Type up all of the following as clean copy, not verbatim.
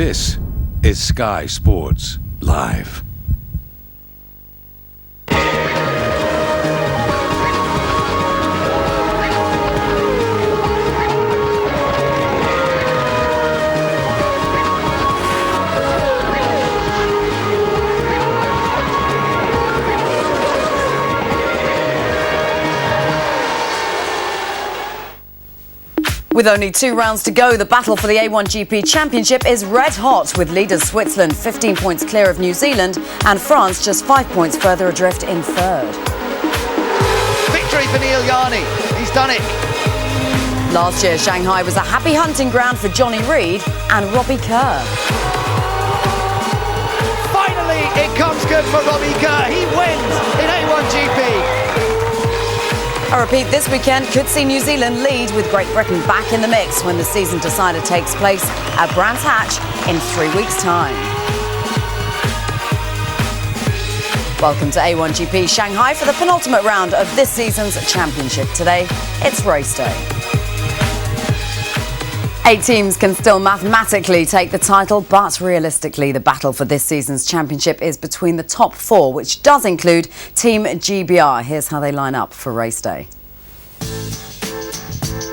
This is Sky Sports Live. With only 2 rounds to go, the battle for the A1GP Championship is red hot, with leaders Switzerland 15 points clear of New Zealand and France just 5 points further adrift in third. Victory for Neil Yarni. He's done it. Last year, Shanghai was a happy hunting ground for Johnny Reid and Robbie Kerr. Finally, it comes good for Robbie Kerr. He wins in A1GP. A repeat this weekend could see New Zealand lead, with Great Britain back in the mix when the season decider takes place at Brands Hatch in 3 weeks' time. Welcome to A1GP Shanghai for the penultimate round of this season's championship. Today, it's race day. 8 teams can still mathematically take the title, but realistically, the battle for this season's championship is between the top 4, which does include Team GBR. Here's how they line up for race day.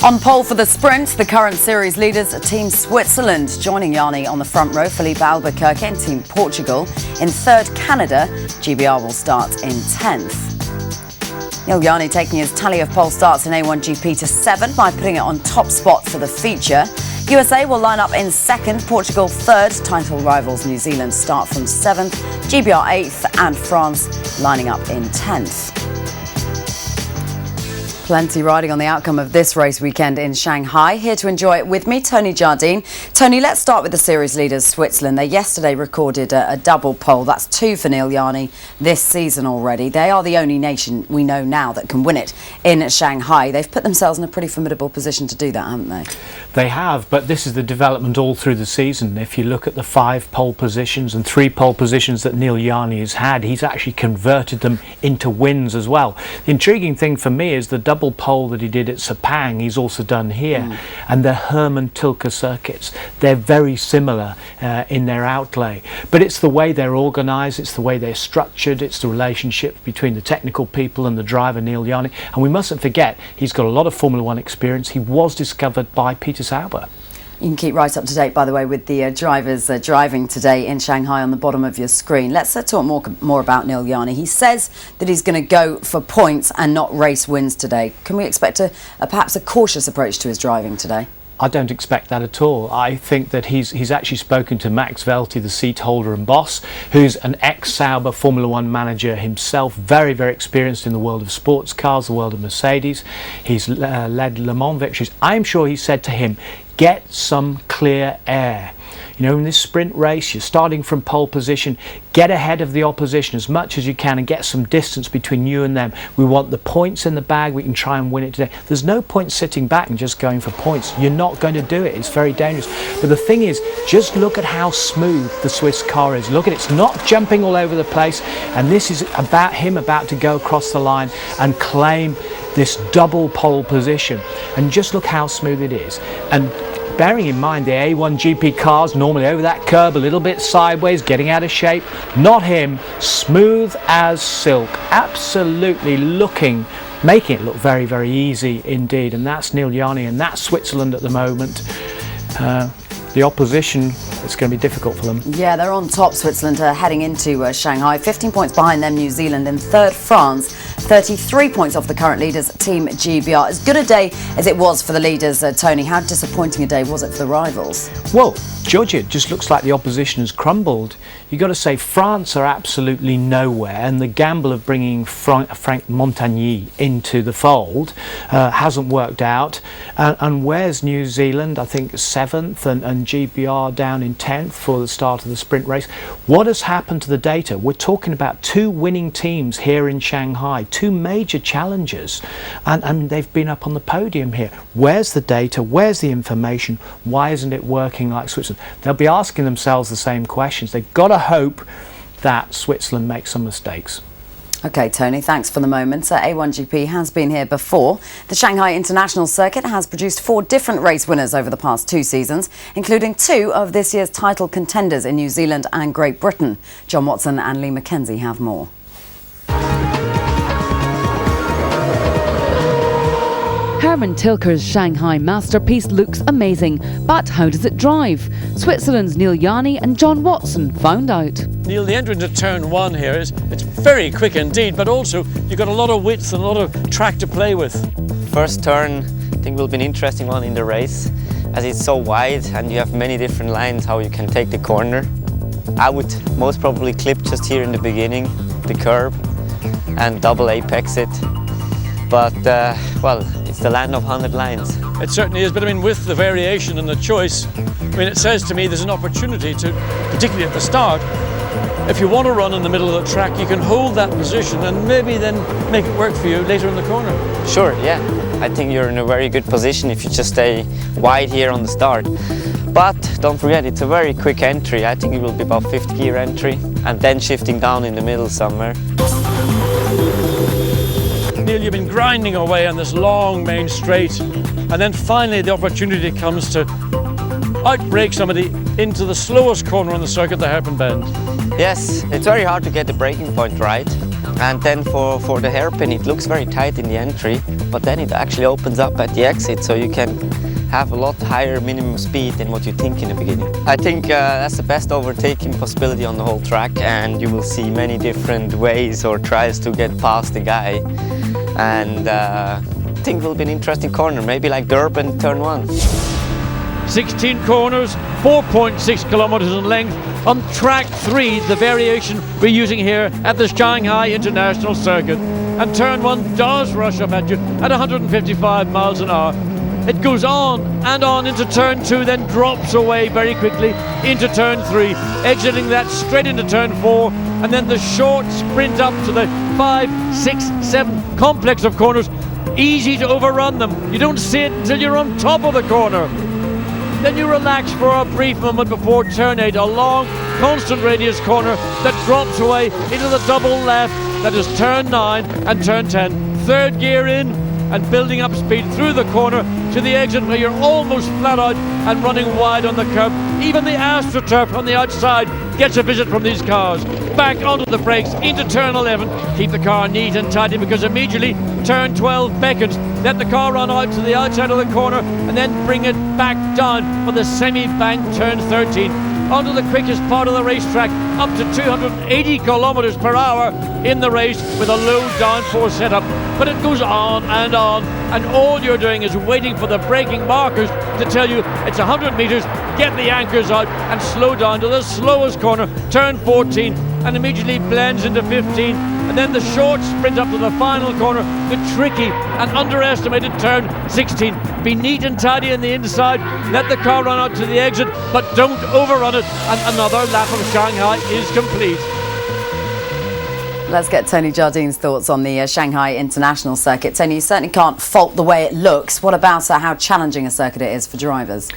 On pole for the sprint, the current series leaders are Team Switzerland. Joining Yarni on the front row, Felipe Albuquerque in Team Portugal. In third, Canada. GBR will start in 10th. Neil Yarni taking his tally of pole starts in A1GP to 7 by putting it on top spot for the feature. USA will line up in 2nd, Portugal 3rd, title rivals New Zealand start from 7th, GBR 8th and France lining up in 10th. Plenty riding on the outcome of this race weekend in Shanghai. Here to enjoy it with me, Tony Jardine. Tony, let's start with the series leaders, Switzerland. They yesterday recorded a double pole. That's 2 for Neil Yarni this season already. They are the only nation we know now that can win it in Shanghai. They've put themselves in a pretty formidable position to do that, haven't they? They have, but this is the development all through the season. If you look at the 5 pole positions and 3 pole positions that Neil Yarni has had, he's actually converted them into wins as well. The intriguing thing for me is the double pole that he did at Sepang, he's also done here. And the Hermann Tilke circuits, they're very similar in their outlay. But it's the way they're organised, it's the way they're structured, it's the relationship between the technical people and the driver, Neil Yarni. And we mustn't forget, he's got a lot of Formula One experience. He was discovered by Peter Sauber. You can keep right up to date, by the way, with the drivers driving today in Shanghai on the bottom of your screen. Let's talk more about Neil Yarni. He says that he's going to go for points and not race wins today. Can we expect perhaps a cautious approach to his driving today? I don't expect that at all. I think that he's actually spoken to Max Welti, the seat holder and boss, who's an ex-Sauber Formula One manager himself, very, very experienced in the world of sports cars, the world of Mercedes. He's led Le Mans victories. I'm sure he said to him, get some clear air. You know, in this sprint race, you're starting from pole position, get ahead of the opposition as much as you can and get some distance between you and them. We want the points in the bag, we can try and win it today. There's no point sitting back and just going for points. You're not going to do it, it's very dangerous. But the thing is, just look at how smooth the Swiss car is. Look at it, it's not jumping all over the place, and this is about him about to go across the line and claim this double pole position. And just look how smooth it is. And bearing in mind the A1GP cars normally over that curb a little bit sideways, getting out of shape. Not him, smooth as silk, absolutely making it look very, very easy indeed. And that's Neil Yarni, and that's Switzerland at the moment. The opposition, it's going to be difficult for them. Yeah, they're on top, Switzerland, heading into Shanghai. 15 points behind them, New Zealand. In third, France. 33 points off the current leaders, Team GBR. As good a day as it was for the leaders, Tony, how disappointing a day was it for the rivals? Well, Georgia, it just looks like the opposition has crumbled. You've got to say France are absolutely nowhere, and the gamble of bringing Frank Montagny into the fold hasn't worked out. And where's New Zealand? I think 7th, and GBR down in 10th for the start of the sprint race. What has happened to the data? We're talking about 2 winning teams here in Shanghai, 2 major challengers, and they've been up on the podium here. Where's the data? Where's the information? Why isn't it working like Switzerland? They'll be asking themselves the same questions. They've got to hope that Switzerland makes some mistakes. OK, Tony, thanks for the moment. A1GP has been here before. The Shanghai International Circuit has produced 4 different race winners over the past 2 seasons, including 2 of this year's title contenders in New Zealand and Great Britain. John Watson and Lee Mackenzie have more. Herman Tilker's Shanghai masterpiece looks amazing, but how does it drive? Switzerland's Neil Yanni and John Watson found out. Neil, the entry into turn 1 here it's very quick indeed, but also you've got a lot of width and a lot of track to play with. First turn, I think, will be an interesting one in the race, as it's so wide and you have many different lines how you can take the corner. I would most probably clip just here in the beginning, the curb, and double apex it. But, well, it's the land of 100 lines. It certainly is, but I mean, with the variation and the choice, I mean, it says to me there's an opportunity to, particularly at the start, if you want to run in the middle of the track, you can hold that position and maybe then make it work for you later in the corner. Sure, yeah. I think you're in a very good position if you just stay wide here on the start. But don't forget, it's a very quick entry. I think it will be about 5th gear entry and then shifting down in the middle somewhere. Neil, you've been grinding away on this long main straight, and then finally the opportunity comes to outbrake somebody into the slowest corner on the circuit, the hairpin bend. Yes, it's very hard to get the braking point right, and then for the hairpin it looks very tight in the entry, but then it actually opens up at the exit, so you can have a lot higher minimum speed than what you think in the beginning. I think that's the best overtaking possibility on the whole track, and you will see many different ways or tries to get past the guy. And I think it will be an interesting corner, maybe like Durban turn 1. 16 corners, 4.6 kilometers in length. On track 3, the variation we're using here at the Shanghai International Circuit. And turn 1 does rush up at you at 155 miles an hour. It goes on and on into turn 2, then drops away very quickly into turn 3, exiting that straight into turn 4, and then the short sprint up to the 5, 6, 7 complex of corners. Easy to overrun them. You don't see it until you're on top of the corner. Then you relax for a brief moment before turn 8, a long, constant radius corner that drops away into the double left. That is turn 9 and turn 10. 3rd gear in and building up speed through the corner to the exit where you're almost flat out and running wide on the curb. Even the AstroTurf on the outside gets a visit from these cars. Back onto the brakes into turn 11. Keep the car neat and tidy, because immediately turn 12 beckons. Let the car run out to the outside of the corner and then bring it back down for the semi-bank turn 13. Onto the quickest part of the racetrack, up to 280 kilometers per hour in the race with a low downforce setup. But it goes on, and all you're doing is waiting for the braking markers to tell you it's 100 meters, get the anchors out and slow down to the slowest corner, turn 14, and immediately blends into 15. And then the short sprint up to the final corner, the tricky and underestimated turn 16. Be neat and tidy in the inside, let the car run out to the exit, but don't overrun it, and another lap of Shanghai is complete. Let's get Tony Jardine's thoughts on the Shanghai International Circuit. Tony, you certainly can't fault the way it looks. What about how challenging a circuit it is for drivers?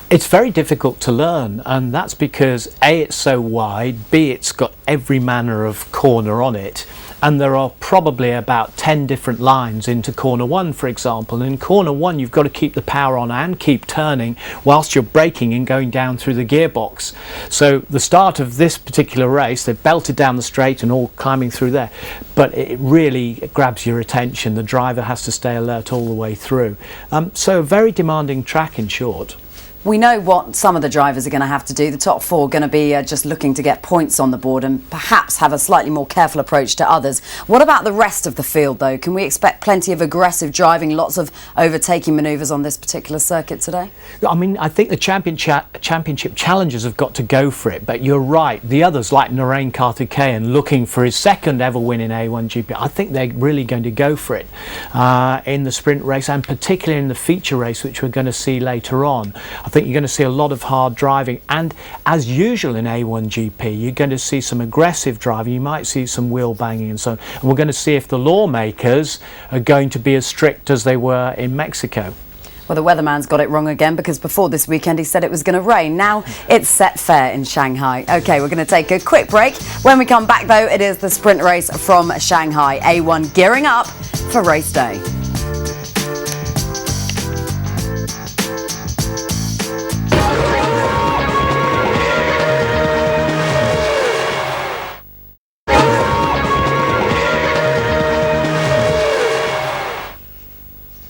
It's very difficult to learn, and that's because A, it's so wide, B, it's got every manner of corner on it, and there are probably about 10 different lines into corner 1, for example. And in corner 1 you've got to keep the power on and keep turning whilst you're braking and going down through the gearbox. So the start of this particular race, they've belted down the straight and all climbing through there, but it really grabs your attention. The driver has to stay alert all the way through. So a very demanding track, in short. We know what some of the drivers are going to have to do. The top 4 are going to be just looking to get points on the board and perhaps have a slightly more careful approach to others. What about the rest of the field, though? Can we expect plenty of aggressive driving, lots of overtaking manoeuvres on this particular circuit today? I mean, I think the championship challengers have got to go for it, but you're right. The others, like Narain Karthikeyan, looking for his 2nd ever win in A1GP, I think they're really going to go for it in the sprint race, and particularly in the feature race, which we're going to see later on. I think you're going to see a lot of hard driving, and as usual in A1GP you're going to see some aggressive driving. You might see some wheel banging and so on, and we're going to see if the lawmakers are going to be as strict as they were in Mexico. Well, the weatherman's got it wrong again, because before this weekend he said it was going to rain. Now it's set fair in Shanghai. OK, we're going to take a quick break. When we come back, though, it is the sprint race from Shanghai. A1 gearing up for race day.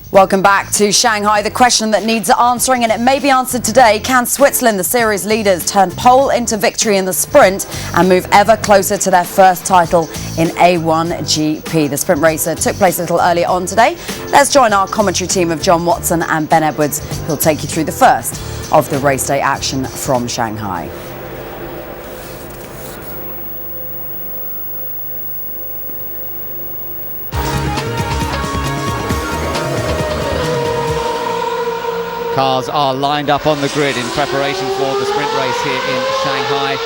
Welcome back to Shanghai. The question that needs answering, and it may be answered today: can Switzerland, the series leaders, turn pole into victory in the sprint and move ever closer to their first title in A1GP? The sprint race took place a little earlier on today. Let's join our commentary team of John Watson and Ben Edwards, who'll take you through the first of the race day action from Shanghai. Cars are lined up on the grid in preparation for the sprint race here in Shanghai.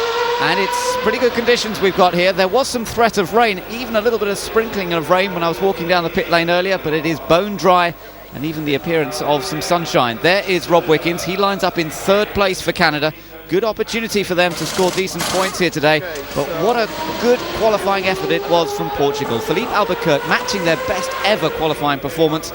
And it's pretty good conditions we've got here. There was some threat of rain, even a little bit of sprinkling of rain when I was walking down the pit lane earlier, but it is bone dry, and even the appearance of some sunshine. There is Rob Wickens. He lines up in third place for Canada. Good opportunity for them to score decent points here today, but what a good qualifying effort it was from Portugal. Filipe Albuquerque matching their best ever qualifying performance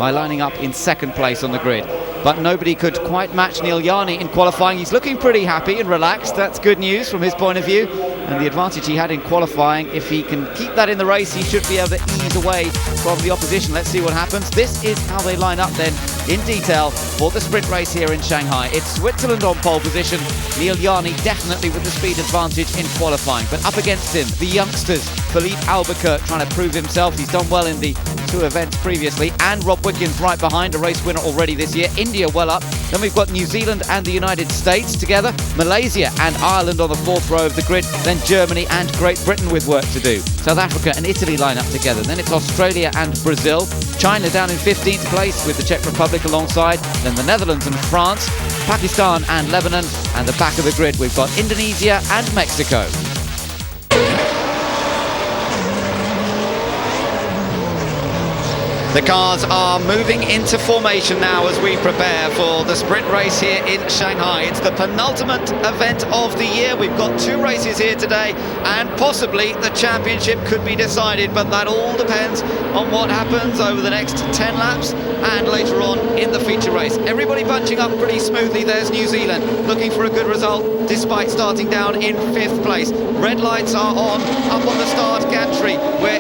by lining up in second place on the grid. But nobody could quite match Neil Yarni in qualifying. He's looking pretty happy and relaxed. That's good news from his point of view. And the advantage he had in qualifying, if he can keep that in the race, he should be able to ease away from the opposition. Let's see what happens. This is how they line up then in detail for the sprint race here in Shanghai. It's Switzerland on pole position. Neil Yarni definitely with the speed advantage in qualifying. But up against him, the youngsters, Filipe Albuquerque trying to prove himself. He's done well in the two events previously. And Rob Wickens right behind, a race winner already this year. India well up. Then we've got New Zealand and the United States together. Malaysia and Ireland on the fourth row of the grid. Then Germany and Great Britain with work to do. South Africa and Italy line up together. Then it's Australia and Brazil. China down in 15th place with the Czech Republic alongside. Then the Netherlands and France. Pakistan and Lebanon. And the back of the grid we've got Indonesia and Mexico. The cars are moving into formation now as we prepare for the sprint race here in Shanghai. It's the penultimate event of the year. We've got two races here today, and possibly the championship could be decided, but that all depends on what happens over the next 10 laps and later on in the feature race. Everybody bunching up pretty smoothly. There's New Zealand looking for a good result despite starting down in 5th place. Red lights are on up on the start gantry. We're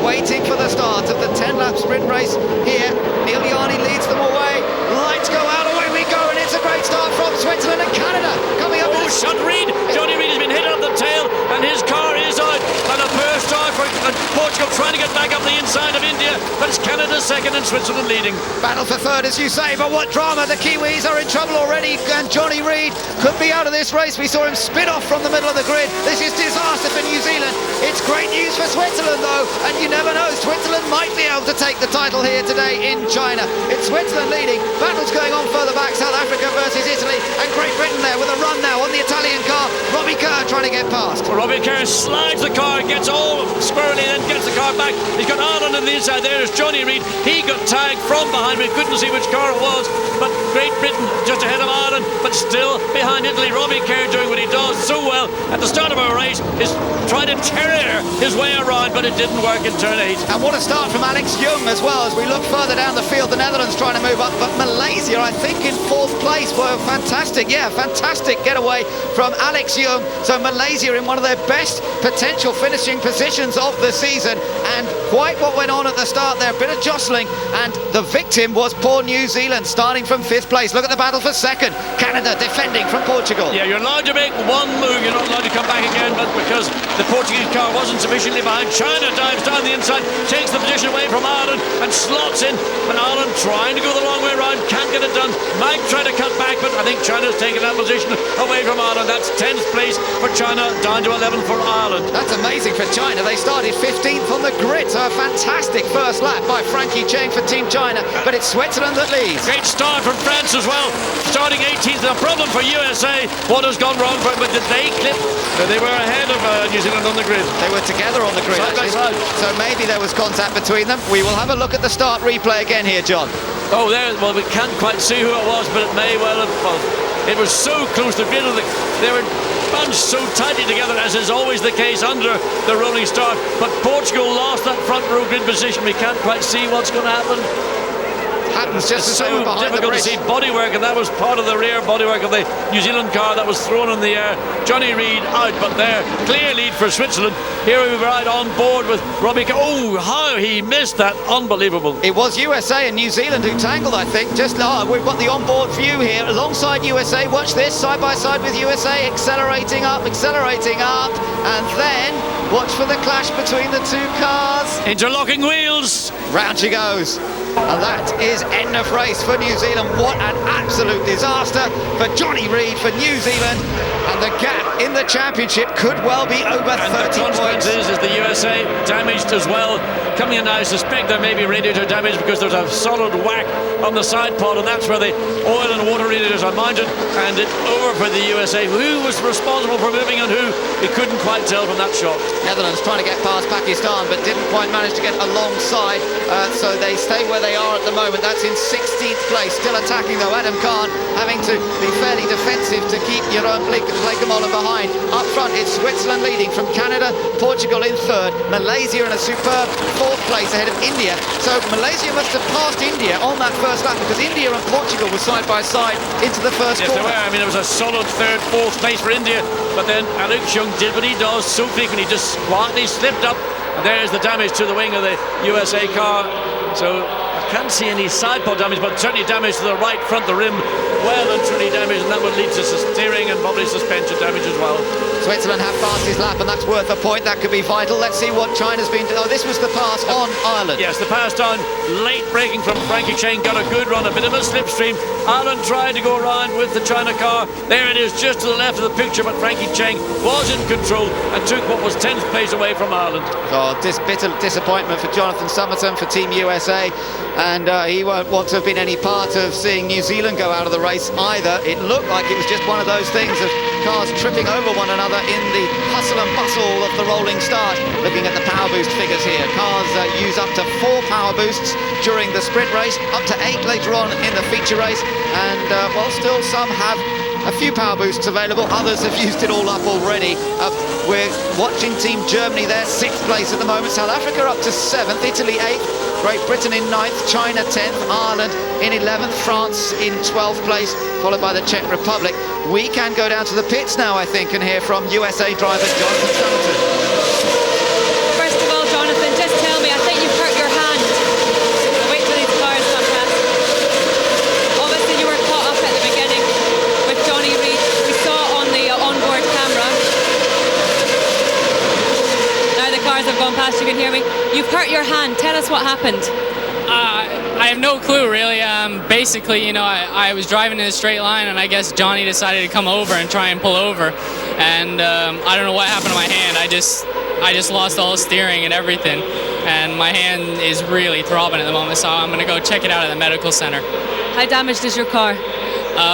waiting for the start of the 10-lap sprint race here. Neil Yarni leads them away. Lights go out, away we go, and it's a great start from Switzerland and Canada coming up. Oh, Sean Reid! Johnny Reid has been hit on the tail, and his car is out. And a first start for Portugal trying to get back up the inside of India, but it's Canada second and Switzerland leading. Battle for third, as you say, but what drama. The Kiwis are in trouble already, and Johnny Reid could be out of this race. We saw him spin off from the middle of the grid. This is disaster for New Zealand. It's great news for Switzerland, though, and you never know. Switzerland might be able to take the title here today in China. It's Switzerland leading. Battles going on further back. South Africa versus Italy, and Great Britain there with a run now on the Italian car. Robbie Kerr trying to get past. Well, Robbie Kerr slides the car, gets all squirrely, then gets the car back. He's got Ireland on the inside. There is Johnny Reid. He got tagged from behind. We couldn't see which car it was, but Great Britain just ahead of Ireland, but still behind Italy. Robbie Kerr doing what he does so well at the start of our race is trying to terrier his way around, but it didn't work in turn 8. And what a start from Alex Young as well. As we look further down the field, the Netherlands trying to move up, but Malaysia, I think, in 4th place were fantastic. Yeah, fantastic getaway from Alex Young. So Malaysia in one of their best potential finishing positions of the season, and quite what went on at the start there. A bit of jostling, and the victim was poor New Zealand, starting from 5th place. Look at the battle for second. Canada defending from Portugal. Yeah, you're allowed to make one move. You're not allowed to come back again, but because the Portuguese car wasn't sufficiently behind, China dives down the inside, takes the position away from Ireland and slots in. But Ireland trying to go the long way around, can't get it done. Might try to cut back, but I think China's taken that position away from Ireland. That's 10th place for China, down to 11th for Ireland. That's amazing for China. They started 15th on the grid, so a fantastic first lap by Frankie Cheng for Team China, but it's Switzerland that leads. Great start from France as well, starting 18th. The problem for USA, what has gone wrong for it, but did they clip? They were ahead of New Zealand on the grid. They were together on the grid, side by actually. side. So maybe there was contact between them. We will have a look at the start replay again here, John. Oh, there. Well, we can't quite see who it was, but it may well have. Well, it was so close to being. They were bunched so tightly together, as is always the case under the rolling start. But Portugal lost that front row grid position. We can't quite see what's going to happen. Happens just It's as they were so behind the difficult to bridge. see bodywork, and that was part of the rear bodywork of the New Zealand car that was thrown in the air. Johnny Reid out, but there, clear lead for Switzerland. Here we were right on board with Robbie. Oh, how he missed that! Unbelievable. It was USA and New Zealand who tangled, I think. We've got the onboard view here alongside USA. Watch this, side by side with USA, accelerating up, and then watch for the clash between the two cars. Interlocking wheels. Round she goes. And that is end of race for New Zealand. What an absolute disaster for Johnny Reid for New Zealand. And the gap in the championship could well be over 30 points. Is the USA damaged as well. Coming in now, I suspect there may be radiator damage because there's a solid whack on the side pod, and that's where the oil and water radiators are mounted. And it's over for the USA. Who was responsible for moving and who? We couldn't quite tell from that shot. Netherlands trying to get past Pakistan, but didn't quite manage to get alongside. So they stay where they are at the moment. That's in 16th place. Still attacking though. Adam Khan having to be fairly defensive to keep Jeroen Bleekemolen behind. Up front, it's Switzerland leading from Canada, Portugal in third, Malaysia in a superb fourth place ahead of India. So Malaysia must have passed India on that first lap, because India and Portugal were side by side into the first Yes, they corner. were. I mean, it was a solid third, fourth place for India, but then Alex Young did what he does so frequently, just quietly slipped up, and there's the damage to the wing of the USA car. So I can't see any side pod damage, but certainly damage to the right front, the rim, well and truly damaged, and that would lead to steering and probably suspension damage as well. Switzerland have passed his lap, and that's worth a point. That could be vital. Let's see what China's been doing. Oh, this was the pass on Ireland. Yes, the pass down, late braking from Frankie Cheng, got a good run, a bit of a slipstream. Ireland tried to go around with the China car. There it is, just to the left of the picture, but Frankie Cheng was in control and took what was 10th place away from Ireland. Oh, this bitter disappointment for Jonathan Somerton, for Team USA, and he won't want to have been any part of seeing New Zealand go out of the race either. It looked like it was just one of those things of cars tripping over one another in the hustle and bustle of the rolling start. Looking at the power boost figures here, cars use up to 4 power boosts during the sprint race, up to 8 later on in the feature race, and while still some have a few power boosts available, others have used it all up already. We're watching Team Germany there, 6th place at the moment, South Africa up to 7th, Italy 8th, Great Britain in 9th, China 10th, Ireland in 11th, France in 12th place, followed by the Czech Republic. We can go down to the pits now, I think, and hear from USA driver Jonathan Somerton. First of all, Jonathan, just tell me, I think you've hurt your hand. Wait till these cars come past. Obviously you were caught up at the beginning with Johnny Reid. We saw on the onboard camera. Now the cars have gone past, you can hear me. You've hurt your hand. Tell us what happened. I have no clue, really. Basically, you know, I was driving in a straight line, and I guess Johnny decided to come over and try and pull over. And I don't know what happened to my hand. I just lost all steering and everything. And my hand is really throbbing at the moment, so I'm going to go check it out at the medical center. How damaged is your car?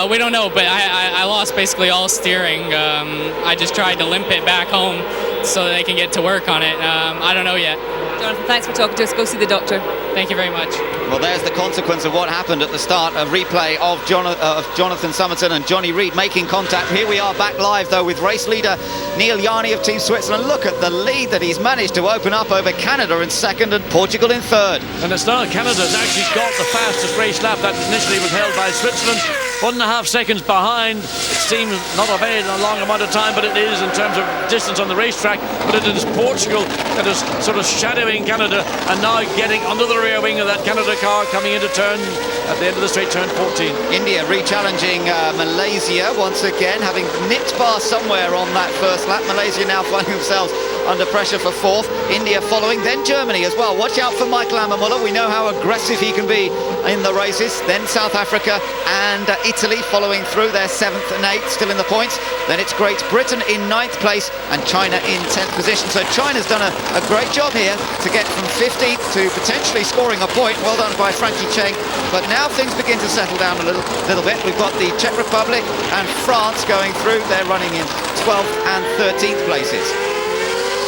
We don't know, but I lost basically all steering. I just tried to limp it back home so that they can get to work on it. I don't know yet. Jonathan, thanks for talking to us. Go see the doctor. Thank you very much. Well, there's the consequence of what happened at the start. A replay of Jonathan Somerton and Johnny Reid making contact. Here we are back live, though, with race leader Neil Yarni of Team Switzerland. Look at the lead that he's managed to open up over Canada in second and Portugal in third. And it's now Canada's actually got the fastest race lap. That initially was held by Switzerland. 1.5 seconds behind. It seems not a very long amount of time, but it is in terms of distance on the racetrack. But it is Portugal that is sort of shadowing Canada and now getting under the rear wing of that Canada car coming into turn at the end of the straight, turn 14. India re-challenging Malaysia once again, having nipped past somewhere on that first lap. Malaysia now finding themselves under pressure for fourth. India following, then Germany as well. Watch out for Michael Ammermuller. We know how aggressive he can be in the races. Then South Africa and Italy following through. Their 7th and 8th still in the points. Then it's Great Britain in 9th place and China in 10th position. So China's done a great job here to get from 15th to potentially scoring a point. Well done by Frankie Cheng. But now things begin to settle down a little bit. We've got the Czech Republic and France going through. They're running in 12th and 13th places.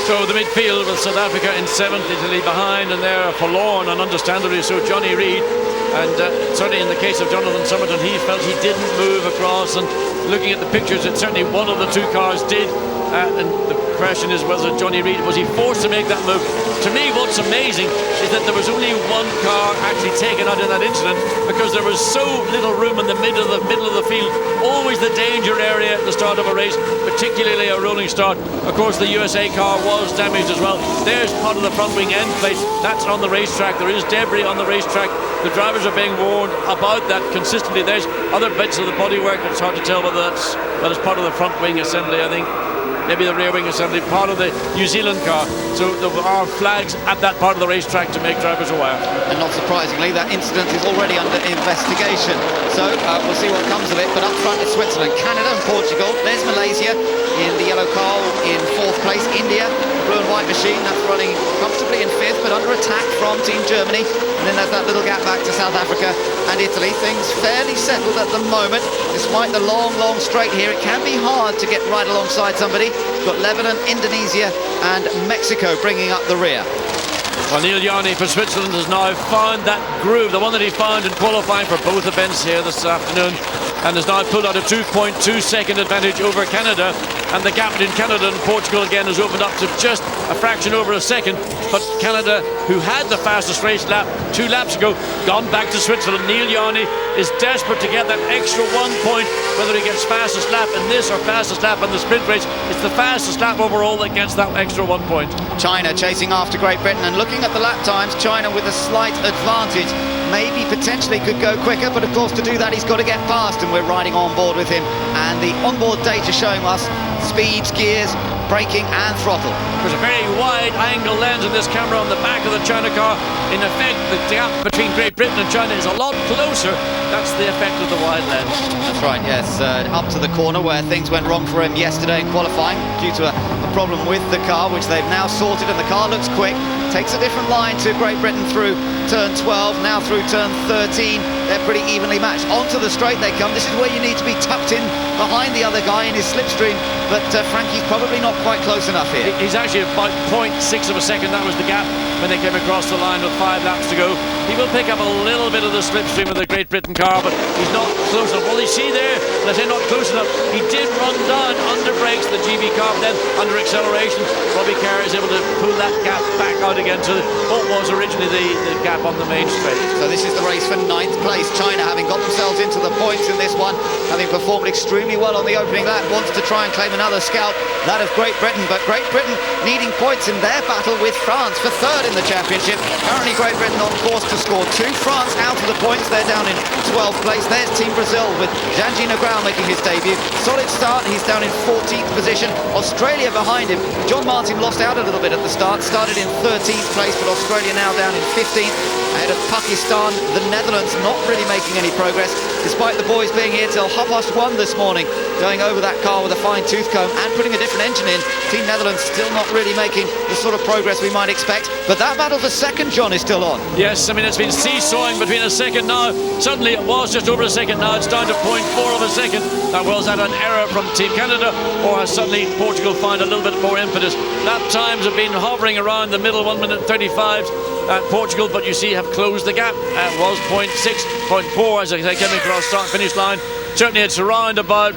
So the midfield with South Africa in 7th, Italy behind, and they're forlorn, and understandably so, Johnny Reid. And certainly in the case of Jonathan Somerton, he felt he didn't move across, and looking at the pictures, it certainly one of the two cars did. And the question is whether Johnny Reid, was he forced to make that move? To me, what's amazing is that there was only one car actually taken out in that incident, because there was so little room in the middle of the field. Always the danger area at the start of a race, particularly a rolling start. Of course, the USA car was damaged as well. There's part of the front wing end plate. That's on the racetrack. There is debris on the racetrack. The drivers are being warned about that consistently. There's other bits of the bodywork. It's hard to tell whether that's part of the front wing assembly, I think. Maybe the rear wing assembly, part of the New Zealand car. So there are flags at that part of the racetrack to make drivers aware. And not surprisingly, that incident is already under investigation. So we'll see what comes of it. But up front is Switzerland, Canada and Portugal. There's Malaysia in the yellow car in 4th place. India, blue and white machine, that's running comfortably in 5th, but under attack from Team Germany. And then there's that little gap back to South Africa and Italy. Things fairly settled at the moment. Despite the long straight here, it can be hard to get right alongside somebody. We've got Lebanon, Indonesia and Mexico bringing up the rear. Well, Neil Yarney for Switzerland has now found that groove, the one that he found in qualifying for both events here this afternoon, and has now pulled out a 2.2 second advantage over Canada. And the gap between Canada and Portugal again has opened up to just a fraction over a second. But Canada, who had the fastest race lap 2 laps ago, gone back to Switzerland. Neil Yarney is desperate to get that extra 1 point, whether he gets fastest lap in this or fastest lap in the sprint race. It's the fastest lap overall that gets that extra 1 point. China chasing after Great Britain, and looking at the lap times, China with a slight advantage. Maybe potentially could go quicker, but of course to do that he's got to get past, and we're riding on board with him. And the onboard data showing us speeds, gears, braking and throttle. There's a very wide angle lens in this camera on the back of the China car. In effect, the gap between Great Britain and China is a lot closer. That's the effect of the wide lens. That's right, yes. Up to the corner where things went wrong for him yesterday in qualifying due to a problem with the car, which they've now sorted, and the car looks quick. Takes a different line to Great Britain through turn 12, now through turn 13. They're pretty evenly matched. Onto the straight they come. This is where you need to be tucked in behind the other guy in his slipstream, but Frankie's probably not quite close enough here. He's actually about 0.6 of a second. That was the gap when they came across the line with 5 laps to go. He will pick up a little bit of the slipstream of the Great Britain car, but he's not close enough. Well, you see there, when I say not close enough, he did run down under brakes the GB car, but then under acceleration, Robbie Kerr is able to pull that gap back out again to what was originally the gap on the main straight. So this is the race for 9th place. China, having got themselves into the points in this one, having performed extremely well on the opening lap, wants to try and claim another scalp, that of Great Britain. But Great Britain needing points in their battle with France for 3rd in the championship. Currently Great Britain on course to score 2. France out of the points. They're down in 12th place. There's Team Brazil with Jean-Guy Negrão making his debut. Solid start. He's down in 14th position. Australia behind him. John Martin lost out a little bit at the start. Started in 13th place, but Australia now down in 15th. Ahead of Pakistan, the Netherlands not really making any progress, despite the boys being here till 1:30 this morning, going over that car with a fine-tooth comb and putting a different engine in. Team Netherlands still not really making the sort of progress we might expect, but that battle for second, John, is still on. Yes, I mean, it's been seesawing between a second now. Suddenly it was just over a second, now it's down to 0.4 of a second. That was that an error from Team Canada, or has suddenly Portugal found a little bit more impetus? Lap times have been hovering around the middle 1 minute 35 at Portugal, but you see have closed the gap. It was 0.6, 0.4 as they came across start-finish line. Certainly it's around about,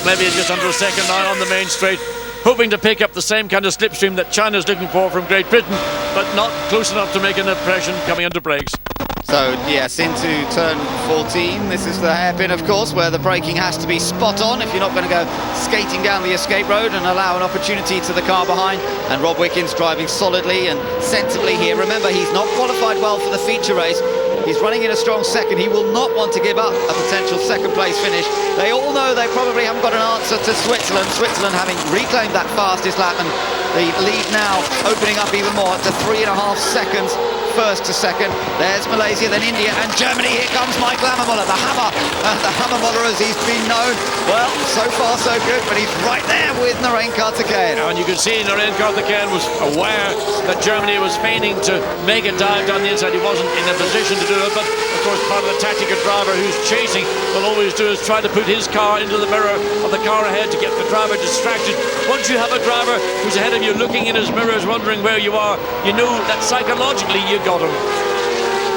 maybe just under a second now on the main straight, hoping to pick up the same kind of slipstream that China's looking for from Great Britain, but not close enough to make an impression coming under brakes. So, yes, into turn 14. This is the hairpin, of course, where the braking has to be spot on if you're not going to go skating down the escape road and allow an opportunity to the car behind. And Rob Wickens driving solidly and sensibly here. Remember, he's not qualified well for the feature race. He's running in a strong second. He will not want to give up a potential second place finish. They all know they probably haven't got an answer to Switzerland. Switzerland having reclaimed that fastest lap, and the lead now opening up even more to 3.5 seconds first to second. There's Malaysia, then India and Germany. Here comes Michael Hammermuller, the Hammermuller as he's been known. Well, so far so good, but he's right there with Narain Karthikeyan. And you can see Narain Karthikeyan was aware that Germany was feigning to make a dive down the inside. He wasn't in a position to do it, but of course part of the tactic of driver who's chasing will always do is try to put his car into the mirror of the car ahead to get the driver distracted. Once you have a driver who's ahead of you looking in his mirrors wondering where you are, you know that psychologically you got him.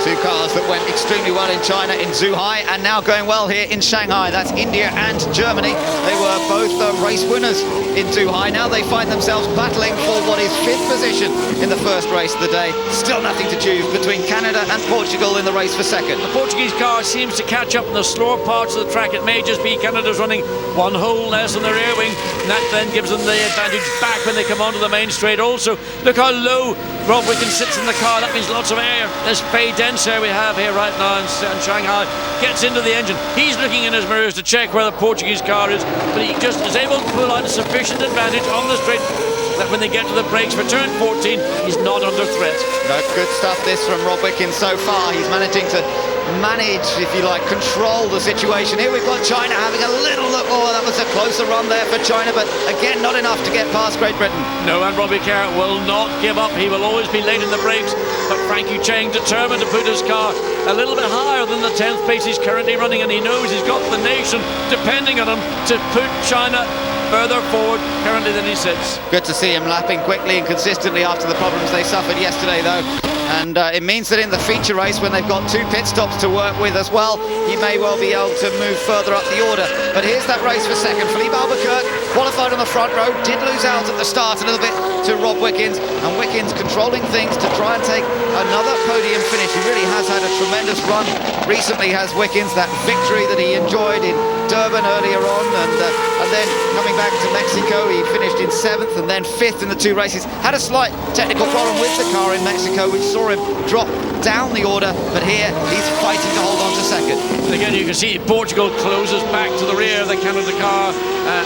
Two cars that went extremely well in China, in Zhuhai, and now going well here in Shanghai. That's India and Germany. They were both race winners in Zhuhai. Now they find themselves battling for what is 5th position in the first race of the day. Still nothing to choose between Canada and Portugal in the race for second. The Portuguese car seems to catch up in the slower parts of the track. It may just be Canada's running one hole less on their rear wing, and that then gives them the advantage back when they come onto the main straight. Also, look how low Rob Wickens sits in the car. That means lots of air. There's Fei Denser we have here right now in Shanghai. Gets into the engine. He's looking in his mirrors to check where the Portuguese car is, but he just is able to pull out a sufficient advantage on the straight that when they get to the brakes for turn 14, he's not under threat. No, good stuff this from Rob Wickens so far. He's managing to manage, if you like, control the situation. Here we've got China having a little look. Oh, that was a closer run there for China, but again, not enough to get past Great Britain. No, and Robbie Kerr will not give up. He will always be late in the brakes, but Frankie Cheng determined to put his car a little bit higher than the 10th place he's currently running, and he knows he's got the nation depending on him to put China further forward currently than he sits. Good to see him lapping quickly and consistently after the problems they suffered yesterday, though. And it means that in the feature race, when they've got 2 pit stops to work with as well, he may well be able to move further up the order. But here's that race for second. Philippe Albuquerque qualified on the front row, did lose out at the start a little bit to Rob Wickens, and Wickens controlling things to try and take another podium finish. He really has had a tremendous run recently, has Wickens. That victory that he enjoyed in Durban earlier on, and then coming back to Mexico, he finished in 7th and then 5th in the 2 races. Had a slight technical problem with the car in Mexico, which saw him drop down the order, but here he's fighting to hold on to second. And again, you can see Portugal closes back to the rear of the Canada car,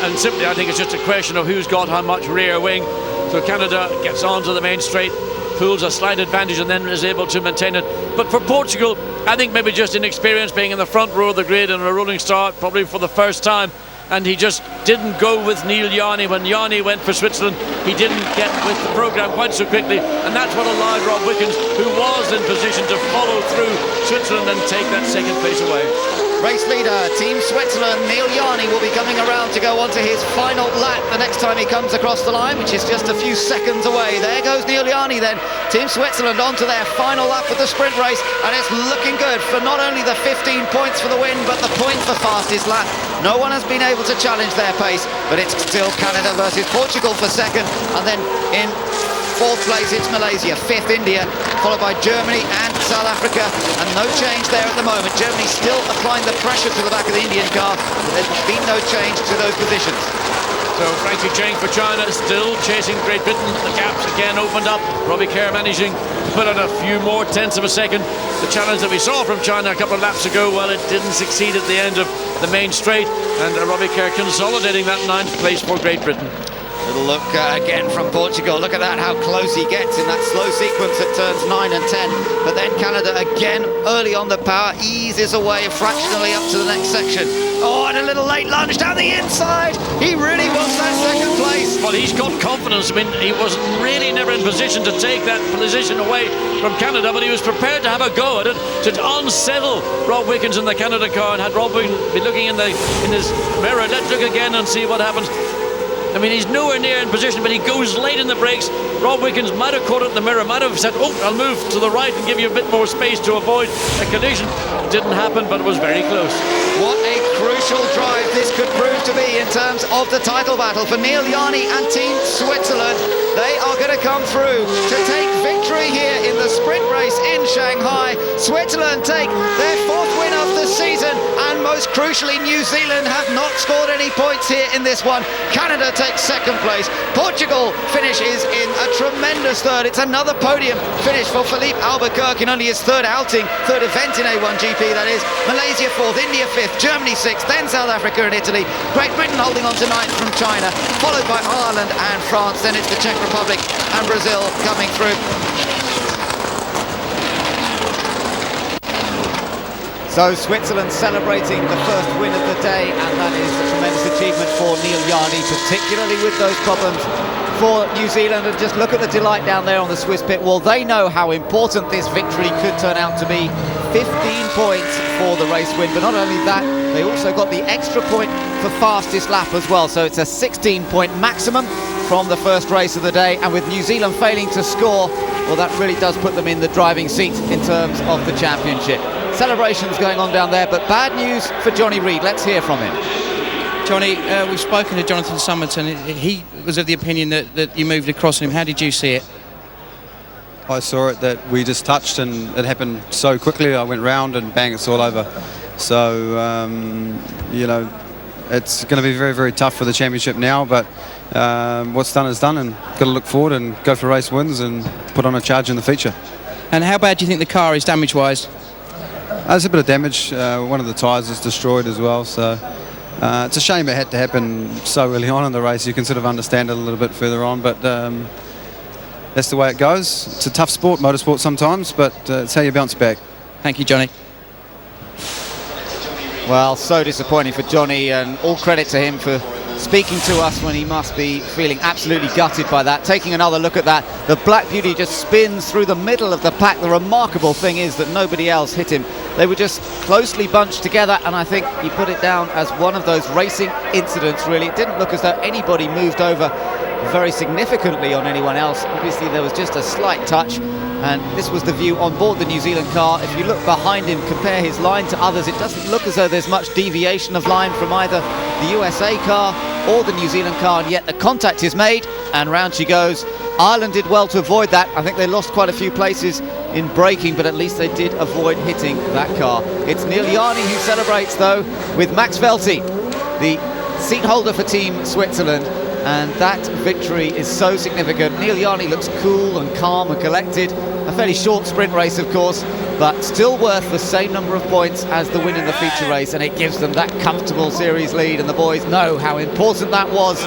and simply I think it's just a question of who's got how much rear wing. So Canada gets onto the main straight, pulls a slight advantage and then is able to maintain it. But for Portugal, I think maybe just inexperience, being in the front row of the grid and a rolling start probably for the first time, and he just didn't go with Neil Yarni. When Yarni went for Switzerland, he didn't get with the programme quite so quickly, and that's what allowed Rob Wickens, who was in position to follow through Switzerland and take that second place away. Race leader, Team Switzerland, Neil Yarni, will be coming around to go on to his final lap the next time he comes across the line, which is just a few seconds away. There goes Neil Yarni then. Team Switzerland on to their final lap of the sprint race, and it's looking good for not only the 15 points for the win, but the point for fastest lap. No one has been able to challenge their pace, but it's still Canada versus Portugal for second, and then in 4th place it's Malaysia, 5th India, followed by Germany and South Africa, and no change there at the moment. Germany still applying the pressure to the back of the Indian car, but there's been no change to those positions. So Frankie Cheng for China still chasing Great Britain. The gaps again opened up. Robbie Kerr managing to put on a few more tenths of a second. The challenge that we saw from China a couple of laps ago, well, it didn't succeed at the end of the main straight, and Robbie Kerr consolidating that 9th place for Great Britain. Little look again from Portugal. Look at that, how close he gets in that slow sequence at turns 9 and 10. But then Canada again, early on the power, eases away fractionally up to the next section. Oh, and a little late lunge down the inside. He really wants that second place. Well, he's got confidence. I mean, he was really never in position to take that position away from Canada, but he was prepared to have a go at it, to unsettle Rob Wickens in the Canada car, and had Rob Wickens be looking in his mirror. Let's look again and see what happens. I mean, he's nowhere near in position, but he goes late in the brakes. Rob Wickens might have caught it in the mirror, might have said, oh, I'll move to the right and give you a bit more space to avoid a collision. Didn't happen, but it was very close. What a crucial drive this could prove to be in terms of the title battle for Neil Yarni and Team Switzerland. They are going to come through to take victory here in the sprint race in Shanghai. Switzerland take their 4th win of the season, and most crucially, New Zealand have not scored any points here in this one. Canada takes 2nd place. Portugal finishes in a tremendous 3rd. It's another podium finish for Philippe Albuquerque in only his 3rd outing, 3rd event in A1GP, that is. Malaysia 4th, India 5th, Germany 6th, then South Africa and Italy. Great Britain holding on to 9th from China, followed by Ireland and France. Then it's the Czech Republic and Brazil coming through. So Switzerland celebrating the first win of the day, and that is a tremendous achievement for Neil Yarni, particularly with those problems for New Zealand. And just look at the delight down there on the Swiss pit wall. They know how important this victory could turn out to be. 15 points for the race win, but not only that, they also got the extra point for fastest lap as well. So it's a 16-point maximum from the first race of the day, and with New Zealand failing to score, well, that really does put them in the driving seat in terms of the championship. Celebrations going on down there, but bad news for Johnny Reid. Let's hear from him. Johnny, we've spoken to Jonathan Somerton. He was of the opinion that you moved across him. How did you see it? I saw it that we just touched and it happened so quickly. I went round and bang, it's all over. So, you know, it's going to be very, very tough for the championship now, but what's done is done, and got to look forward and go for race wins and put on a charge in the feature. And how bad do you think the car is damage-wise? There's a bit of damage. One of the tyres is destroyed as well, so it's a shame it had to happen so early on in the race. You can sort of understand it a little bit further on, but that's the way it goes. It's a tough sport, motorsport sometimes, but it's how you bounce back. Thank you, Johnny. Well, so disappointing for Johnny, and all credit to him for speaking to us when he must be feeling absolutely gutted by that. Taking another look at that, the Black Beauty just spins through the middle of the pack. The remarkable thing is that nobody else hit him. They were just closely bunched together, and I think he put it down as one of those racing incidents, really. It didn't look as though anybody moved over very significantly on anyone else. Obviously there was just a slight touch, and this was the view on board the New Zealand car. If you look behind him, compare his line to others, it doesn't look as though there's much deviation of line from either the USA car or the New Zealand car, and yet the contact is made and round she goes. Ireland did well to avoid that. I think they lost quite a few places in braking, but at least they did avoid hitting that car. It's Neil Yarni who celebrates though with Max Welti, the seat holder for Team Switzerland. And that victory is so significant. Neil Yarni looks cool and calm and collected. A fairly short sprint race, of course, but still worth the same number of points as the win in the feature race, and it gives them that comfortable series lead, and the boys know how important that was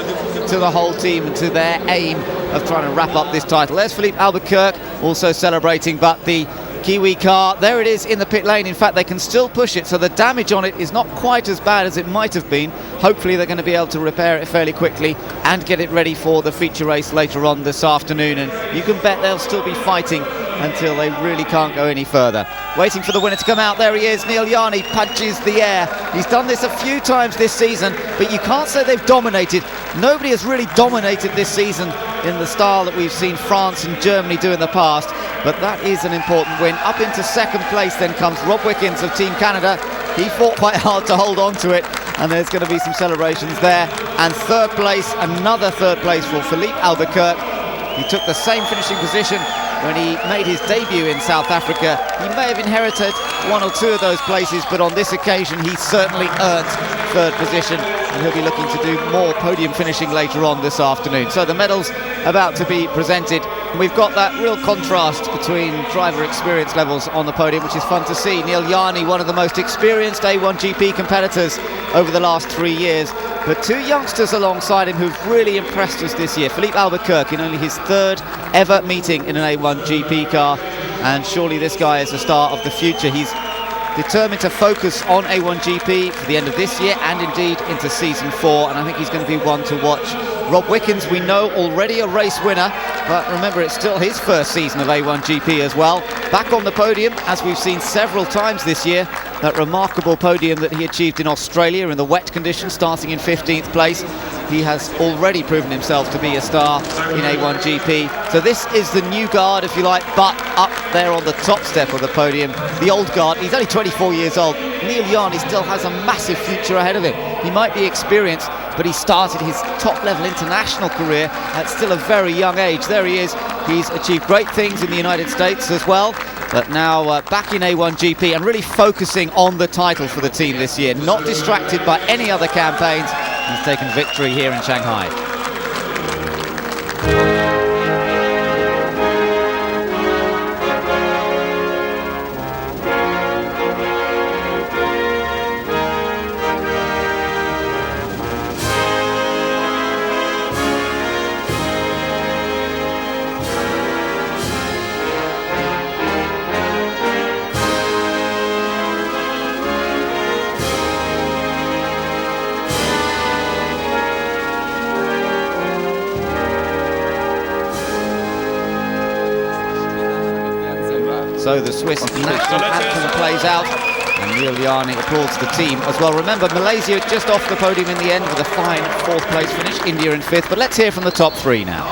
to the whole team and to their aim of trying to wrap up this title. There's Philippe Albuquerque also celebrating, but the Kiwi car, there it is in the pit lane. In fact, they can still push it, so the damage on it is not quite as bad as it might have been. Hopefully they're going to be able to repair it fairly quickly and get it ready for the feature race later on this afternoon, and you can bet they'll still be fighting until they really can't go any further. Waiting for the winner to come out. There he is. Neil Yarni punches the air. He's done this a few times this season, but you can't say they've dominated. Nobody has really dominated this season in the style that we've seen France and Germany do in the past, but that is an important win. Up into second place then comes Rob Wickens of Team Canada. He fought quite hard to hold on to it, and there's going to be some celebrations there. And third place, another third place for Philippe Albuquerque. He took the same finishing position when he made his debut in South Africa. He may have inherited one or two of those places, but on this occasion he certainly earned third position, and he'll be looking to do more podium finishing later on this afternoon. So the medals about to be presented, and we've got that real contrast between driver experience levels on the podium, which is fun to see. Neil Yarni, one of the most experienced A1GP competitors over the last 3 years, but two youngsters alongside him who've really impressed us this year. Philippe Albuquerque in only his third ever meeting in an A1GP car, and surely this guy is the star of the future. He's determined to focus on A1GP for the end of this year and indeed into season 4, and I think he's going to be one to watch. Rob Wickens, we know, already a race winner, but remember it's still his first season of A1GP as well. Back on the podium, as we've seen several times this year. That remarkable podium that he achieved in Australia in the wet conditions, starting in 15th place. He has already proven himself to be a star in A1GP. So this is the new guard, if you like, but up there on the top step of the podium, the old guard. He's only 24 years old. Neil Yarni still has a massive future ahead of him. He might be experienced, but he started his top-level international career at still a very young age. There he is. He's achieved great things in the United States as well, but now back in A1GP and really focusing on the title for the team this year. Not distracted by any other campaigns. He's taken victory here in Shanghai. So the Swiss national anthem plays out, and Neil Yarni applauds the team as well. Remember, Malaysia just off the podium in the end with a fine 4th place finish, India in 5th. But let's hear from the top 3 now.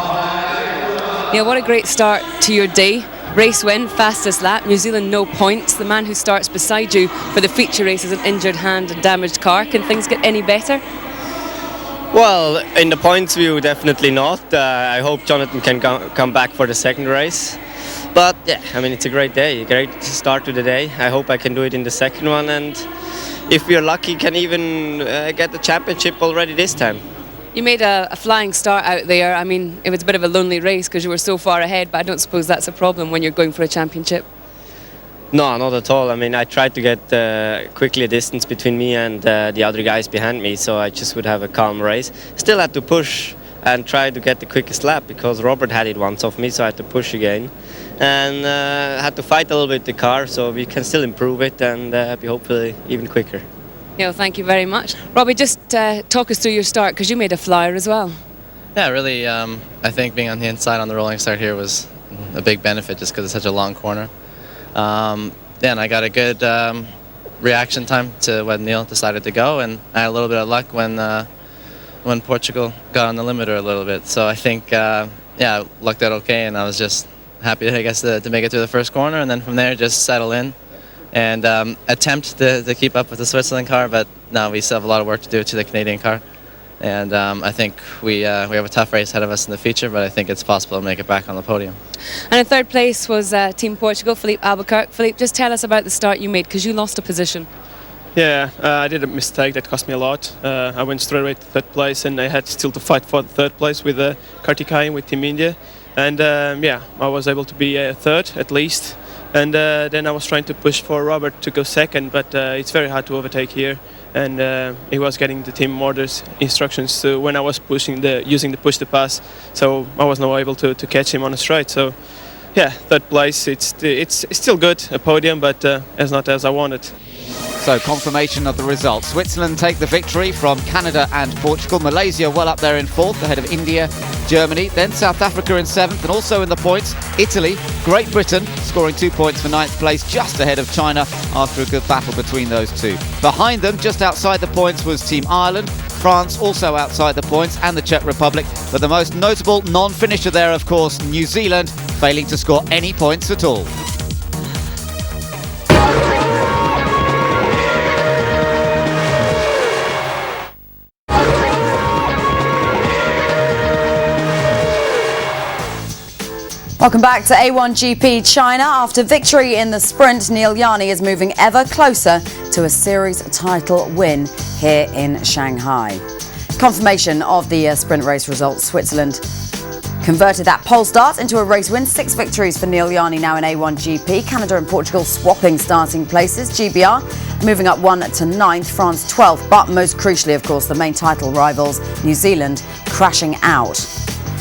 Yeah, what a great start to your day. Race win, fastest lap, New Zealand no points. The man who starts beside you for the feature race is an injured hand and damaged car. Can things get any better? Well, in the points view, definitely not. I hope Jonathan can come back for the second race. But yeah, I mean, it's a great day, a great start to the day. I hope I can do it in the second one, and if we are lucky, can even get the championship already this time. You made a flying start out there. I mean, it was a bit of a lonely race because you were so far ahead, but I don't suppose that's a problem when you're going for a championship. No, not at all. I mean, I tried to get quickly a distance between me and the other guys behind me, so I just would have a calm race. Still had to push and try to get the quickest lap because Robert had it once off me, so I had to push again. And had to fight a little bit with the car, so we can still improve it and be hopefully even quicker. Neil, thank you very much. Robbie, just talk us through your start because you made a flyer as well. Yeah, really, I think being on the inside on the rolling start here was a big benefit just because it's such a long corner. Yeah, and I got a good reaction time to when Neil decided to go, and I had a little bit of luck when Portugal got on the limiter a little bit. So I think, yeah, I lucked out okay, and I was just happy, I guess, to make it through the first corner, and then from there just settle in and attempt to keep up with the Switzerland car, but no, we still have a lot of work to do to the Canadian car. And I think we have a tough race ahead of us in the feature, but I think it's possible to make it back on the podium. And in 3rd place was Team Portugal, Philippe Albuquerque. Philippe, just tell us about the start you made because you lost a position. Yeah, I did a mistake that cost me a lot. I went straight away to 3rd place, and I had still to fight for the 3rd place with Kartikeyan with Team India. And yeah, I was able to be 3rd at least. And then I was trying to push for Robert to go 2nd, but it's very hard to overtake here. And he was getting the team orders, instructions when I was using the push to pass. So I was not able to catch him on a straight. So yeah, 3rd place, it's still good, a podium, but as not as I wanted. So confirmation of the result. Switzerland take the victory from Canada and Portugal. Malaysia well up there in 4th, ahead of India, Germany. Then South Africa in 7th, and also in the points, Italy, Great Britain, scoring 2 points for 9th place, just ahead of China after a good battle between those two. Behind them, just outside the points, was Team Ireland. France also outside the points, and the Czech Republic. But the most notable non-finisher there, of course, New Zealand, failing to score any points at all. Welcome back to A1GP China. After victory in the sprint, Neil Yarni is moving ever closer to a series title win here in Shanghai. Confirmation of the sprint race results. Switzerland converted that pole start into a race win. 6 victories for Neil Yarni now in A1GP. Canada and Portugal swapping starting places. GBR moving up 1 to 9th, France 12th. But most crucially, of course, the main title rivals, New Zealand, crashing out.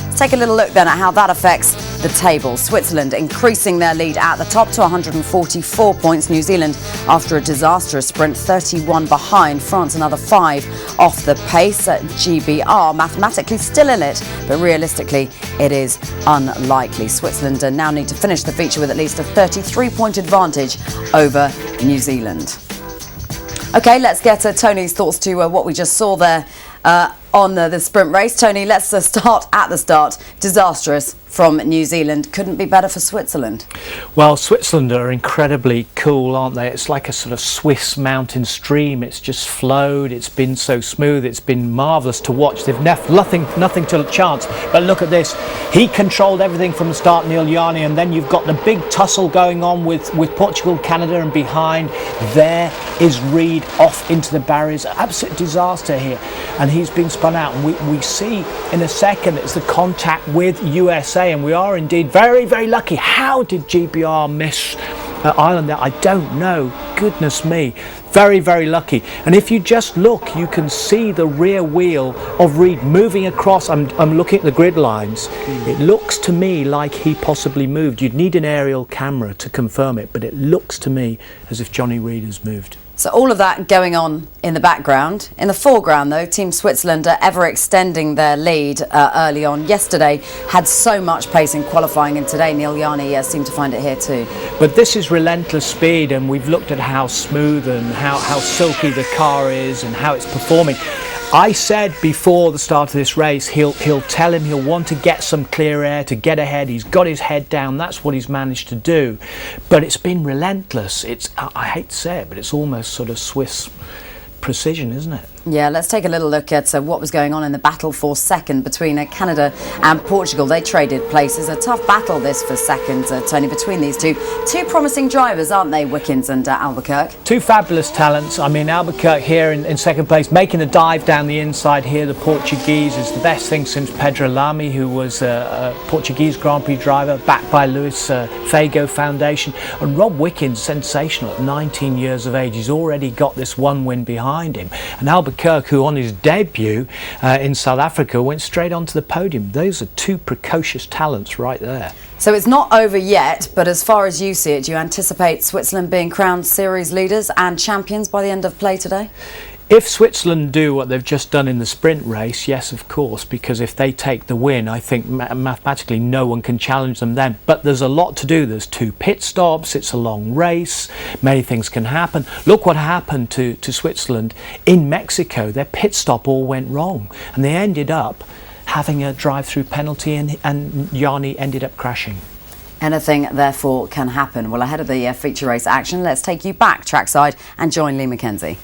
Let's take a little look then at how that affects the table. Switzerland increasing their lead at the top to 144 points. New Zealand, after a disastrous sprint, 31 behind. France another 5 off the pace. GBR mathematically still in it, but realistically it is unlikely. Switzerland now need to finish the feature with at least a 33-point advantage over New Zealand. Okay, let's get Tony's thoughts to what we just saw there on the sprint race. Tony, let's start at the start. Disastrous from New Zealand. Couldn't be better for Switzerland. Well, Switzerland are incredibly cool, aren't they? It's like a sort of Swiss mountain stream. It's just flowed. It's been so smooth. It's been marvellous to watch. They've left nothing to chance. But look at this. He controlled everything from the start, Neil Yarni, and then you've got the big tussle going on with Portugal, Canada, and behind there is Reid off into the barriers. Absolute disaster here. And he's been spun out. And we see in a second it's the contact with USA. And we are indeed very, very lucky. How did GBR miss Ireland there? I don't know. Goodness me. Very, very lucky. And if you just look, you can see the rear wheel of Reid moving across. I'm looking at the grid lines. It looks to me like he possibly moved. You'd need an aerial camera to confirm it, but it looks to me as if Johnny Reid has moved. So all of that going on in the background. In the foreground, though, Team Switzerland are ever extending their lead early on. Yesterday had so much pace in qualifying, and today Neil Yarni seemed to find it here too. But this is relentless speed, and we've looked at how smooth and how silky the car is and how it's performing. I said before the start of this race, he'll tell him he'll want to get some clear air to get ahead. He's got his head down. That's what he's managed to do. But it's been relentless. I hate to say it, but it's almost sort of Swiss precision, isn't it? Yeah, let's take a little look at what was going on in the battle for second between Canada and Portugal. They traded places. A tough battle this for second, Tony, between these two. Two promising drivers, aren't they, Wickens and Albuquerque? Two fabulous talents. I mean, Albuquerque here in second place, making the dive down the inside here. The Portuguese is the best thing since Pedro Lamy, who was a Portuguese Grand Prix driver, backed by Luis Fago Foundation. And Rob Wickens, sensational at 19 years of age. He's already got this one win behind him. And Albuquerque, who on his debut in South Africa went straight onto the podium. Those are two precocious talents right there. So it's not over yet, but as far as you see it, do you anticipate Switzerland being crowned series leaders and champions by the end of play today? If Switzerland do what they've just done in the sprint race, yes, of course, because if they take the win, I think mathematically no one can challenge them then. But there's a lot to do. There's 2 pit stops. It's a long race. Many things can happen. Look what happened to Switzerland in Mexico. Their pit stop all went wrong, and they ended up having a drive-through penalty, and Yarni ended up crashing. Anything, therefore, can happen. Well, ahead of the feature race action, let's take you back trackside and join Lee McKenzie.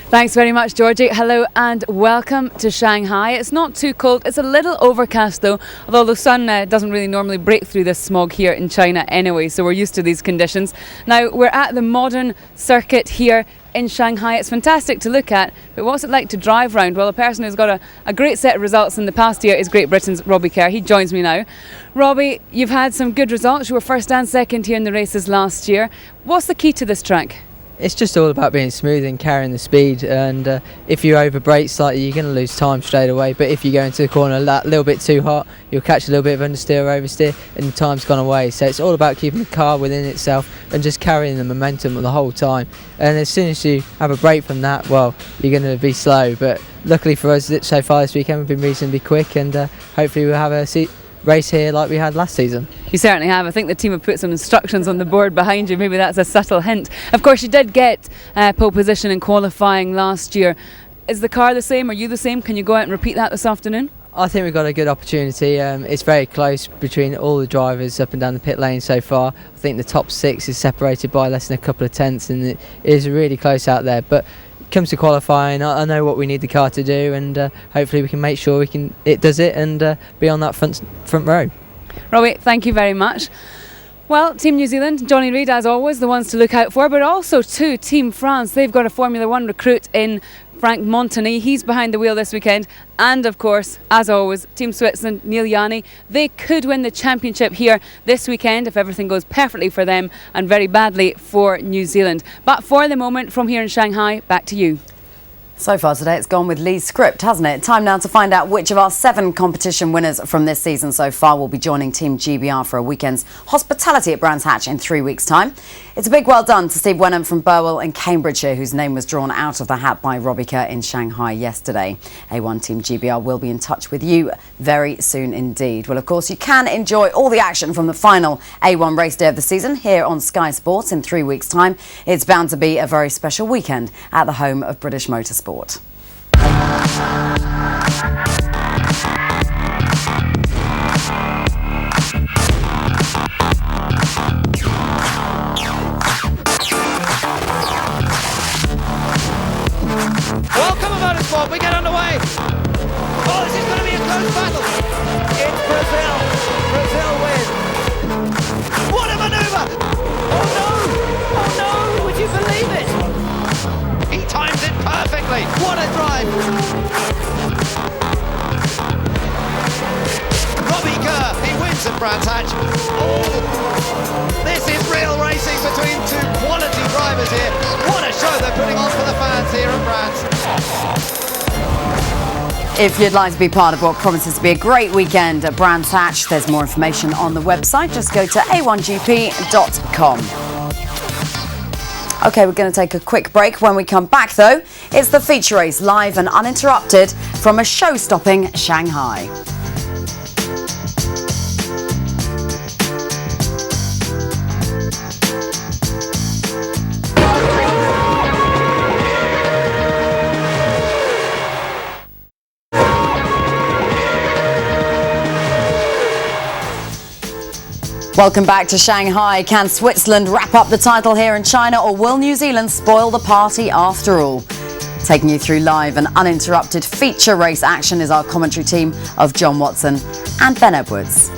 Thanks very much, Georgie. Hello and welcome to Shanghai. It's not too cold. It's a little overcast though, although the sun doesn't really normally break through this smog here in China anyway, so we're used to these conditions. Now, we're at the modern circuit here in Shanghai. It's fantastic to look at, but what's it like to drive round? Well, a person who's got a great set of results in the past year is Great Britain's Robbie Kerr. He joins me now. Robbie, you've had some good results. You were first and second here in the races last year. What's the key to this track? It's just all about being smooth and carrying the speed, and if you over brake slightly you're going to lose time straight away, but if you go into the corner a little bit too hot you'll catch a little bit of understeer or oversteer and the time's gone away. So it's all about keeping the car within itself and just carrying the momentum the whole time, and as soon as you have a break from that, well, you're going to be slow. But luckily for us so far this weekend we've been reasonably quick, and hopefully we'll have a race here like we had last season. You certainly have. I think the team have put some instructions on the board behind you. Maybe that's a subtle hint. Of course, you did get pole position in qualifying last year. Is the car the same? Are you the same? Can you go out and repeat that this afternoon? I think we've got a good opportunity. It's very close between all the drivers up and down the pit lane so far. I think the top 6 is separated by less than a couple of tenths, and it is really close out there. But comes to qualifying, I know what we need the car to do, and hopefully we can make sure it does it and be on that front row. Robbie, thank you very much. Well, Team New Zealand, Johnny Reid as always, the ones to look out for, but also too Team France. They've got a Formula 1 recruit in Frank Montagny. He's behind the wheel this weekend, and of course, as always, Team Switzerland, Neil Yarni. They could win the championship here this weekend if everything goes perfectly for them and very badly for New Zealand. But for the moment, from here in Shanghai, back to you. So far today it's gone with Lee's script, hasn't it? Time now to find out which of our 7 competition winners from this season so far will be joining Team GBR for a weekend's hospitality at Brands Hatch in 3 weeks' time. It's a big well done to Steve Wenham from Burwell in Cambridgeshire, whose name was drawn out of the hat by Robbie Kerr in Shanghai yesterday. A1 Team GBR will be in touch with you very soon indeed. Well, of course, you can enjoy all the action from the final A1 race day of the season here on Sky Sports in 3 weeks' time. It's bound to be a very special weekend at the home of British motorsport. Welcome, motorsport. We get underway. Oh, this is going to be a close battle. It's Brazil. Brazil wins. What a maneuver! Oh no! Oh no! Would you believe it? He times it perfectly. What a drive! Robbie Kerr, he wins at Brands Hatch. Oh, this is real racing between 2 quality drivers here. What a show they're putting on for the fans here at Brands. If you'd like to be part of what promises to be a great weekend at Brands Hatch, there's more information on the website. Just go to a1gp.com. OK, we're going to take a quick break. When we come back, though, it's the feature race live and uninterrupted from a show-stopping Shanghai. Welcome back to Shanghai. Can Switzerland wrap up the title here in China, or will New Zealand spoil the party after all? Taking you through live and uninterrupted feature race action is our commentary team of John Watson and Ben Edwards.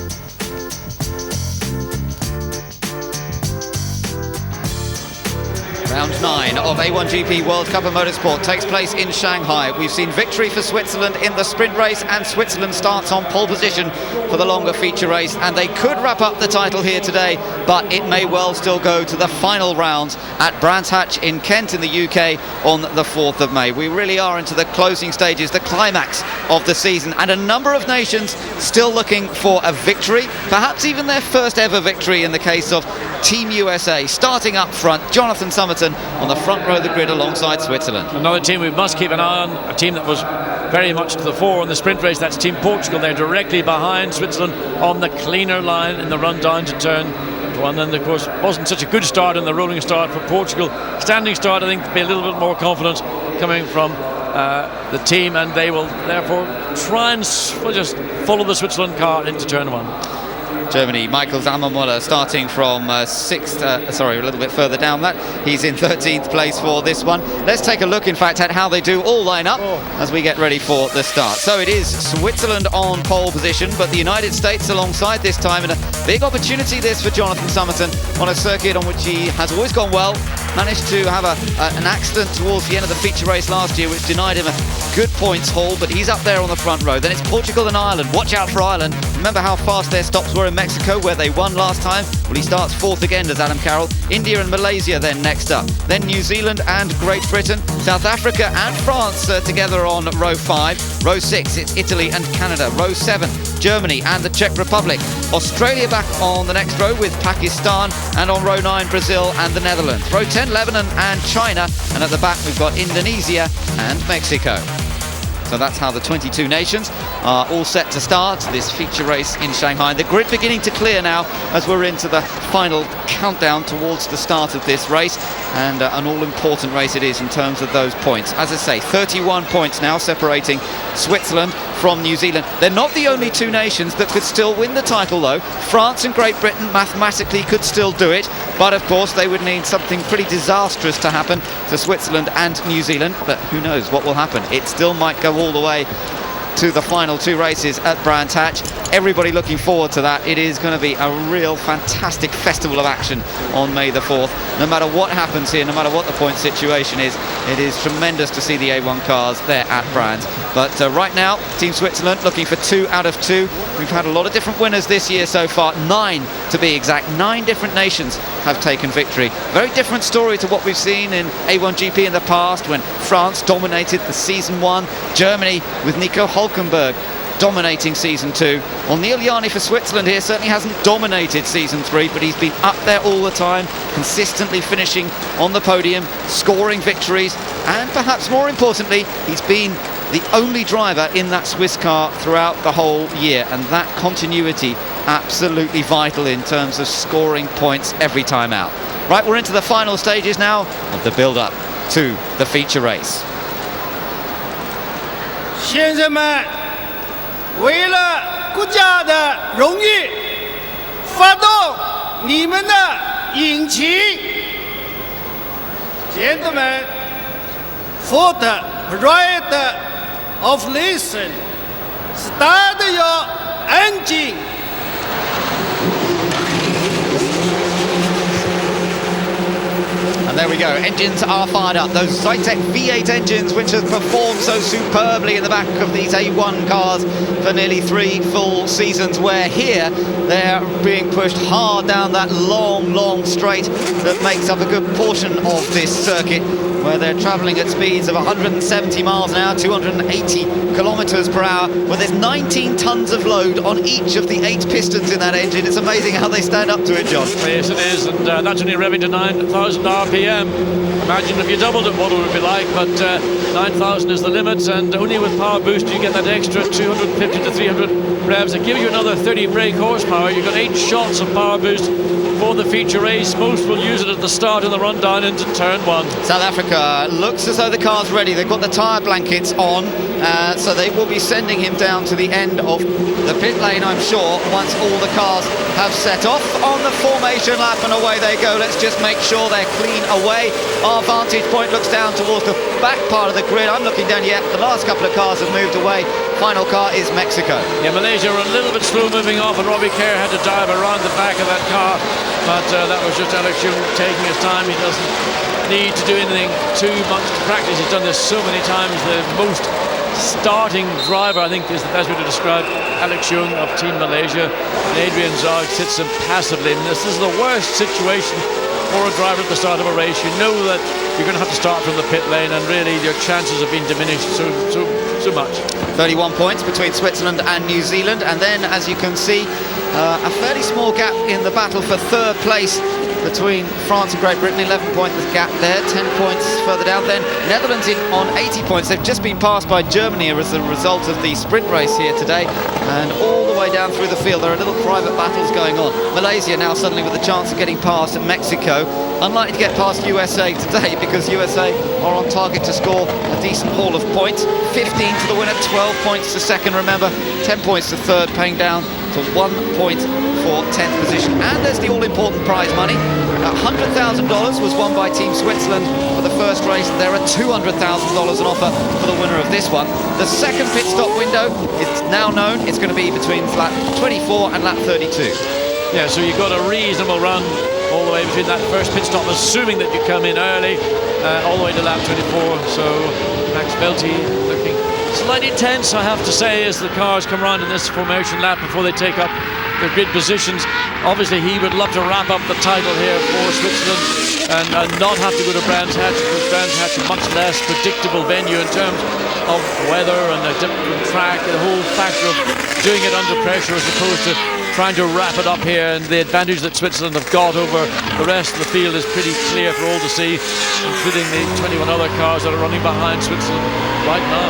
Round 9 of A1GP World Cup of Motorsport takes place in Shanghai. We've seen victory for Switzerland in the sprint race, and Switzerland starts on pole position for the longer feature race, and they could wrap up the title here today, but it may well still go to the final rounds at Brands Hatch in Kent in the UK on the 4th of May. We really are into the closing stages, the climax of the season, and a number of nations still looking for a victory, perhaps even their first ever victory in the case of Team USA. Starting up front, Jonathan Somerton on the front row of the grid alongside Switzerland. Another team we must keep an eye on, a team that was very much to the fore in the sprint race. That's Team Portugal. They're directly behind Switzerland on the cleaner line in the run down to turn one. And of course, wasn't such a good start in the rolling start for Portugal. Standing start, I think, to be a little bit more confident coming from the team, and they will therefore try and just follow the Switzerland car into turn one. Germany, Michael Zammermuller starting from a little bit further down that. He's in 13th place for this one. Let's take a look, in fact, at how they do all line up as we get ready for the start. So it is Switzerland on pole position, but the United States alongside this time, and a big opportunity this for Jonathan Somerton on a circuit on which he has always gone well. Managed to have an accident towards the end of the feature race last year, which denied him a good points haul, but he's up there on the front row. Then it's Portugal and Ireland. Watch out for Ireland. Remember how fast their stops were in Mexico, where they won last time? Well, he starts 4th again, does Adam Carroll. India and Malaysia then next up. Then New Zealand and Great Britain. South Africa and France together on row 5. Row 6, it's Italy and Canada. Row 7, Germany and the Czech Republic. Australia back on the next row with Pakistan, and on row 9, Brazil and the Netherlands. Row 10, Lebanon and China, and at the back we've got Indonesia and Mexico. So that's how the 22 nations are all set to start this feature race in Shanghai. The grid beginning to clear now as we're into the final countdown towards the start of this race, and an all-important race it is in terms of those points. As I say, 31 points now separating Switzerland from New Zealand. They're not the only two nations that could still win the title, though. France and Great Britain mathematically could still do it, but of course they would need something pretty disastrous to happen to Switzerland and New Zealand. But who knows what will happen? It still might go all the way to the final two races at Brands Hatch. Everybody looking forward to that. It is going to be a real fantastic festival of action on May the 4th. No matter what happens here, no matter what the point situation is, it is tremendous to see the A1 cars there at Brands. But right now, Team Switzerland looking for 2 out of 2. We've had a lot of different winners this year so far, 9 to be exact. 9 different nations have taken victory. Very different story to what we've seen in A1GP in the past, when France dominated the season 1, Germany with Nico Hülkenberg dominating season 2. Well, Neil Yarni for Switzerland here certainly hasn't dominated season 3, but he's been up there all the time, consistently finishing on the podium, scoring victories, and perhaps more importantly, he's been the only driver in that Swiss car throughout the whole year, and that continuity absolutely vital in terms of scoring points every time out. Right, we're into the final stages now of the build-up to the feature race. 先生们，为了国家的荣誉，发动你们的引擎。Gentlemen, for the pride of nation, start your engine. And there we go, engines are fired up. Those Zytec V8 engines which have performed so superbly in the back of these A1 cars for nearly 3 full seasons, where here they're being pushed hard down that long straight that makes up a good portion of this circuit, where they're travelling at speeds of 170 miles an hour, 280 kilometres per hour, where there's 19 tons of load on each of the 8 pistons in that engine. It's amazing how they stand up to it, John. Yes, it is, and that's only revving to 9,000 RPM. RPM. Imagine if you doubled it, what it would be like, but 9,000 is the limit, and only with power boost you get that extra 250 to 300 revs. It gives you another 30 brake horsepower. You've got 8 shots of power boost for the feature race. Most will use it at the start of the run down into turn 1. South Africa looks as though the car's ready. They've got the tyre blankets on, so they will be sending him down to the end of the pit lane, I'm sure, once all the cars have set off on the formation lap, and away they go. Let's just make sure they're clean away. Our vantage point looks down towards the back part of the grid. I'm looking down, yeah, the last couple of cars have moved away. Final car is Mexico. Yeah, Malaysia were a little bit slow moving off, and Robbie Kerr had to dive around the back of that car, but that was just Alex Young taking his time. He doesn't need to do anything too much to practice. He's done this so many times. The most starting driver, I think, is the best way to describe Alex Young of Team Malaysia. And Adrian Zog sits impassively. And this is the worst situation for a driver at the start of a race. You know that you're going to have to start from the pit lane, and really your chances have been diminished so much. 31 points between Switzerland and New Zealand, and then, as you can see, a fairly small gap in the battle for third place between France and Great Britain. 11-point gap there, 10 points further down. Then Netherlands in on 80 points. They've just been passed by Germany as a result of the sprint race here today, and all the way down through the field there are little private battles going on. Malaysia now suddenly with a chance of getting past Mexico. Unlikely to get past USA today, because USA are on target to score a decent haul of points. 15 to the winner, 12 points to second, remember, 10 points to third, paying down to 1 point for 10th position. And there's the all-important prize money. $100,000 was won by Team Switzerland for the first race. There are $200,000 on offer for the winner of this one. The second pit stop window is now known. It's going to be between lap 24 and lap 32. Yeah, so you've got a reasonable run all the way between that first pit stop, assuming that you come in early, all the way to lap 24. So Max Velti looking slightly tense, I have to say, as the cars come around in this formation lap before they take up their grid positions. Obviously he would love to wrap up the title here for Switzerland and not have to go to Brands Hatch, because Brands Hatch is a much less predictable venue in terms of weather and a different track, the whole factor of doing it under pressure as opposed to trying to wrap it up here. And the advantage that Switzerland have got over the rest of the field is pretty clear for all to see, including the 21 other cars that are running behind Switzerland right now.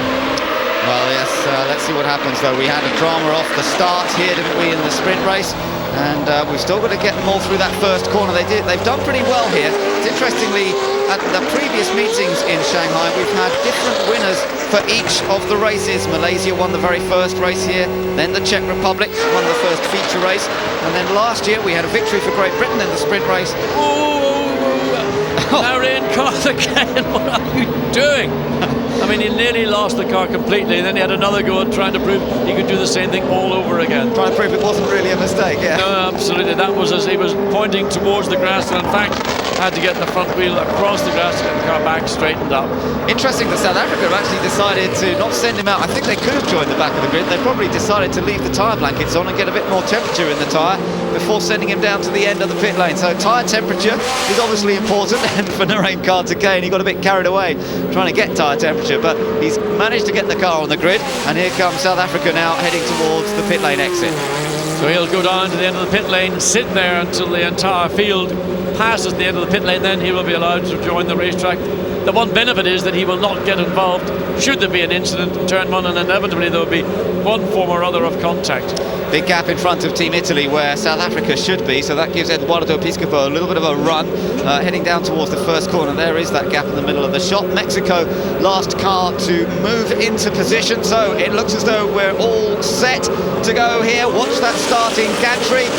Well, yes, let's see what happens though. We had a drama off the start here, didn't we, in the sprint race? And we've still got to get them all through that first corner. They've done pretty well here. It's interestingly, at the previous meetings in Shanghai, we've had different winners for each of the races. Malaysia won the very first race here, then the Czech Republic won the first feature race, and then last year we had a victory for Great Britain in the sprint race. Marion Carthagena, what are you doing? I mean, he nearly lost the car completely, and then he had another go at trying to prove he could do the same thing all over again. Trying to prove it wasn't really a mistake, yeah. No, absolutely. That was as he was pointing towards the grass, and in fact had to get the front wheel across the grass to get the car back straightened up. Interesting that South Africa have actually decided to not send him out. I think they could have joined the back of the grid. They probably decided to leave the tyre blankets on and get a bit more temperature in the tyre before sending him down to the end of the pit lane. So tyre temperature is obviously important, and for Narain Karthikeyan, he got a bit carried away trying to get tyre temperature, but he's managed to get the car on the grid, and here comes South Africa now heading towards the pit lane exit. So he'll go down to the end of the pit lane, sit there until the entire field passes the end of the pit lane, then he will be allowed to join the racetrack. The one benefit is that he will not get involved should there be an incident in turn one, and inevitably there will be one form or other of contact. Big gap in front of Team Italy where South Africa should be, so that gives Eduardo Piscopo a little bit of a run heading down towards the first corner. There is that gap in the middle of the shot. Mexico, last car to move into position, so it looks as though we're all set to go here. Watch that starting gantry.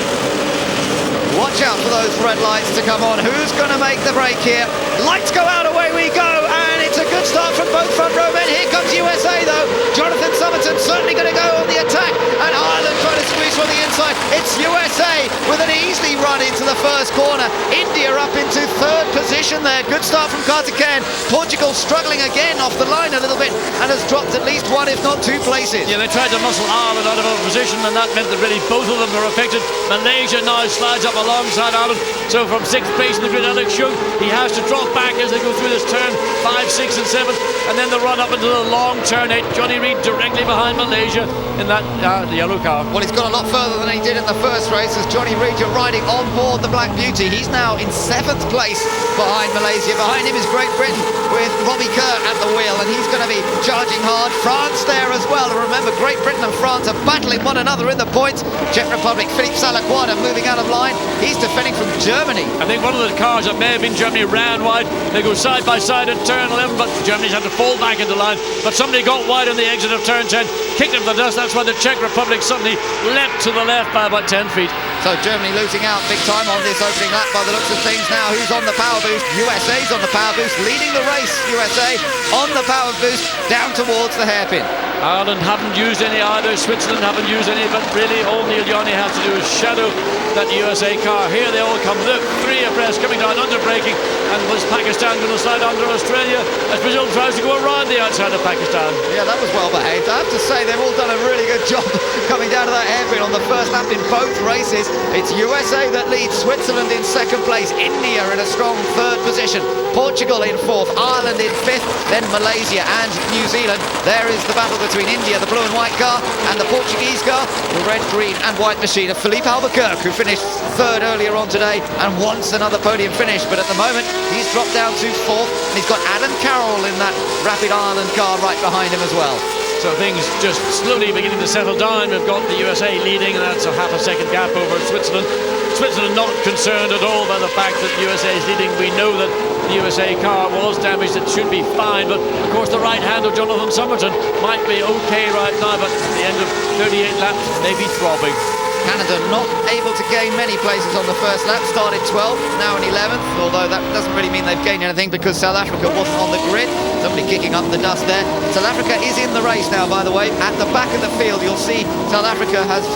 Watch out for those red lights to come on. Who's going to make the break here? Lights go out, away we go, and it's a good start from both front row men. Here comes USA though. Jonathan Somerton certainly going to go on the attack, and Ireland trying to squeeze from the inside. It's USA with an easy run into the first corner. India up into third position there. Good start from Karthikeyan. Portugal struggling again off the line a little bit and has dropped at least one, if not two places. Yeah, they tried to muscle Ireland out of a position, and that meant that really both of them were affected. Malaysia now slides up alongside Ireland, so from 6th place in the grid, Alex Young, he has to drop back as they go through this turn 5, 6 and 7, and then the run up into the long turn 8. Johnny Reid directly behind Malaysia in that yellow car. Well, he's gone a lot further than he did in the first race. race as Johnny Reid, you're riding on board the Black Beauty. He's now in 7th place behind Malaysia. Behind him is Great Britain with Robbie Kerr at the wheel, and he's going to be charging hard. France there as well. And remember, Great Britain and France are battling one another in the points. Czech Republic, Philippe Salaquada moving out of line. He's defending from Germany. I think one of the cars that may have been Germany ran wide. They go side by side at turn 11, but Germany's had to fall back into line. But somebody got wide on the exit of turn 10, kicked him to the dust. That's why the Czech Republic suddenly leapt to the left by about 10 feet. So Germany losing out big time on this opening lap by the looks of things now. Who's on the power boost? USA's on the power boost, leading the race. USA on the power boost down towards the hairpin. Ireland haven't used any either, Switzerland haven't used any, but really all Neil Jani has to do is shadow that USA car. Here they all come, look, 3 abreast, coming down under braking, and was Pakistan going to slide under Australia as Brazil tries to go around the outside of Pakistan. Yeah, that was well behaved. I have to say they've all done a really good job coming down to that hairpin on the first lap in both races. It's USA that leads, Switzerland in 2nd place, India in a strong 3rd position, Portugal in 4th, Ireland in 5th, then Malaysia and New Zealand. There is the battle between India, the blue and white car, and the Portuguese car, the red, green and white machine of Philippe Albuquerque, who finished 3rd earlier on today and wants another podium finish. But at the moment, he's dropped down to 4th, and he's got Adam Carroll in that Rapid Ireland car right behind him as well. So things just slowly beginning to settle down. We've got the USA leading, and that's a half a second gap over Switzerland. Switzerland not concerned at all by the fact that the USA is leading. We know that the USA car was damaged. It should be fine, but of course the right hand of Jonathan Somerton might be okay right now, but at the end of 38 laps they be throbbing. Canada not able to gain many places on the first lap, started 12th, now in 11th, although that doesn't really mean they've gained anything because South Africa wasn't on the grid. Somebody kicking up the dust there. South Africa is in the race now, by the way. At the back of the field, you'll see South Africa has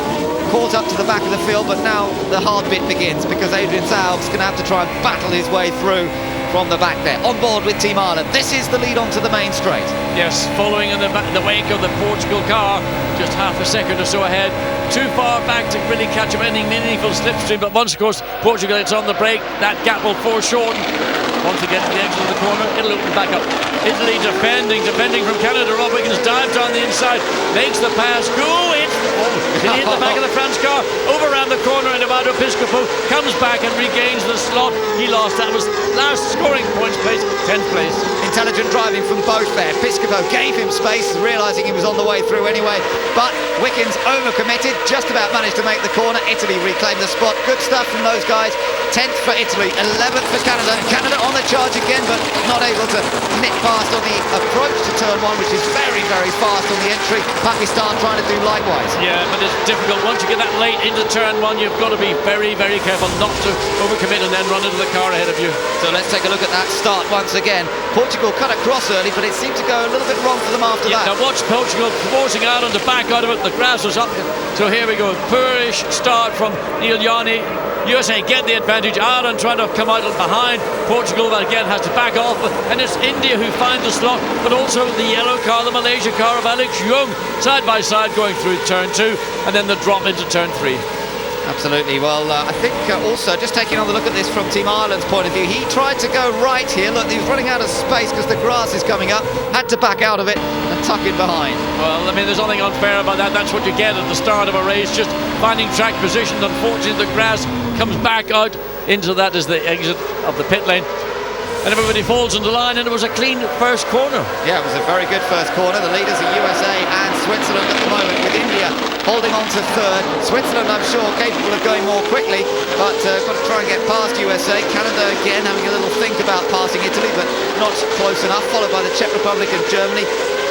caught up to the back of the field, but now the hard bit begins because Adrian Saub's going to have to try and battle his way through from the back there. On board with Team Ireland. This is the lead onto the main straight. Yes, following in the wake of the Portugal car, just half a second or so ahead. Too far back to really catch up any meaningful slipstream, but once, of course, Portugal hits on the brake, that gap will foreshorten. Once we get to the exit of the corner, it'll open back up. Italy defending from Canada. Rob Wiggins dives down the inside, makes the pass, did he hit the back of the France car? Over around the corner, and Eduardo Piscopo comes back and regains the slot. He lost. That was last scoring points place, 10th place. Intelligent driving from both there. Piscopo gave him space, realising he was on the way through anyway, but Wiggins overcommitted, just about managed to make the corner. Italy reclaimed the spot. Good stuff from those guys. 10th for Italy, 11th for Canada. Canada on the charge again, but not able to nick past on the approach to turn 1, which is very, very fast on the entry. Pakistan trying to do likewise. Yeah, but it's difficult. Once you get that late into turn 1, you've got to be very, very careful not to overcommit and then run into the car ahead of you. So let's take a look at that start once again. Portugal cut across early, but it seemed to go a little bit wrong for them after that. Now watch Portugal forcing Ireland to back out of it. The grass was up. So here we go. Poorish start from Neil Jani. USA get the advantage. Ireland trying to come out behind. Portugal again has to back off, and it's India who finds the slot, but also the yellow car, the Malaysia car of Alex Young, side by side going through turn 2, and then the drop into turn 3. Absolutely. Well, I think also, just taking another look at this from Team Ireland's point of view, he tried to go right here. Look, he was running out of space because the grass is coming up, had to back out of it and tuck in behind. Well, I mean, there's nothing unfair about that. That's what you get at the start of a race, just finding track position. Unfortunately, the grass comes back out into that as the exit of the pit lane. And everybody falls into line, and it was a clean first corner. Yeah, it was a very good first corner. The leaders are USA and Switzerland at the moment, with India holding on to 3rd. Switzerland, I'm sure, capable of going more quickly, but got to try and get past USA. Canada, again, having a little think about passing Italy, but not close enough, followed by the Czech Republic and Germany.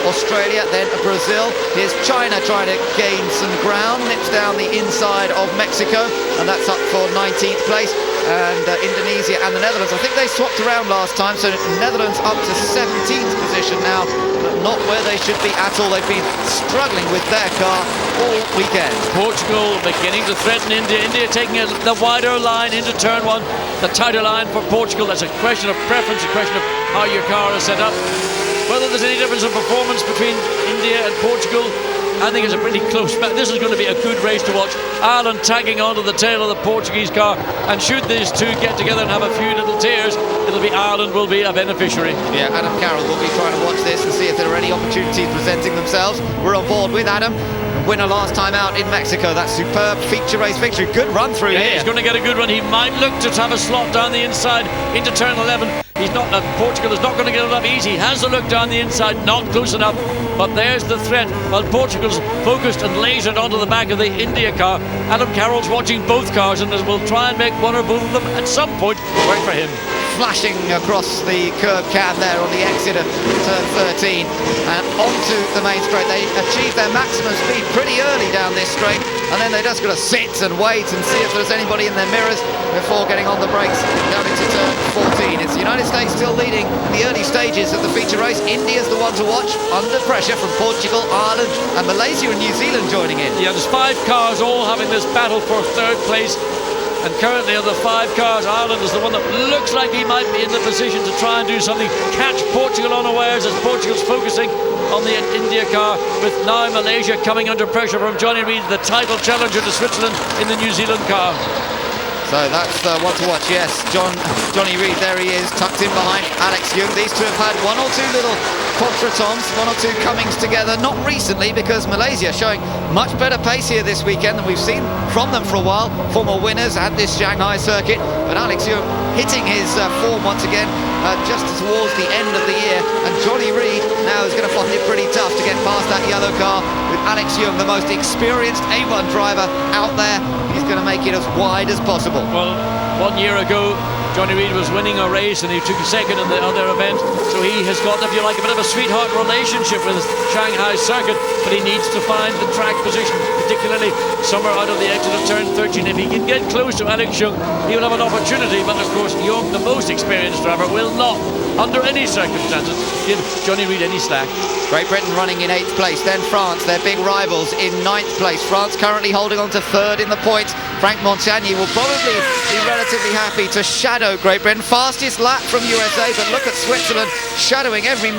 Australia, then Brazil. Here's China trying to gain some ground, nips down the inside of Mexico, and that's up for 19th place. And Indonesia and the Netherlands, I think they swapped around last time, so Netherlands up to 17th position now, but not where they should be at all. They've been struggling with their car all weekend. Portugal beginning to threaten India. India taking the wider line into turn 1, the tighter line for Portugal. That's a question of preference, a question of how your car is set up. Whether there's any difference in performance between India and Portugal, I think it's a pretty close match. This is going to be a good race to watch. Ireland tagging onto the tail of the Portuguese car, and should these two get together and have a few little tears, it'll be Ireland will be a beneficiary. Yeah, Adam Carroll will be trying to watch this and see if there are any opportunities presenting themselves. We're on board with Adam. Winner last time out in Mexico. That superb feature race victory. Good run through here. He's going to get a good one. He might look to have a slot down the inside into turn 11. He's not. Portugal is not going to get it up easy. He has a look down the inside, not close enough. But there's the threat. While Portugal's focused and lasered onto the back of the India car, Adam Carroll's watching both cars and will try and make one or both of them at some point work for him. Flashing across the curb cam there on the exit of turn 13 and onto the main straight. They achieved their maximum speed pretty early down this straight, and then they just got to sit and wait and see if there's anybody in their mirrors before getting on the brakes down into turn 14. It's the United States still leading in the early stages of the feature race. India's the one to watch, under pressure from Portugal, Ireland and Malaysia and New Zealand joining in. Yeah, there's 5 cars all having this battle for third place. And currently of the 5 cars, Ireland is the one that looks like he might be in the position to try and do something, catch Portugal unawares as Portugal's focusing on the India car, with now Malaysia coming under pressure from Johnny Reid, the title challenger to Switzerland in the New Zealand car. So that's one to watch, yes. Johnny Reid, there he is, tucked in behind Alex Young. These two have had 1 or 2 little contretemps, 1 or 2 comings together. Not recently, because Malaysia showing much better pace here this weekend than we've seen from them for a while. Former winners at this Shanghai circuit. But Alex Young hitting his form once again just towards the end of the year. And Johnny Reid now is going to find it pretty tough to get past that yellow car with Alex Young, the most experienced A1 driver out there. He's going to make it as wide as possible. Well, 1 year ago, Johnny Reid was winning a race and he took second in the other event, so he has got, if you like, a bit of a sweetheart relationship with the Shanghai circuit, but he needs to find the track position, particularly somewhere out of the exit of turn 13. If he can get close to Alex Young, he will have an opportunity, but of course Young, the most experienced driver, will not, under any circumstances, give Johnny Reid any slack. Great Britain running in 8th place, then France, their big rivals, in 9th place. France currently holding on to 3rd in the points. Frank Montagny will probably be relatively happy to shadow Great Britain. Fastest lap from USA, but look at Switzerland shadowing every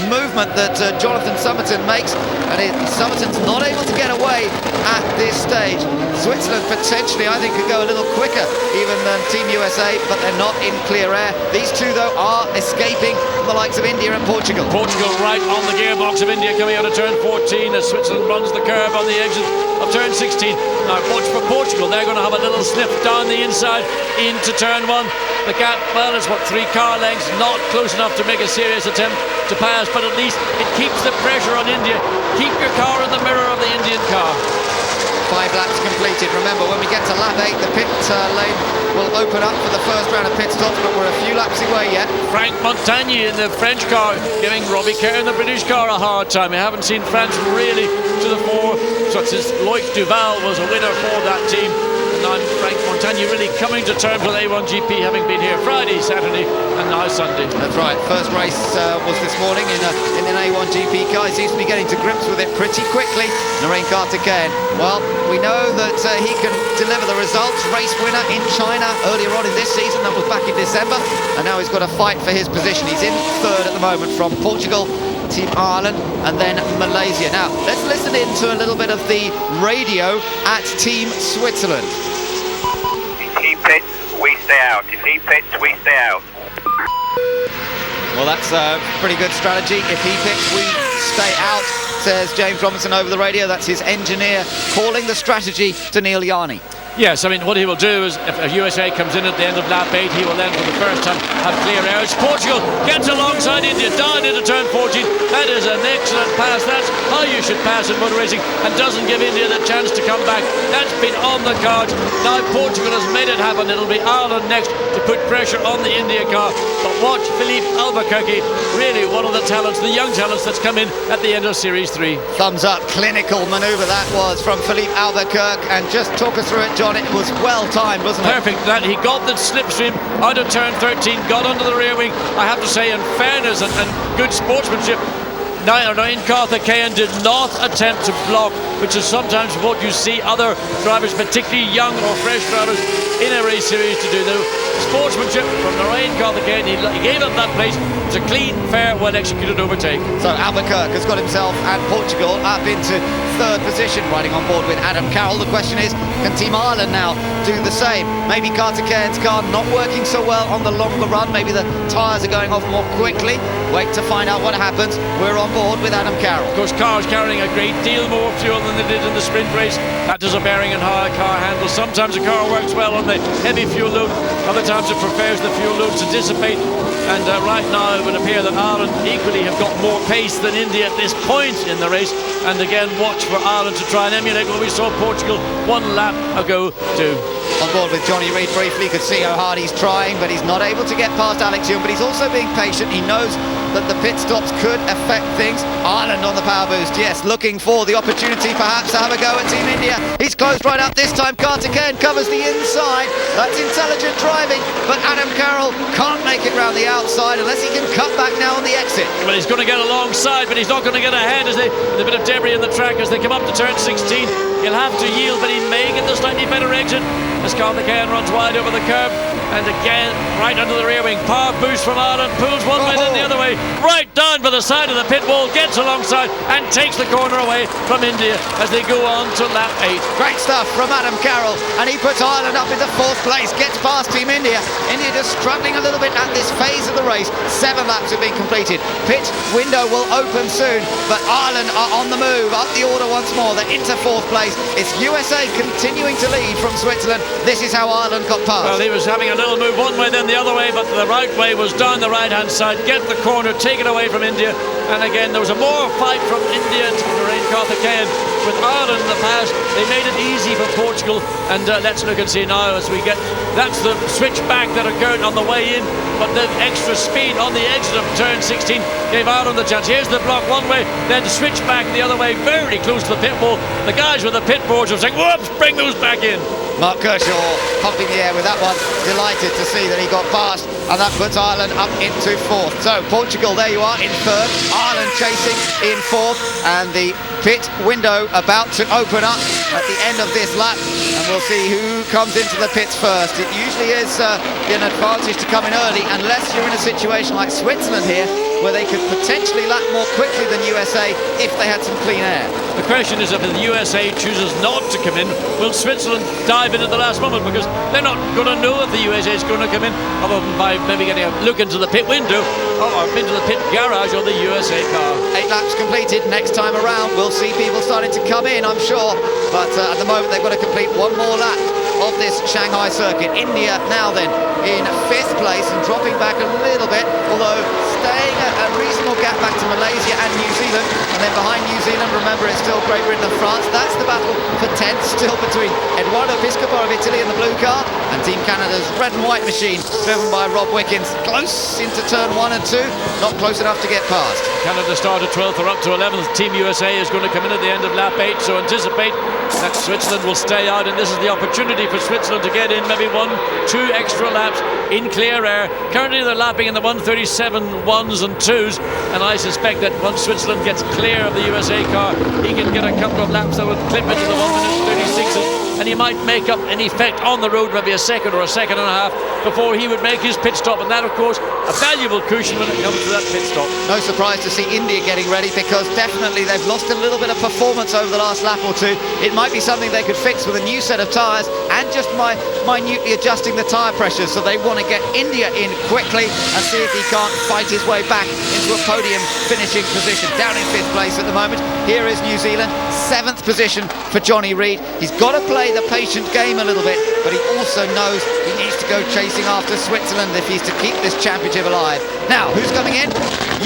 movement that Jonathan Somerton makes, and Somerton's not able to get away at this stage. Switzerland potentially, I think, could go a little quicker even than Team USA, but they're not in clear air. These two, though, are escaping from the likes of India and Portugal. Portugal right on the gearbox of India coming out of turn 14 as Switzerland runs the curve on the exit of turn 16. Now watch for Portugal, they're going to have a little sniff down the inside into turn 1. The gap, well, it's what, 3 car lengths, not close enough to make a serious attempt to pass, but at least it keeps the pressure on India. Keep your car in the mirror of the Indian car. 5 laps completed. Remember, when we get to lap 8, the pit lane will open up for the first round of pit stops, but we're a few laps away yet. Frank Montagny in the French car giving Robbie Kerr in the British car a hard time. We haven't seen France really to the fore since Loic Duval was a winner for that team. And now Frank Montagny really coming to terms with A1GP, having been here Friday, Saturday and now Sunday. That's right. First race was this morning in an A1GP car. He seems to be getting to grips with it pretty quickly. Narain Karthikeyan, well, we know that he can deliver the results. Race winner in China earlier on in this season, that was back in December, and now he's got to fight for his position. He's in 3rd at the moment from Portugal, Team Ireland and then Malaysia. Now let's listen in to a little bit of the radio at Team Switzerland. If he pits, we stay out. If he pits, we stay out. Well, that's a pretty good strategy. If he picks, we stay out, says James Robinson over the radio. That's his engineer calling the strategy to Neil Yarney. Yes, I mean, what he will do is, if USA comes in at the end of lap 8, he will then, for the first time, have clear air. Portugal gets alongside India, down into turn 14. That is an excellent pass. That's how you should pass in motor racing, and doesn't give India the chance to come back. That's been on the cards. Now Portugal has made it happen. It'll be Ireland next to put pressure on the India car. But watch Philippe Albuquerque, really one of the talents, the young talents that's come in at the end of Series 3. Thumbs up, clinical manoeuvre that was from Philippe Albuquerque. And just talk us through it, John. It was well timed, wasn't it? Perfect. That he got the slipstream out of turn 13, got under the rear wing. I have to say, in fairness and good sportsmanship, Narain Karthikeyan did not attempt to block which is sometimes what you see other drivers, particularly young or fresh drivers, in a race series to do. The sportsmanship from Narain Karthikeyan, he gave up that place. It's a clean, fair, well-executed overtake. So Albuquerque has got himself and Portugal up into third position, riding on board with Adam Carroll. The question is, can Team Ireland now do the same? Maybe Karthikeyan's car not working so well on the longer run. Maybe the tyres are going off more quickly. Wait to find out what happens. We're on board with Adam Carroll. Of course, cars carrying a great deal more fuel than they did in the sprint race. That does a bearing on how a car handles. Sometimes a car works well on the heavy fuel load. Other times it prefers the fuel load to dissipate. And right now it would appear that Ireland equally have got more pace than India at this point in the race. And again, watch for Ireland to try and emulate what we saw Portugal one lap ago do. On board with Johnny Reid briefly, you could see how hard he's trying, but he's not able to get past Alex Young. But he's also being patient. He knows that the pit stops could affect things. Ireland on the power boost, yes, looking for the opportunity perhaps to have a go at Team India. He's closed right up this time. Karthikeyan covers the inside. That's intelligent driving, but Adam Carroll can't make it round the outside unless he can cut back now on the exit. Well, he's going to get alongside, but he's not going to get ahead as with a bit of debris in the track as they come up to turn 16. He'll have to yield, but he may get the slightly better exit as Karthikeyan runs wide over the curb. And again, right under the rear wing. Power boost from Ireland, pulls one way then the other way, right down by the side of the pit wall, gets alongside and takes the corner away from India as they go on to lap 8. Great stuff from Adam Carroll, and he puts Ireland up into fourth place, gets past Team India. India just struggling a little bit at this phase of the race. 7 laps have been completed. Pit window will open soon, but Ireland are on the move, up the order once more. They're into fourth place. It's USA continuing to lead from Switzerland. This is how Ireland got past. Well, he was having a little move one way then the other way, but the right way was down the right hand side, get the corner, take it away from India. And again, there was a more fight from India to Narain Karthikeyan. With Ireland in the past, they made it easy for Portugal. And let's look and see now as we get, that's the switch back that occurred on the way in, but the extra speed on the exit of turn 16 gave Ireland the chance. Here's the block one way, then switch back the other way, very close to the pit wall. The guys with the pit boards are saying, whoops, bring those back in. Mark Kershaw pumping the air with that one, delighted to see that he got past, and that puts Ireland up into fourth. So Portugal, there you are, in third, Ireland chasing in fourth, and the pit window about to open up at the end of this lap, and we'll see who comes into the pits first. It usually is an advantage to come in early, unless you're in a situation like Switzerland here, where they could potentially lap more quickly than USA if they had some clean air. The question is, if the USA chooses not to come in, will Switzerland dive in at the last moment? Because they're not going to know if the USA is going to come in, other than by maybe getting a look into the pit window or into the pit garage of the USA car. 8 laps completed. Next time around, we'll see people starting to come in, I'm sure. But at the moment, they've got to complete one more lap of this Shanghai circuit. India now then in 5th place and dropping back a little bit, although staying at a reasonable gap back to Malaysia and New Zealand. And then behind New Zealand, remember, it's still Great Britain and France. That's the battle for 10th, still between Eduardo Piscopo of Italy in the blue car and Team Canada's red and white machine, driven by Rob Wickens. Close into turn 1 and 2, not close enough to get past. Canada started 12th or up to 11th. Team USA is going to come in at the end of lap 8, so anticipate that Switzerland will stay out, and this is the opportunity for Switzerland to get in maybe 1-2 extra laps in clear air. Currently they're lapping in the 1:37 1s and 2s, and I suspect that once Switzerland gets clear of the USA car, he can get a couple of laps that would clip into the 1:36s, and he might make up an effect on the road, maybe a second or a second and a half before he would make his pit stop, and that of course a valuable cushion when it comes to that pit stop. No surprise to see India getting ready, because definitely they've lost a little bit of performance over the last lap or two. It might be something they could fix with a new set of tyres and just minutely adjusting the tyre pressure. So they want to get India in quickly and see if he can't fight his way back into a podium finishing position. Down in 5th place at the moment. Here is New Zealand, 7th position for Johnny Reid. He's got to play the patient game a little bit, but he also knows he needs to go chasing after Switzerland if he's to keep this championship alive. Now, who's coming in?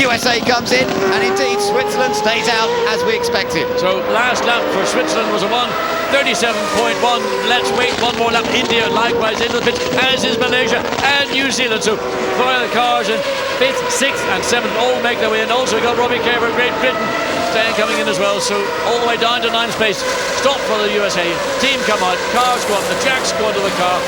USA comes in, and indeed Switzerland stays out as we expected. So last lap for Switzerland was a 1:37.1. Let's wait one more lap. India likewise into the pit, as is Malaysia and New Zealand. So 4 of the cars in 5th, 6th and 7th all make their way in. Also we got Robbie Kerr for Great Britain staying coming in as well. So all the way down to 9th place. Stop for the USA. Team come out, cars go on, the jacks go onto the car.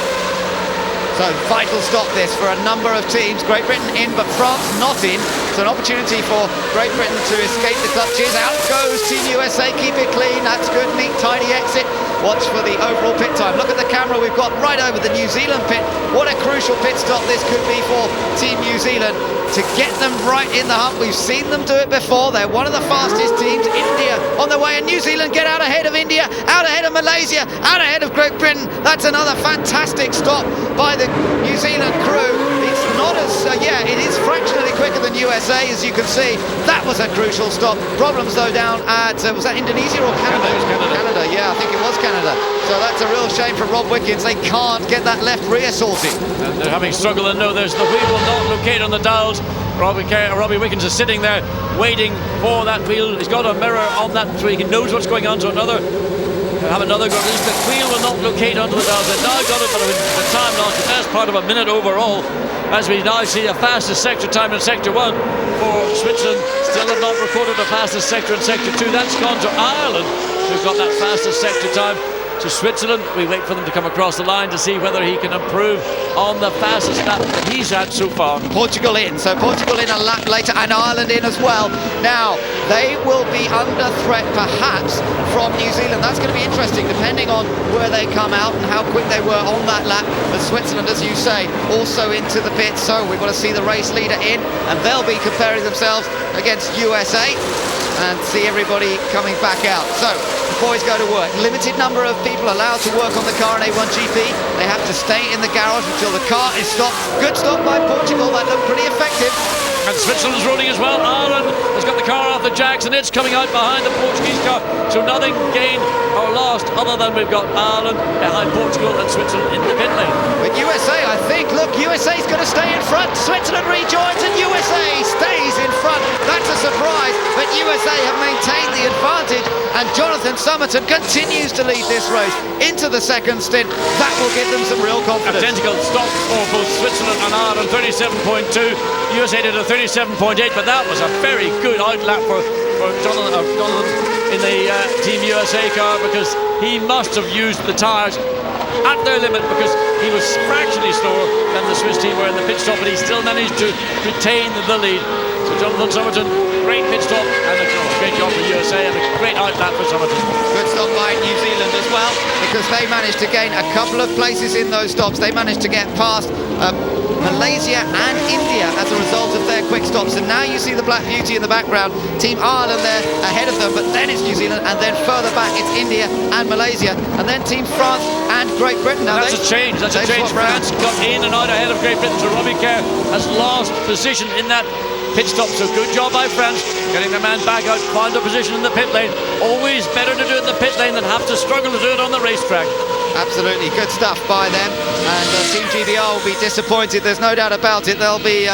So vital stop this for a number of teams. Great Britain in, but France not in. So an opportunity for Great Britain to escape the clutches. Out goes Team USA, keep it clean. That's good, neat, tidy exit. Watch for the overall pit time. Look at the camera we've got right over the New Zealand pit. What a crucial pit stop this could be for Team New Zealand to get them right in the hunt. We've seen them do it before. They're one of the fastest teams. India on the way, and New Zealand get out ahead of India, out ahead of Malaysia, out ahead of Great Britain. That's another fantastic stop by the New Zealand crew. It's not as, it is fractionally quicker than USA, as you can see. That was a crucial stop. Problems though down at, was that Indonesia or Canada? It was Canada. Canada, yeah, I think it was Canada. So that's a real shame for Rob Wickens. They can't get that left rear sorted. And they're having struggle, and no, there's the wheel will not locate on the dials. Robbie Wickens is sitting there waiting for that wheel. He's got a mirror on that so he knows what's going on. So have another go. The wheel will not locate onto the dials. They've now got it, but the time lost the best part of a minute overall, as we now see a fastest sector time in sector 1 for Switzerland. Still have not recorded a fastest sector in sector 2. That's gone to Ireland, who've got that fastest sector time. To Switzerland, we wait for them to come across the line to see whether he can improve on the fastest lap that he's had so far. Portugal in, so Portugal in a lap later, and Ireland in as well. Now, they will be under threat perhaps from New Zealand. That's going to be interesting depending on where they come out and how quick they were on that lap. But Switzerland, as you say, also into the pit, so we've got to see the race leader in, and they'll be comparing themselves against USA and see everybody coming back out. So the boys go to work. Limited number of people allowed to work on the car in A1GP. They have to stay in the garage until the car is stopped. Good stop by Portugal. That looked pretty effective. And Switzerland's rolling as well. Ireland has got the car off the jacks, and it's coming out behind the Portuguese car. So nothing gained or lost other than we've got Ireland behind Portugal and Switzerland in the pit lane. With USA, I think, look, USA's going to stay in front. Switzerland rejoins and USA stays in front. That's a surprise, but USA have maintained the advantage, and Jonathan Somerton continues to lead this race into the second stint. That will give them some real confidence. Identical stop for both Switzerland and Ireland, 37.2. USA did a 37.8, but that was a very good outlap for Jonathan in the Team USA car, because he must have used the tyres at their limit, because he was fractionally slower than the Swiss team were in the pit stop, but he still managed to retain the lead. So Jonathan Somerton, great pit stop, and a great job for USA, and a great outlap for Somerton. Good stop by New Zealand as well, because they managed to gain a couple of places in those stops. They managed to get past Malaysia and India as a result of their quick stops, and now you see the Black Beauty in the background. Team Ireland there ahead of them, but then it's New Zealand, and then further back it's India and Malaysia, and then Team France and Great Britain. Now that's a change. France got in and out ahead of Great Britain, so Robbie Kerr has lost position in that pit stop. So good job by France, getting their man back out, find a position in the pit lane. Always better to do it in the pit lane than have to struggle to do it on the racetrack. Absolutely, good stuff by them, and Team GBR will be disappointed, there's no doubt about it. They'll be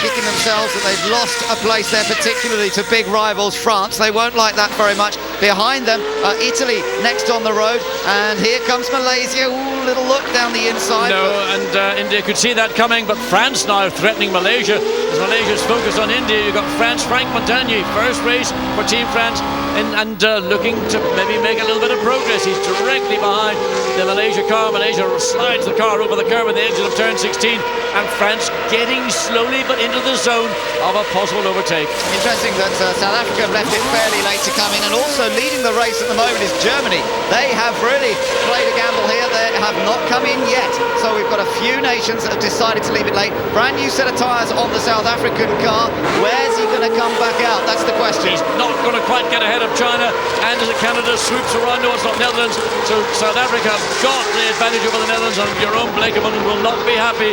kicking themselves that they've lost a place there, particularly to big rivals France. They won't like that very much. Behind them, Italy next on the road, and here comes Malaysia. Ooh, little look down the inside. No, and India could see that coming, but France now threatening Malaysia. As Malaysia's focused on India, you've got France, Frank Montagny, first race for Team France, and looking to maybe make a little bit of progress. He's directly behind the Malaysia car. Malaysia slides the car over the curb at the edge of turn 16, and France getting slowly but into the zone of a possible overtake. Interesting that South Africa left it fairly late to come in, and also leading the race at the moment is Germany. They have really played a gamble here. They have not come in yet, so we've got a few nations that have decided to leave it late. Brand new set of tyres on the South African car. Where's he going to come back out? That's the question. He's not going to quite get ahead of China, and as Canada swoops around, no, it's not Netherlands, so South Africa got the advantage over the Netherlands, and Jerome Blekeman will not be happy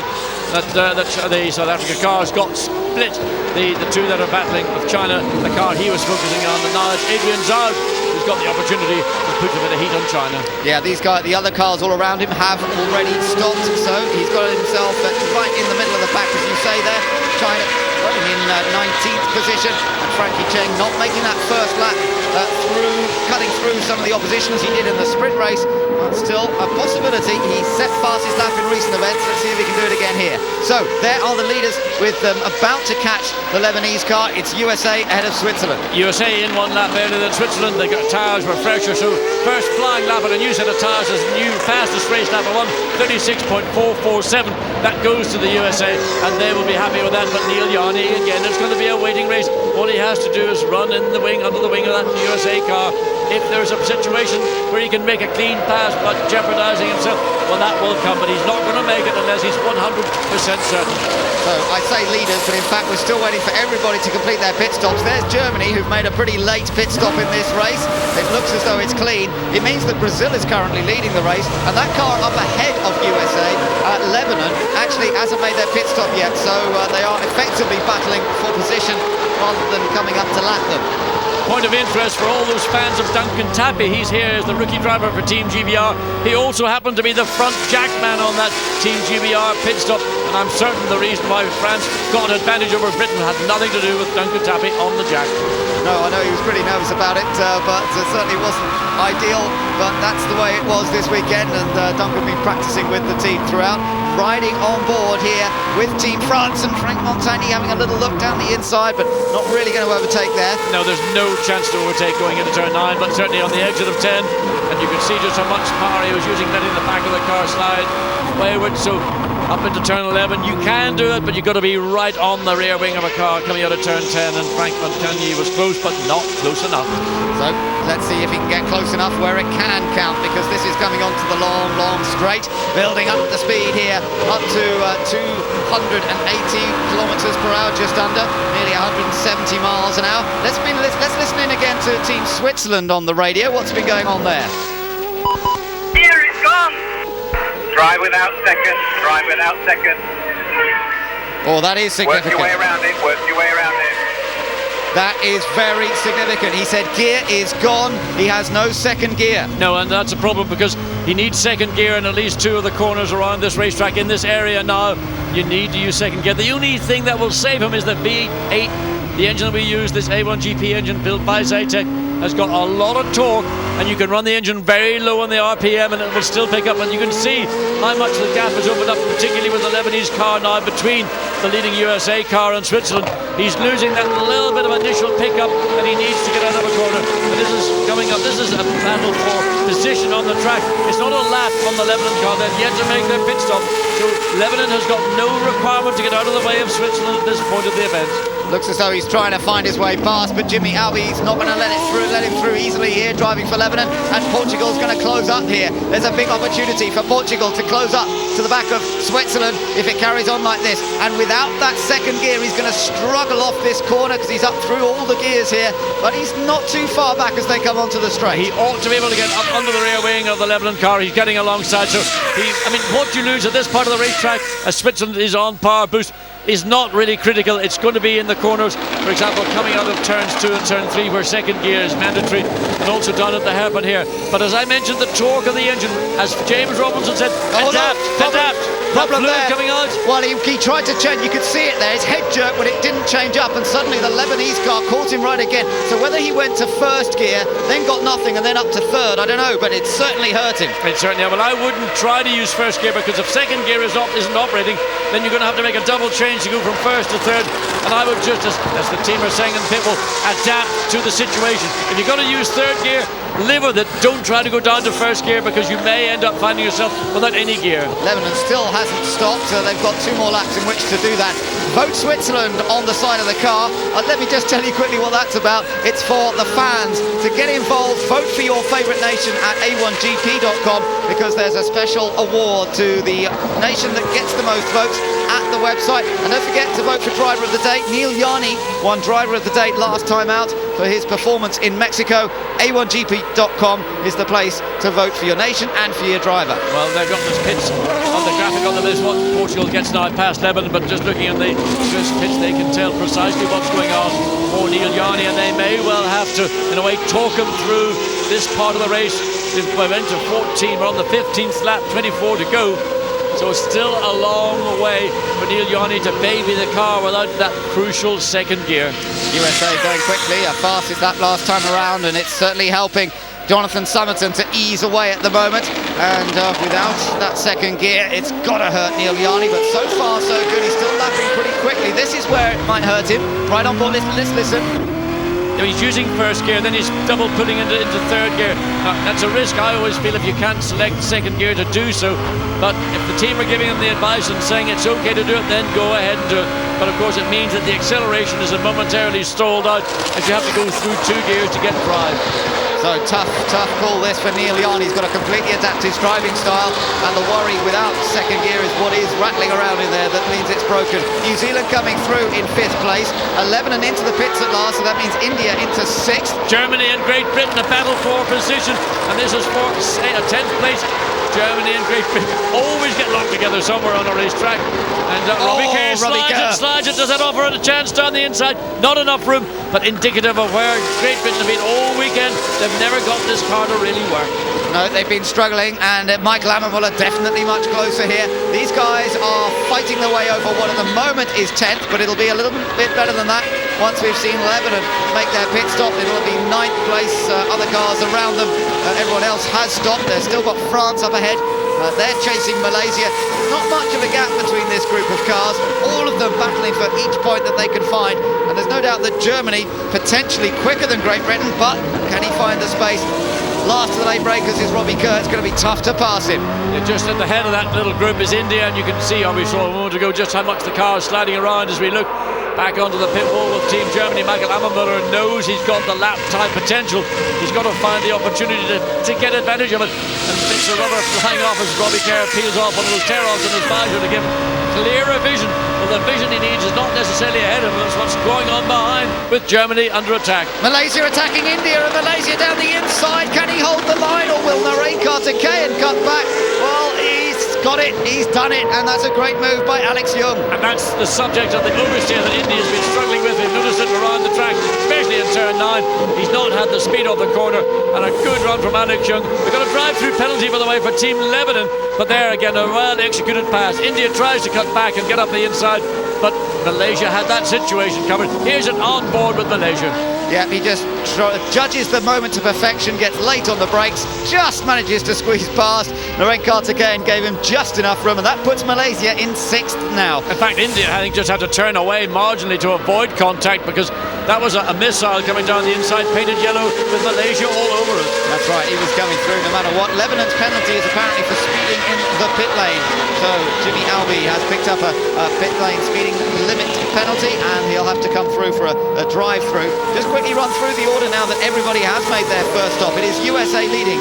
that the South African cars got split. The two that are battling with China, the car he was focusing on, and now it's Adrian Zoud who's got the opportunity to put a bit of heat on China. Yeah, these guys, the other cars all around him have already stopped, so he's got himself right in the middle of the pack, as you say there. China running in 19th position, and Frankie Cheng not making that first lap cutting through some of the opposition as he did in the sprint race, but still a possibility. He's set past his lap in recent events. Let's see if he can do it again here. So there are the leaders with them about to catch the Lebanese car. It's USA ahead of Switzerland. USA in 1 lap earlier than Switzerland. They got tyres were fresher, so first flying lap on a new set of tyres is new fastest race lap of 1:36.447. That goes to the USA, and they will be happy with that. But Neil Yarney, again, it's going to be a waiting race. All he has to do is run in the wing, under the wing of that USA car. If there's a situation where he can make a clean pass but jeopardising himself, well, that will come, but he's not going to make it unless he's 100% certain. So I say leaders, but in fact we're still waiting for everybody to complete their pit stops. There's Germany, who've made a pretty late pit stop in this race. It looks as though it's clean. It means that Brazil is currently leading the race, and that car up ahead of USA, Lebanon, actually hasn't made their pit stop yet, so they are effectively battling for position rather than coming up to lap them. Point of interest for all those fans of Duncan Tappy. He's here as the rookie driver for Team GBR. He also happened to be the front jackman on that Team GBR pit stop, and I'm certain the reason why France got an advantage over Britain had nothing to do with Duncan Tappy on the jack. No, I know he was pretty nervous about it, but it certainly wasn't ideal, but that's the way it was this weekend, and Duncan been practicing with the team throughout, riding on board here with Team France, and Frank Montagny having a little look down the inside, but not really going to overtake there. No, there's no chance to overtake going into turn 9, but certainly on the exit of 10, and you can see just how much power he was using, letting the back of the car slide wayward. So up into turn 11, you can do it, but you've got to be right on the rear wing of a car coming out of turn 10, and Frank Montagny was close, but not close enough. So let's see if he can get close enough where it can count, because this is coming onto the long straight, building up the speed here up to 280 kilometers per hour, just under, nearly 170 miles an hour. Let's listen in again to Team Switzerland on the radio. What's been going on there? Here it's gone. Drive without second, drive without second. Oh, that is significant. Work your way around it, work your way around it. That is very significant. He said gear is gone. He has no second gear. No, and that's a problem because he needs second gear in at least 2 of the corners around this racetrack. In this area now, you need to use second gear. The only thing that will save him is the V8. The engine that we use, this A1GP engine built by Zytek, has got a lot of torque, and you can run the engine very low on the RPM and it will still pick up, and you can see how much the gap has opened up, particularly with the Lebanese car now between the leading USA car and Switzerland. He's losing that little bit of initial pickup, and he needs to get out of a corner. But this is coming up, this is a battle for position on the track. It's not a lap on the Lebanon car, they're yet to make their pit stop, so Lebanon has got no requirement to get out of the way of Switzerland at this point of the event. Looks as though he's trying to find his way past, but Jimmy Albi's not going to let him through easily here, driving for Lebanon, and Portugal's going to close up here. There's a big opportunity for Portugal to close up to the back of Switzerland if it carries on like this, and without that second gear he's going to struggle off this corner because he's up through all the gears here, but he's not too far back as they come onto the straight. He ought to be able to get up under the rear wing of the Lebanon car. He's getting alongside, so what you lose at this part of the racetrack as Switzerland is on power boost is not really critical. It's going to be in the corners, for example, coming out of turns 2 and turn 3 where second gear is mandatory, and also down at the hairpin here. But as I mentioned, the torque of the engine, as James Robinson said, adapt. Problem there. Coming out. Well, he tried to change. You could see it there. His head jerked when it didn't change up, and suddenly the Lebanese car caught him right again. So whether he went to first gear, then got nothing, and then up to third, I don't know, but it certainly hurt him. It certainly. Well, I wouldn't try to use first gear, because if second gear isn't operating, then you're going to have to make a double change to go from first to third. And I would just, as the team are saying in the pit, will adapt to the situation. If you're going to use third gear, live with it. Don't try to go down to first gear, because you may end up finding yourself without any gear. Lebanon still hasn't stopped, so they've got 2 more laps in which to do that. Vote Switzerland on the side of the car. Let me just tell you quickly what that's about. It's for the fans to get involved. Vote for your favourite nation at A1GP.com, because there's a special award to the nation that gets the most votes at the website. And don't forget to vote for Driver of the Day. Neil Yarney won Driver of the Day last time out for his performance in Mexico. A1GP.com is the place to vote for your nation and for your driver. Well, they've got this pits on the graphic on the list. What Portugal gets now past Lebanon, but just looking at the first pits, they can tell precisely what's going on for Neil Yarney, and they may well have to, in a way, talk him through this part of the race. If we went to 14, we're on the 15th lap, 24 to go. So still a long way for Neil Yanni to baby the car without that crucial second gear. USA going quickly, as fast as that last time around, and it's certainly helping Jonathan Somerton to ease away at the moment. And without that second gear, it's got to hurt Neil Yanni, but so far so good. He's still lapping pretty quickly. This is where it might hurt him. Right on board, listen. He's using first gear, then he's double putting into third gear. Now, that's a risk I always feel if you can't select second gear to do so. But if the team are giving him the advice and saying it's okay to do it, then go ahead and do it. But of course it means that the acceleration is momentarily stalled out as you have to go through 2 gears to get drive. So tough call this for Neil Yanni. He's got to completely adapt his driving style, and the worry without second gear is what is rattling around in there that means it's broken. New Zealand coming through in 5th place, 11 and into the pits at last, so that means India into 6th. Germany and Great Britain a battle for position, and this is for 10th place. Germany and Great Britain always get locked together somewhere on a racetrack. And Robbie Kerr slides it. Does that offer a chance down the inside? Not enough room, but indicative of where Great Britain have been all weekend. They've never got this car to really work. No, they've been struggling, and Michael Ammermuller definitely much closer here. These guys are fighting their way over what at the moment is 10th, but it'll be a little bit better than that once we've seen Lebanon make their pit stop. It'll be 9th place, other cars around them. Everyone else has stopped. They've still got France up ahead. They're chasing Malaysia. Not much of a gap between this group of cars. All of them battling for each point that they can find. And there's no doubt that Germany potentially quicker than Great Britain, but can he find the space? Last of the late breakers is Robbie Kerr. It's going to be tough to pass him. Just at the head of that little group is India, and you can see, we saw a moment ago, just how much the car is sliding around as we look back onto the pit wall with Team Germany. Michael Ammermuller knows he's got the lap time potential. He's got to find the opportunity to get advantage of it. And bits of rubber flying off as Robbie Kerr peels off one of those tear-offs in his visor to give him clearer vision. Well, the vision he needs is not necessarily ahead of him. It's what's going on behind with Germany under attack. Malaysia attacking India, and Malaysia down the inside. Can he hold the line, or will Narain Karthikeyan cut back? Well, he's got it, he's done it, and that's a great move by Alex Young. And that's the subject of the oversteer that India's been struggling with. We've noticed it around the track, especially in turn 9. He's not had the speed off the corner, and a good run from Alex Young. We've got a drive-through penalty, by the way, for Team Lebanon, but there again, a well-executed pass. India tries to cut back and get up the inside, but Malaysia had that situation covered. Here's an on-board with Malaysia. Yeah, he just judges the moment to perfection, gets late on the brakes, just manages to squeeze past. Narain Karthikeyan gave him just enough room, and that puts Malaysia in 6th now. In fact, India, I think, just had to turn away marginally to avoid contact, because that was a missile coming down the inside, painted yellow with Malaysia all over it. That's right, he was coming through no matter what. Lebanon's penalty is apparently for speeding in the pit lane. So Jimmy Albee has picked up a pit lane speeding limit penalty, and he'll have to come through for a drive-through. Just quickly run through the order now that everybody has made their first stop. It is USA leading,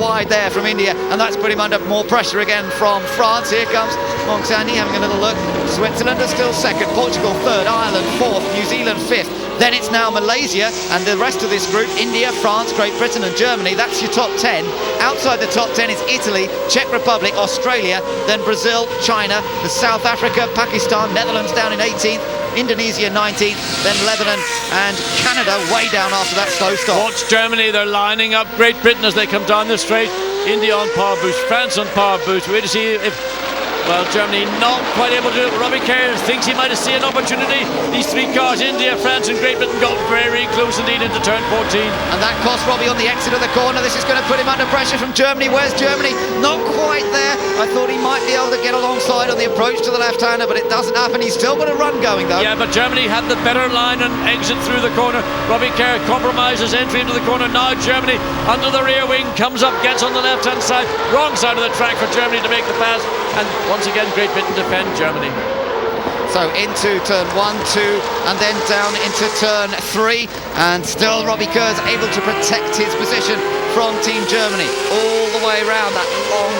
wide there from India, and that's putting him under more pressure again from France. Here comes Mongsani having a little look. Switzerland are still 2nd, Portugal 3rd, Ireland 4th, New Zealand 5th. Then it's now Malaysia and the rest of this group, India, France, Great Britain and Germany. That's your top 10. Outside the top 10 is Italy, Czech Republic, Australia, then Brazil, China, the South Africa, Pakistan, Netherlands down in 18th, Indonesia 19th, then Lebanon and Canada way down after that slow stop. Watch Germany, they're lining up Great Britain as they come down the straight. India on power boost, France on power boost. Wait to see if... Well, Germany not quite able to do it. Robbie Kerr thinks he might have seen an opportunity. These 3 cars, India, France and Great Britain, got very close indeed into turn 14. And that cost Robbie on the exit of the corner. This is going to put him under pressure from Germany. Where's Germany? Not quite there. I thought he might be able to get alongside on the approach to the left-hander, but it doesn't happen. He's still got a run going, though. Yeah, but Germany had the better line and exit through the corner. Robbie Kerr compromises entry into the corner. Now Germany under the rear wing, comes up, gets on the left-hand side. Wrong side of the track for Germany to make the pass. And once again, Great Britain defend Germany. So into turn 1, 2, and then down into turn 3. And still Robbie Kerr's able to protect his position from Team Germany all the way around that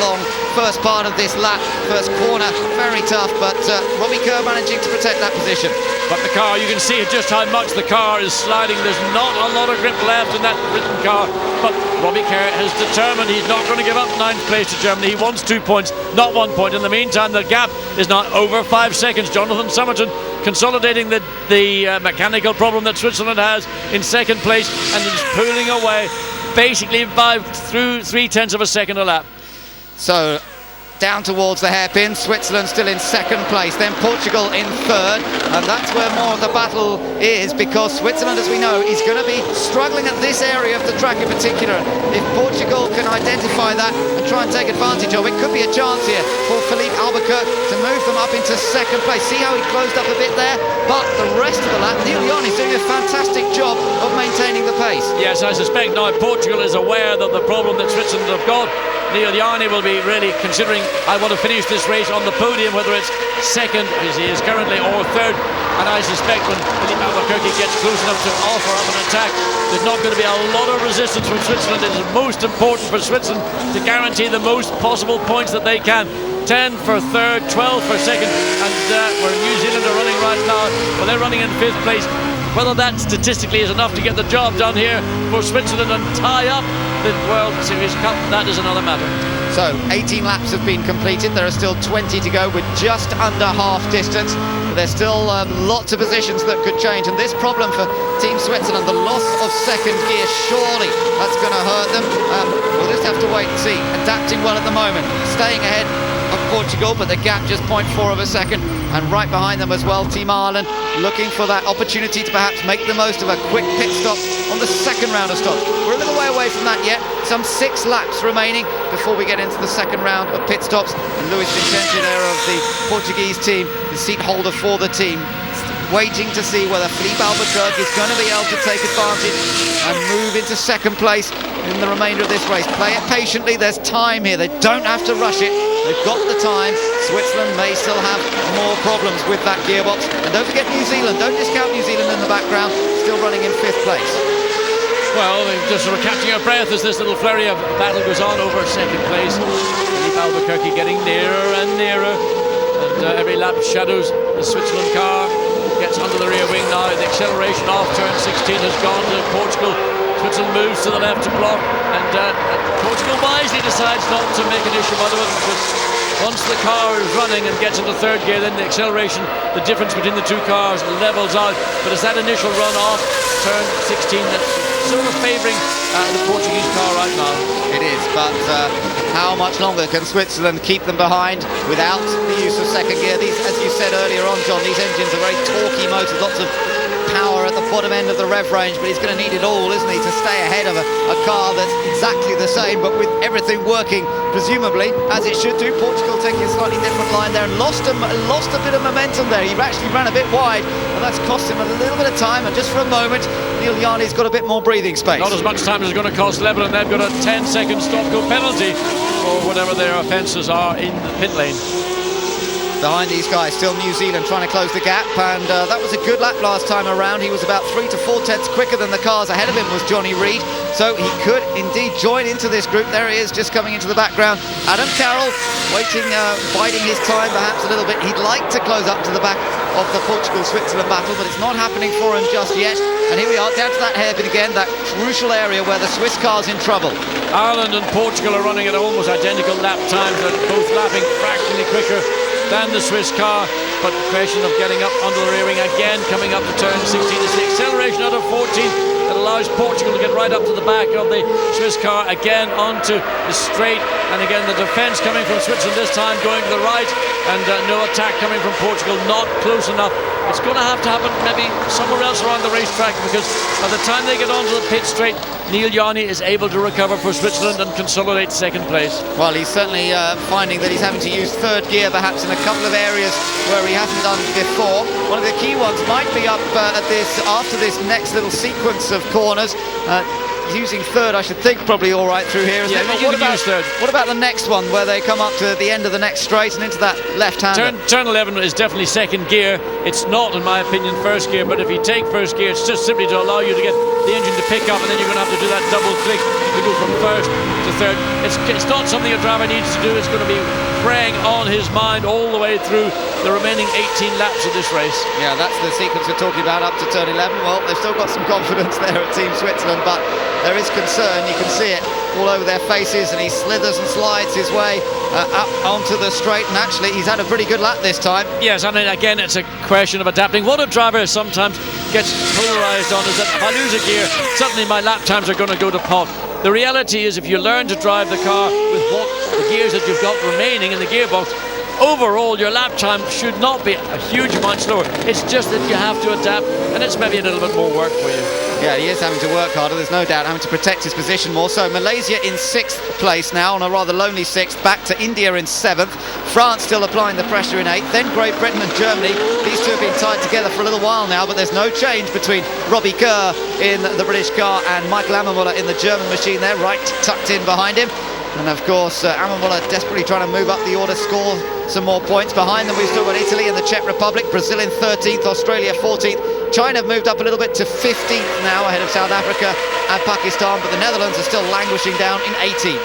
long first part of this lap, first corner. Very tough, but Robbie Kerr managing to protect that position. But the car, you can see just how much the car is sliding. There's not a lot of grip left in that Britain car, but Robbie Kerr has determined he's not going to give up 9th place to Germany. He wants 2 points, not 1 point. In the meantime, the gap is now over 5 seconds. Jonathan Somerton consolidating the mechanical problem that Switzerland has in 2nd place, and is pulling away basically by through 0.3 of a second a lap. So down towards the hairpin. Switzerland still in second place, then Portugal in third, and that's where more of the battle is, because Switzerland, as we know, is going to be struggling at this area of the track in particular. If Portugal can identify that and try and take advantage of it, could be a chance here for Philippe Albuquerque to move them up into second place. See how he closed up a bit there, but the rest of the lap, Neil Yarni's doing a fantastic job of maintaining the pace. Yes, I suspect now Portugal is aware that the problem that Switzerland have got, Neil Yarni will be really considering, I want to finish this race on the podium, whether it's second, as he is currently, or third. And I suspect when Philippe Albuquerque gets close enough to offer up an attack, there's not going to be a lot of resistance from Switzerland. It is most important for Switzerland to guarantee the most possible points that they can. 10 for third, 12 for second, and where New Zealand are running right now, well, they're running in fifth place. Whether that statistically is enough to get the job done here for Switzerland and tie up the World Series Cup, that is another matter. So 18 laps have been completed. There are still 20 to go with just under half distance. There's still lots of positions that could change, and this problem for Team Switzerland, the loss of second gear, surely that's going to hurt them. We'll just have to wait and see. Adapting well at the moment, staying ahead of Portugal, but the gap just 0.4 of a second, and right behind them as well, Team Ireland looking for that opportunity to perhaps make the most of a quick pit stop on the second round of stops. We're a little way away from that yet, some 6 laps remaining before we get into the second round of pit stops, and Luis Vicente there of the Portuguese team, the seat holder for the team, waiting to see whether Philippe Albuquerque is going to be able to take advantage and move into second place in the remainder of this race. Play it patiently, there's time here, they don't have to rush it, they've got the time. Switzerland may still have more problems with that gearbox, and don't forget New Zealand, don't discount New Zealand in the background, still running in 5th place. Well, they're just sort of catching your breath as this little flurry of battle goes on over second place. Philippe Albuquerque getting nearer and nearer, and every lap shadows the Switzerland car. Gets under the rear wing now. The acceleration off turn 16 has gone to Portugal. Switzerland moves to the left to block, and Portugal wisely decides not to make an issue out of it, because once the car is running and gets into third gear, then the acceleration, the difference between the two cars levels out. But it's that initial run off turn 16 that's sort of favouring the Portuguese car right now. It is, but how much longer can Switzerland keep them behind without the use of second gear? These, as you said earlier on, John, these engines are very torquey motors, lots of power at the bottom end of the rev range, but he's going to need it all, isn't he, to stay ahead of a car that's exactly the same, but with everything working, presumably, as it should do. Portugal taking a slightly different line there and lost a bit of momentum there. He actually ran a bit wide, and that's cost him a little bit of time, and just for a moment, Neil Yarni's got a bit more breathing space. Not as much time as it's going to cost Lebanon. They've got a 10-second stop-go penalty for whatever their offences are in the pit lane. Behind these guys, still New Zealand trying to close the gap, and that was a good lap last time around. He was about 3 to 4 tenths quicker than the cars ahead of him was Johnny Reid, so he could indeed join into this group. There he is, just coming into the background. Adam Carroll waiting, biding his time perhaps a little bit. He'd like to close up to the back of the Portugal-Switzerland battle, but it's not happening for him just yet. And here we are, down to that hairpin again, that crucial area where the Swiss car's in trouble. Ireland and Portugal are running at almost identical lap times, and both lapping fractionally quicker than the Swiss car, but the question of getting up under the rear wing again, coming up to turn 16 is the acceleration out of 14 that allows Portugal to get right up to the back of the Swiss car, again onto the straight, and again the defence coming from Switzerland this time going to the right, and no attack coming from Portugal, not close enough. It's going to happen maybe somewhere else around the racetrack, because by the time they get onto the pit straight, Neil Yarni is able to recover for Switzerland and consolidate second place. Well, he's certainly finding that he's having to use third gear perhaps in a couple of areas where he hasn't done before. One of the key ones might be up after this next little sequence of corners. Using third, I should think, probably all right through here. Yeah, but what about the next one, where they come up to the end of the next straight and into that left-hander? Turn 11 is definitely second gear. It's not, in my opinion, first gear, but if you take first gear, it's just simply to allow you to get the engine to pick up, and then you're going to have to do that double click to go from first to third. It's not something a driver needs to do. It's going to be preying on his mind all the way through the remaining 18 laps of this race. Yeah, that's the sequence we're talking about up to turn 11. Well, they've still got some confidence there at Team Switzerland, but there is concern. You can see it all over their faces, and he slithers and slides his way up onto the straight, and actually he's had a pretty good lap this time. Yes, I mean, again, it's a question of adapting. What a driver sometimes gets polarised on is that if I lose a gear, suddenly my lap times are going to go to pot. The reality is, if you learn to drive the car with what the gears that you've got remaining in the gearbox, overall your lap time should not be a huge amount slower. It's just that you have to adapt, and it's maybe a little bit more work for you. Yeah, he is having to work harder, there's no doubt, having to protect his position more. So Malaysia in 6th place now, on a rather lonely 6th, back to India in 7th, France still applying the pressure in 8th, then Great Britain and Germany. These two have been tied together for a little while now, but there's no change between Robbie Kerr in the British car and Michael Ammermuller in the German machine there, right tucked in behind him. And of course, Ammermuller desperately trying to move up the order, score some more points. Behind them, we've still got Italy and the Czech Republic, Brazil in 13th, Australia 14th. China have moved up a little bit to 15th now, ahead of South Africa and Pakistan, but the Netherlands are still languishing down in 18th.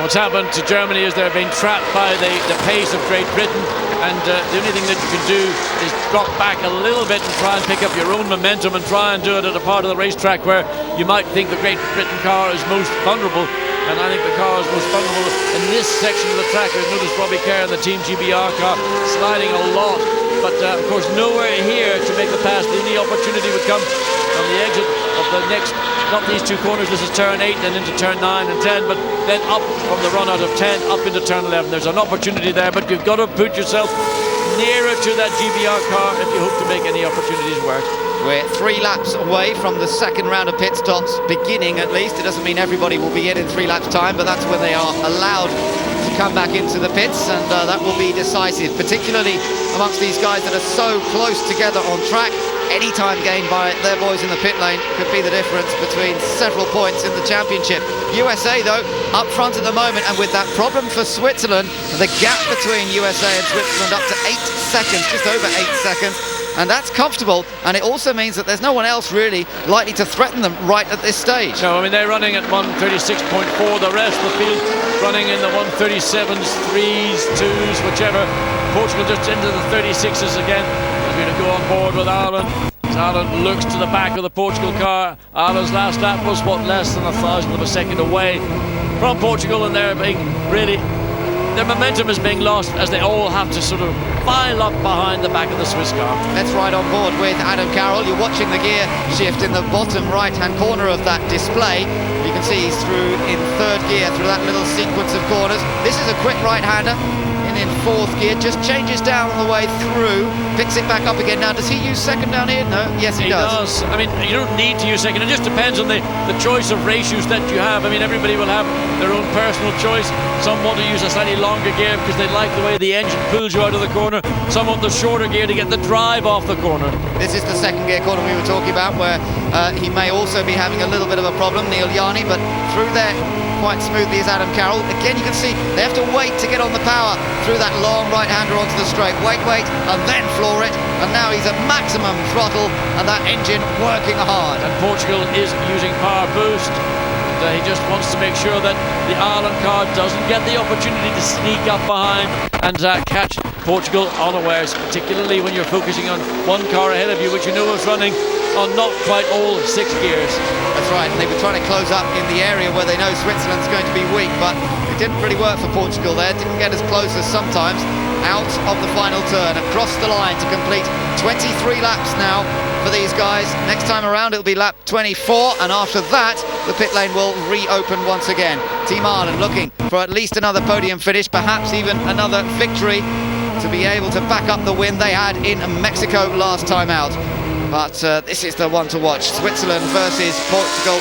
What's happened to Germany is they're being trapped by the pace of Great Britain, and the only thing that you can do is drop back a little bit and try and pick up your own momentum and try and do it at a part of the racetrack where you might think the Great Britain car is most vulnerable. And I think the car is most vulnerable in this section of the track. We've noticed Robbie Kerr and the Team GBR car sliding a lot, but of course nowhere here to make the pass. The only opportunity would come on the exit of the next, not these two corners, this is turn 8 and into turn 9 and 10, but then up from the run out of 10 up into turn 11. There's an opportunity there, but you've got to put yourself nearer to that GBR car if you hope to make any opportunities work. We're 3 laps away from the second round of pit stops, beginning at least. It doesn't mean everybody will be in 3 laps time, but that's when they are allowed to come back into the pits, and that will be decisive, particularly amongst these guys that are so close together on track. Any time gained by their boys in the pit lane could be the difference between several points in the championship. USA, though, up front at the moment, and with that problem for Switzerland, the gap between USA and Switzerland up to 8 seconds, just over 8 seconds. And that's comfortable, and it also means that there's no one else really likely to threaten them right at this stage. No, I mean, they're running at 136.4, the rest of the field running in the 137s, 3s, 2s, whichever. Portugal just into the 36s again. He's going to go on board with Ireland. As Ireland looks to the back of the Portugal car. Ireland's last lap was, less than 1,000th of a second away from Portugal, and they're being really... Their momentum is being lost as they all have to sort of file up behind the back of the Swiss car. Let's ride on board with Adam Carroll. You're watching the gear shift in the bottom right-hand corner of that display. You can see he's through in 3rd gear through that little sequence of corners. This is a quick right-hander in 4th gear, just changes down on the way through, picks it back up again. Now, does he use second down here? No, yes he does. I mean, you don't need to use second. It just depends on the choice of race shoes that you have. I mean, everybody will have their own personal choice. Some want to use a slightly longer gear because they like the way the engine pulls you out of the corner. Some want the shorter gear to get the drive off the corner. This is the 2nd gear corner we were talking about, where he may also be having a little bit of a problem, Neil Yarni, but through there quite smoothly is Adam Carroll. Again, you can see they have to wait to get on the power through that long right-hander onto the straight. Wait, and then floor it. And now he's at maximum throttle, and that engine working hard. And Portugal is using power boost. He just wants to make sure that the Ireland car doesn't get the opportunity to sneak up behind and catch Portugal unawares, particularly when you're focusing on one car ahead of you, which you know is running on not quite all 6 gears. That's right, and they were trying to close up in the area where they know Switzerland's going to be weak, but it didn't really work for Portugal there. Didn't get as close as sometimes. Out of the final turn, across the line to complete 23 laps now for these guys. Next time around it'll be lap 24, and after that the pit lane will reopen once again. Team Ireland looking for at least another podium finish, perhaps even another victory to be able to back up the win they had in Mexico last time out. But this is the one to watch. Switzerland versus Portugal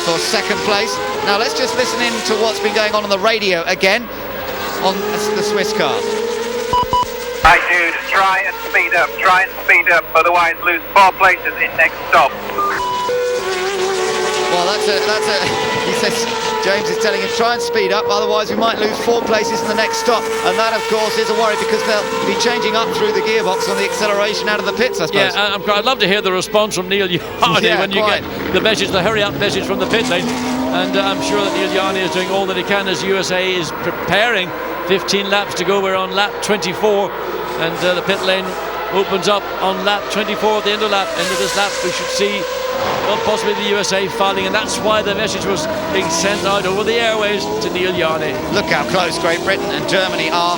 for 2nd place. Now let's just listen in to what's been going on the radio again on the Swiss car. Right, dude, try and speed up, otherwise lose 4 places in next stop. Well, he says, James is telling him, try and speed up, otherwise we might lose 4 places in the next stop. And that, of course, is a worry, because they'll be changing up through the gearbox on the acceleration out of the pits, I suppose. Yeah, I'd love to hear the response from Neil Yarni when you get the message, the hurry-up message from the pit lane. And I'm sure that Neil Yarni is doing all that he can as USA is preparing. 15 laps to go. We're on lap 24, and the pit lane opens up on lap 24 at the end of this lap. We should see possibly the USA filing, and that's why the message was being sent out over the airways to Neil Yarni. Look how close Great Britain and Germany are,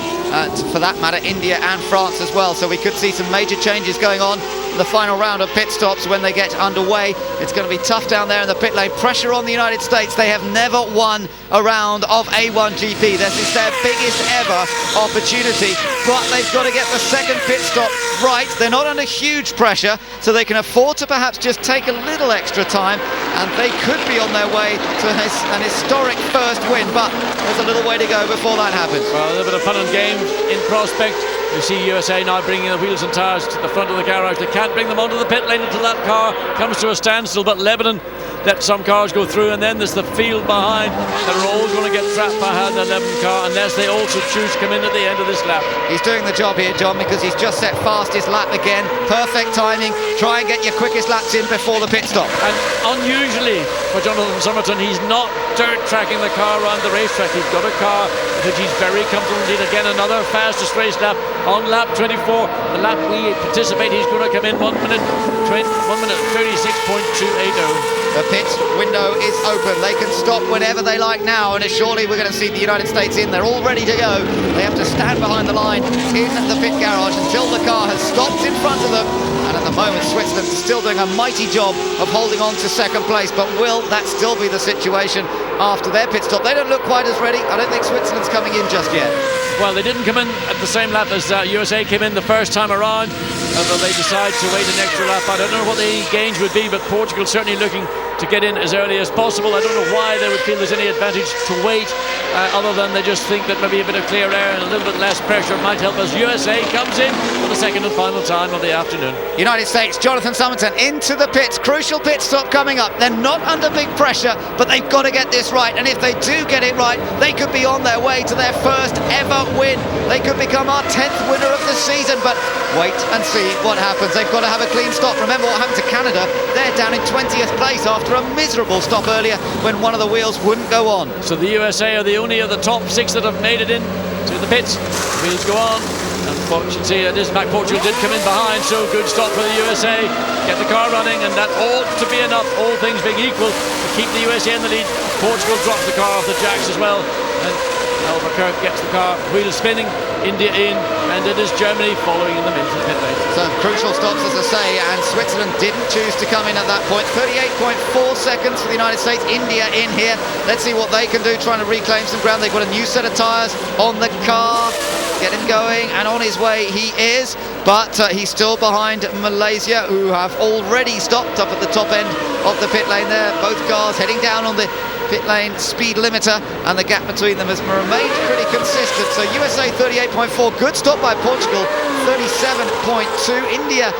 for that matter India and France as well, so we could see some major changes going on the final round of pit stops when they get underway. It's going to be tough down there in the pit lane. Pressure on the United States. They have never won a round of A1GP. This is their biggest ever opportunity, but they've got to get the second pit stop right. They're not under huge pressure, so they can afford to perhaps just take a little extra time, and they could be on their way to an historic first win, but there's a little way to go before that happens. Well, a little bit of fun and games in prospect. You see USA now bringing the wheels and tyres to the front of the garage. They can't bring them onto the pit lane until that car comes to a standstill, but Lebanon let some cars go through, and then there's the field behind that are all going to get trapped behind the 11 car unless they also choose to come in at the end of this lap. He's doing the job here, John, because he's just set fastest lap again. Perfect timing. Try and get your quickest laps in before the pit stop. And unusually for Jonathan Somerton, he's not dirt tracking the car around the racetrack. He's got a car which he's very comfortable indeed. Again, another fastest race lap on lap 24. The lap we anticipate he's going to come in 1 minute 36.280. The pit window is open. They can stop whenever they like now, and surely we're going to see the United States in. They're all ready to go. They have to stand behind the line in the pit garage until the car has stopped in front of them. And at the moment, Switzerland is still doing a mighty job of holding on to second place. But will that still be the situation after their pit stop? They don't look quite as ready. I don't think Switzerland's coming in just yet. Well, they didn't come in at the same lap as USA came in the first time around, although they decide to wait an extra lap. I don't know what the gains would be, but Portugal certainly looking to get in as early as possible. I don't know why they would feel there's any advantage to wait, other than they just think that maybe a bit of clear air and a little bit less pressure might help as USA comes in for the second and final time of the afternoon. United States, Jonathan Somerton into the pits. Crucial pit stop coming up. They're not under big pressure, but they've got to get this right. And if they do get it right, they could be on their way to their first ever win. They could become our 10th winner of the season, but wait and see what happens. They've got to have a clean stop. Remember what happened to Canada? They're down in 20th place after a miserable stop earlier when one of the wheels wouldn't go on. So the USA are the only of the top 6 that have made it in to the pits. Wheels go on. Unfortunately, it is back. Portugal did come in behind, so good stop for the USA. Get the car running, and that ought to be enough, all things being equal, to keep the USA in the lead. Portugal drops the car off the jacks as well, and Albuquerque gets the car, wheels spinning, India in, and it is Germany following in the middle pit lane. So crucial stops, as I say, and Switzerland didn't choose to come in at that point. 38.4 seconds for the United States. India in here. Let's see what they can do, trying to reclaim some ground. They've got a new set of tyres on the car. Get him going, and on his way he is, but he's still behind Malaysia, who have already stopped up at the top end of the pit lane there. Both cars heading down on the pit lane speed limiter, and the gap between them has remained pretty consistent. So USA 38.4, good stop by Portugal, 37.2. India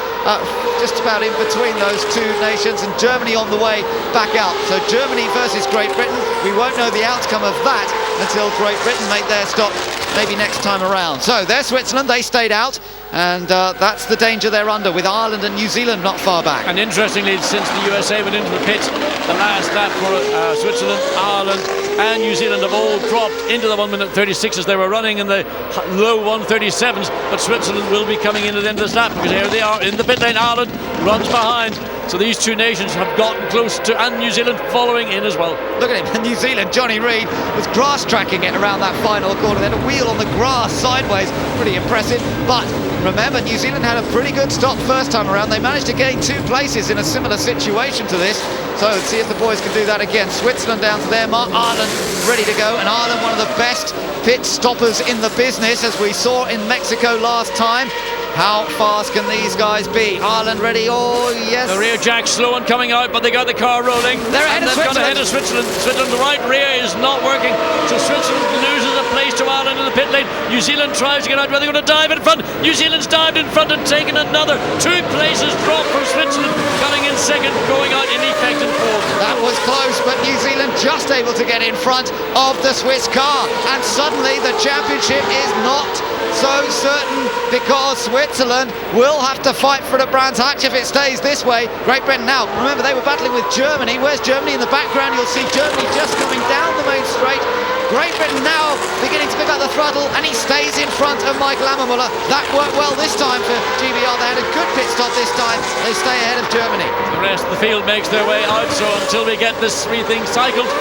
just about in between those two nations, and Germany on the way back out. So Germany versus Great Britain. We won't know the outcome of that until Great Britain make their stop maybe next time around. So there's Switzerland, they stayed out, and that's the danger they're under, with Ireland and New Zealand not far back. And interestingly, since the USA went into the pits, the last lap for Switzerland, Ireland and New Zealand have all dropped into the 1 minute 36 as they were running in the low 1:37s, but Switzerland will be coming in at the end of this lap, because here they are in the pit lane. Ireland runs behind. So these two nations have gotten close to, and New Zealand following in as well. Look at him, New Zealand, Johnny Reid was grass tracking it around that final corner. They had a wheel on the grass sideways, pretty impressive. But remember, New Zealand had a pretty good stop first time around. They managed to gain 2 places in a similar situation to this. So let's see if the boys can do that again. Switzerland down to their mark, Ireland ready to go, and Ireland one of the best pit stoppers in the business, as we saw in Mexico last time. How fast can these guys be? Ireland ready, oh yes. The rear jack slow and coming out, but they got the car rolling. They're ahead of Switzerland. Gone ahead of Switzerland. Switzerland, the right rear is not working, so Switzerland loses a place to Ireland in the pit lane. New Zealand tries to get out, where they're going to dive in front. New Zealand's dived in front and taken another 2 places drop from Switzerland, coming in second, going out in effect in fourth. That was close, but New Zealand just able to get in front of the Swiss car, and suddenly the championship is not so certain, because Switzerland will have to fight for the Brands Hatch if it stays this way. Great Britain now, remember they were battling with Germany. Where's Germany in the background? You'll see Germany just coming down the main straight. Great Britain now beginning to pick up the throttle, and he stays in front of Michael Lammermuller. That worked well this time for GBR. They had a good pit stop this time. They stay ahead of Germany. The rest of the field makes their way out, so until we get this 3 things cycled,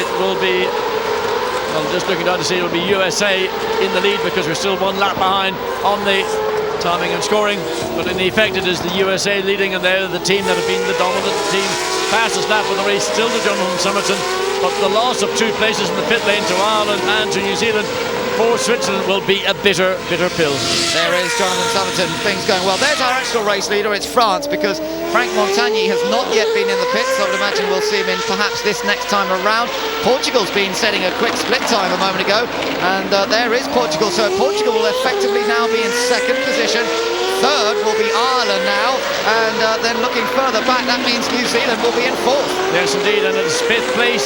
it will be, well, just looking down to see, it will be USA in the lead, because we're still 1 lap behind on the timing and scoring, but in effect it is the USA leading, and they're the team that have been the dominant team. Fastest lap of the race still to Jonathan Somerton, but the loss of 2 places in the pit lane to Ireland and to New Zealand for Switzerland will be a bitter, bitter pill. There is Jonathan Somerton, things going well. There's our actual race leader, it's France, because Frank Montagny has not yet been in the pits. I would imagine we'll see him in perhaps this next time around. Portugal's been setting a quick split time a moment ago, and there is Portugal. So Portugal will effectively now be in second position. Third will be Ireland now, and then looking further back, that means New Zealand will be in fourth. Yes, indeed, and it's 5th place.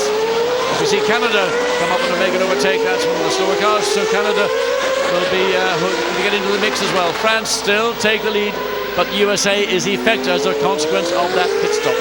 We see Canada come up and make an overtake. That's one of the slower cars, so Canada will be get into the mix as well. France still take the lead, but USA is effective as a consequence of that pit stop.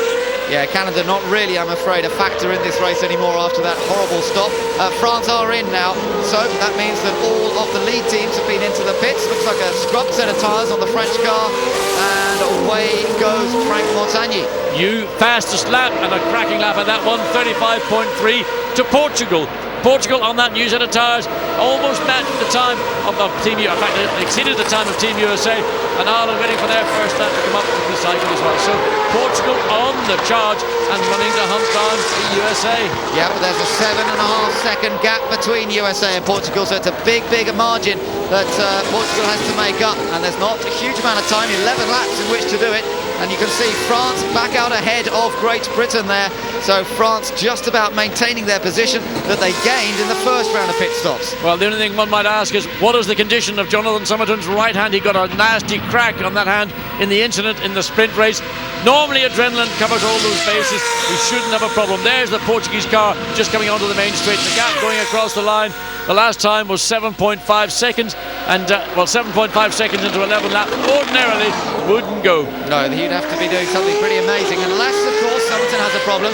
Yeah, Canada not really, I'm afraid, a factor in this race anymore after that horrible stop. France are in now, so that means that all of the lead teams have been into the pits. Looks like a scrubbed set of tyres on the French car, and away goes Frank Montagny. New fastest lap, and a cracking lap at that one, 35.3 to Portugal. Portugal on that new set of tyres almost matched the time of Team USA. In fact, it exceeded the time of Team USA, and Ireland waiting for their first lap to come up to the cycle as well. So Portugal on the charge and running to hunt down the USA. Yeah, but there's a 7.5 second gap between USA and Portugal, so it's a big margin that Portugal has to make up, and there's not a huge amount of time, 11 laps in which to do it. And you can see France back out ahead of Great Britain there. So France just about maintaining their position that they gained in the first round of pit stops. Well, the only thing one might ask is, what is the condition of Jonathan Somerton's right hand? He got a nasty crack on that hand in the incident in the sprint race. Normally adrenaline covers all those bases. He shouldn't have a problem. There's the Portuguese car just coming onto the main straight. The gap going across the line. The last time was 7.5 seconds, and 7.5 seconds into 11 laps ordinarily wouldn't go. No, he'd have to be doing something pretty amazing, unless, of course, Somerton has a problem.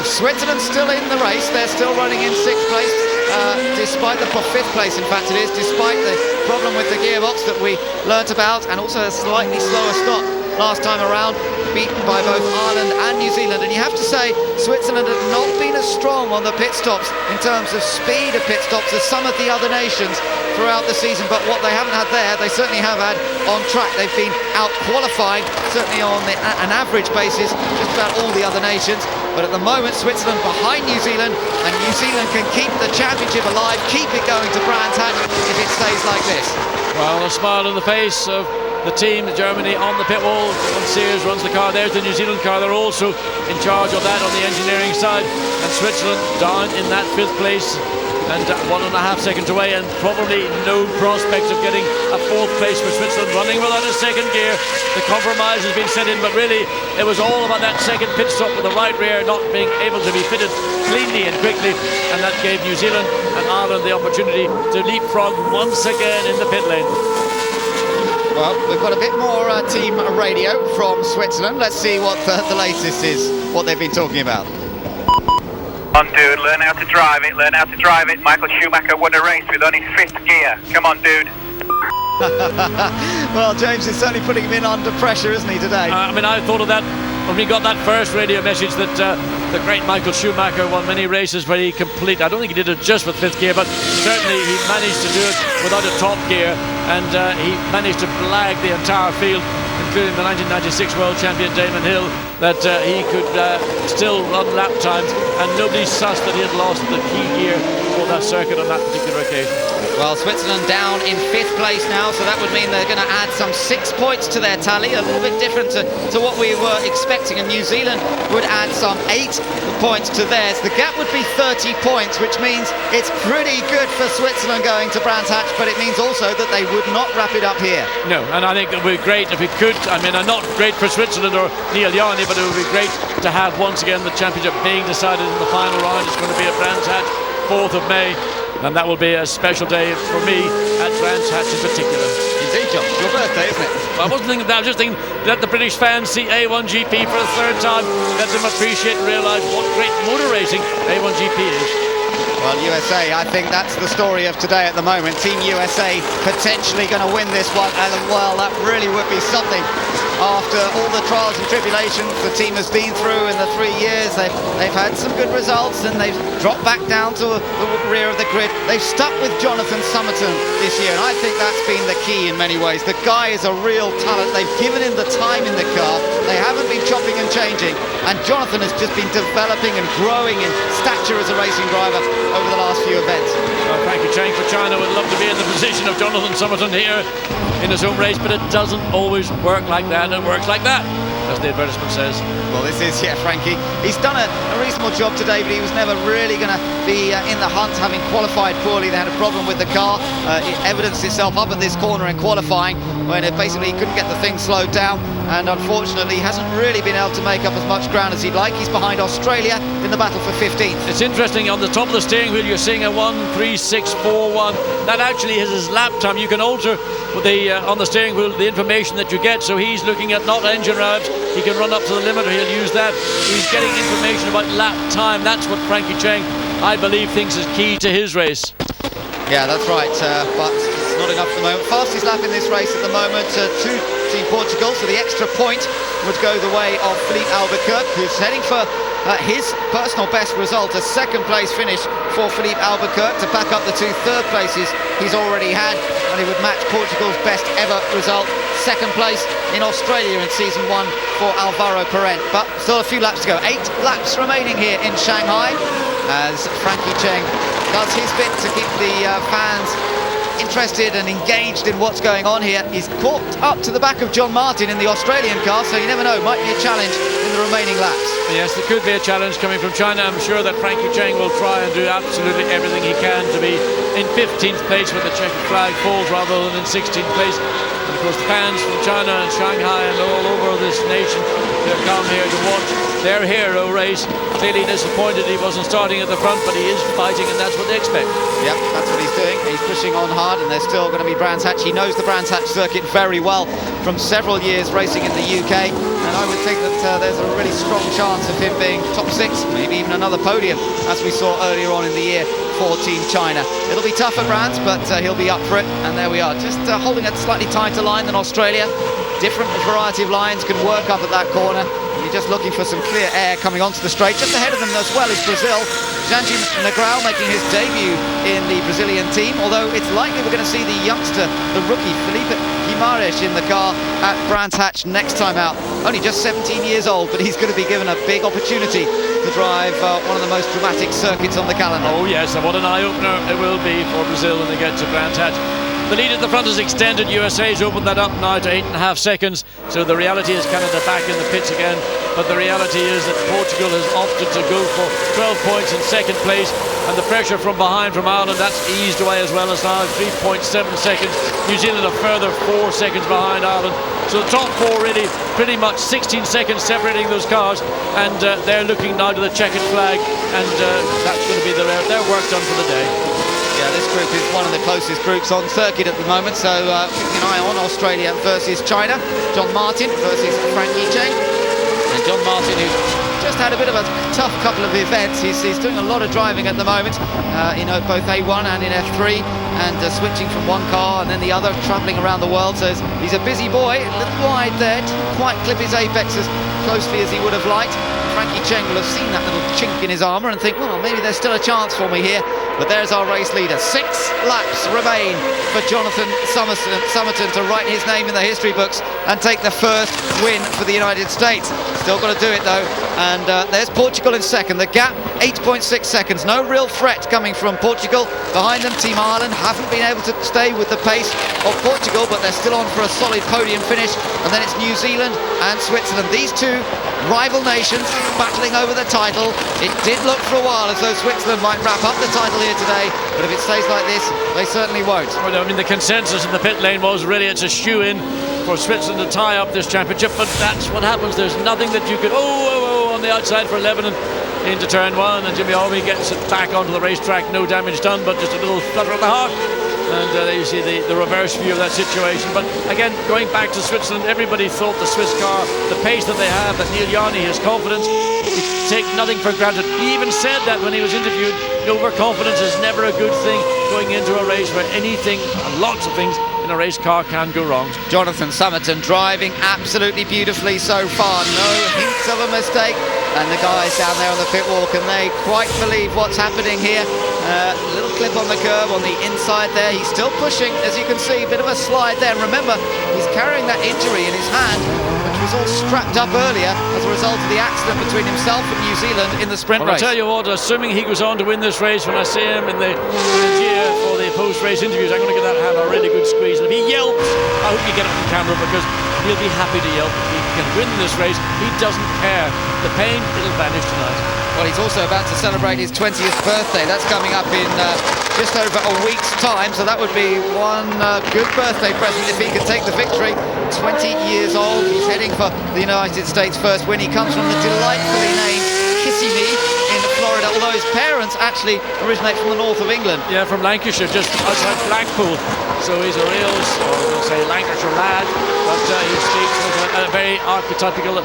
Switzerland's still in the race. They're still running in 6th place, despite the 5th place, in fact it is, despite the problem with the gearbox that we learnt about, and also a slightly slower stop last time around, beaten by both Ireland and New Zealand. And you have to say, Switzerland have not been as strong on the pit stops in terms of speed of pit stops as some of the other nations throughout the season, but what they haven't had there, they certainly have had on track. They've been out-qualified, certainly on an average basis, just about all the other nations. But at the moment, Switzerland behind New Zealand, and New Zealand can keep the championship alive, keep it going to Brands Hatch if it stays like this. Well, a smile on the face of the team, Germany, on the pit wall. John Sears runs the car. There's the New Zealand car. They're also in charge of that on the engineering side. And Switzerland down in that 5th place and 1.5 seconds away, and probably no prospect of getting a 4th place for Switzerland, running without a second gear. The compromise has been set in, but really it was all about that second pit stop with the right rear not being able to be fitted cleanly and quickly, and that gave New Zealand and Ireland the opportunity to leapfrog once again in the pit lane. Well, we've got a bit more team radio from Switzerland. Let's see what the latest is, what they've been talking about. Come on, dude, learn how to drive it, learn how to drive it. Michael Schumacher won a race with only 5th gear. Come on, dude. Well, James is certainly putting him in under pressure, isn't he, today? I mean, I thought of that when we got that first radio message that the great Michael Schumacher won many races very complete. I don't think he did it just with 5th gear, but certainly he managed to do it without a top gear, and he managed to blag the entire field, including the 1996 world champion Damon Hill, that he could still run lap times, and nobody sussed that he had lost the key gear for that circuit on that particular occasion. Well, Switzerland down in 5th place now, so that would mean they're going to add some 6 points to their tally, a little bit different to what we were expecting, and New Zealand would add some 8 points to theirs. The gap would be 30 points, which means it's pretty good for Switzerland going to Brands Hatch, but it means also that they would not wrap it up here. No, and I think it would be great if it could. I mean, not great for Switzerland or Neil Yarney, but it would be great to have once again the championship being decided in the final round. It's going to be at Brands Hatch, 4th of May. And that will be a special day for me at Brands Hatch in particular. Indeed, John. Your birthday, isn't it? Well, I wasn't thinking that. I was just thinking, let the British fans see A1GP for the 3rd time. Let them appreciate and realise what great motor racing A1GP is. Well, USA, I think that's the story of today at the moment. Team USA potentially going to win this one, and well, that really would be something. After all the trials and tribulations the team has been through in the 3 years, they've had some good results, and they've dropped back down to the rear of the grid. They've stuck with Jonathan Somerton this year, and I think that's been the key in many ways. The guy is a real talent. They've given him the time in the car. They haven't been chopping and changing, and Jonathan has just been developing and growing in stature as a racing driver over the last few events. Well, Frankie Cheng for China would love to be in the position of Jonathan Somerton here in his home race, but it doesn't always work like that. It works like that, as the advertisement says. Well, this is, Frankie. He's done a reasonable job today, but he was never really going to be in the hunt, having qualified poorly. They had a problem with the car. It evidenced itself up at this corner in qualifying, when it basically couldn't get the thing slowed down, and unfortunately hasn't really been able to make up as much ground as he'd like. He's behind Australia in the battle for 15th. It's interesting, on the top of the steering wheel you're seeing a 1:36.41. That actually is his lap time. You can alter with the on the steering wheel the information that you get, so he's looking at not engine revs. He can run up to the limiter, he'll use that. He's getting information about lap time. That's what Frankie Cheng, I believe, thinks is key to his race. Yeah, that's right, but it's not enough at the moment. Fastest lap in this race at the moment to Team Portugal, so the extra point would go the way of Philippe Albuquerque, who's heading for his personal best result, a second place finish for Philippe Albuquerque to back up the 2 third places he's already had, and he would match Portugal's best ever result, second place in Australia in season 1 for Alvaro Parent. But still a few laps to go. 8 laps remaining here in Shanghai as Frankie Cheng does his bit to keep the fans interested and engaged in what's going on here. He's caught up to the back of John Martin in the Australian car, so you never know, might be a challenge in the remaining laps. Yes, there could be a challenge coming from China. I'm sure that Frankie Cheng will try and do absolutely everything he can to be in 15th place when the checkered flag falls, rather than in 16th place. And of course the fans from China and Shanghai and all over this nation, they've come here to watch their hero race. Clearly disappointed he wasn't starting at the front, but he is fighting, and that's what they expect. Yep, that's what he's doing. He's pushing on hard, and there's still going to be Brands Hatch. He knows the Brands Hatch circuit very well from several years racing in the UK, and I would think that there's a really strong chance of him being top 6, maybe even another podium, as we saw earlier on in the year for Team China. It'll be tough for Brands, but he'll be up for it, and there we are. Just holding a slightly tighter line than Australia. Different variety of lines can work up at that corner. You're just looking for some clear air coming onto the straight. Just ahead of them as well is Brazil. Janji Negrão making his debut in the Brazilian team, although it's likely we're going to see the youngster, the rookie, Felipe Guimarães in the car at Brands Hatch next time out. Only just 17 years old, but he's going to be given a big opportunity to drive one of the most dramatic circuits on the calendar. Oh yes, and what an eye-opener it will be for Brazil when they get to Brands Hatch. The lead at the front is extended. USA's opened that up now to 8.5 seconds. So the reality is Canada back in the pits again. But the reality is that Portugal has opted to go for 12 points in second place. And the pressure from behind from Ireland, that's eased away as well as now 3.7 seconds. New Zealand a further 4 seconds behind Ireland. So the top 4 really pretty much 16 seconds separating those cars. And they're looking now to the checkered flag. And that's going to be their work done for the day. Yeah, this group is one of the closest groups on circuit at the moment, so keeping an eye on Australia versus China. John Martin versus Frankie Cheng. And John Martin, who's just had a bit of a tough couple of events. He's doing a lot of driving at the moment in both A1 and in F3, and switching from one car and then the other, travelling around the world. So he's a busy boy, a little wide there, didn't quite clip his apex as closely as he would have liked. Frankie Cheng will have seen that little chink in his armour and think, well, maybe there's still a chance for me here. But there's our race leader. 6 laps remain for Jonathan Somerton to write his name in the history books and take the first win for the United States. Still got to do it though. And there's Portugal in second. The gap, 8.6 seconds. No real threat coming from Portugal. Behind them, Team Ireland haven't been able to stay with the pace of Portugal, but they're still on for a solid podium finish. And then it's New Zealand and Switzerland. These two rival nations battling over the title. It did look for a while as though Switzerland might wrap up the title here today, but if it stays like this, they certainly won't. Well, I mean, the consensus in the pit lane was really it's a shoe-in for Switzerland to tie up this championship, but that's what happens. There's nothing that you could on the outside for Lebanon into turn 1, and Jimmy Alvey gets it back onto the racetrack. No damage done, but just a little flutter of the heart. And there you see the reverse view of that situation. But again, going back to Switzerland, everybody thought the Swiss car, the pace that they have, that Neil Yarni, his confidence, take nothing for granted. He even said that when he was interviewed. Overconfidence is never a good thing going into a race where anything, lots of things in a race car can go wrong. Jonathan Somerton driving absolutely beautifully so far. No hints of a mistake. And the guys down there on the pit wall, can they quite believe what's happening here? Little clip on the curb on the inside there. He's still pushing, as you can see, a bit of a slide there. Remember, he's carrying that injury in his hand, which was all strapped up earlier as a result of the accident between himself and New Zealand in the sprint race. race. I'll tell you what, assuming he goes on to win this race, when I see him in the gear for the post-race interviews, I'm going to give that hand a really good squeeze. And if he yelps, I hope you get it on camera, because he'll be happy to yelp. If he can win this race, he doesn't care. The pain, it'll vanish tonight. Well, he's also about to celebrate his 20th birthday. That's coming up in just over a week's time, so that would be one good birthday present if he could take the victory. 20 years old, he's heading for the United States' first win. He comes from the delightfully named Kissimmee in Florida, although his parents actually originate from the north of England. Yeah, from Lancashire, just outside Blackpool. So he's a real, we'll say, Lancashire lad, but he speaks with a very archetypical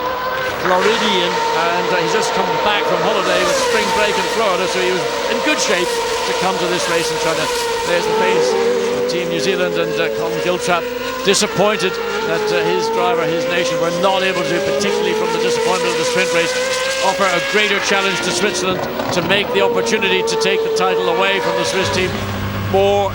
Floridian, and he's just come back from holiday with spring break in Florida, so he was in good shape to come to this race and try to, there's the face of Team New Zealand, and Colin Giltrap disappointed that his driver, his nation, were not able to, particularly from the disappointment of the sprint race, offer a greater challenge to Switzerland to make the opportunity to take the title away from the Swiss team more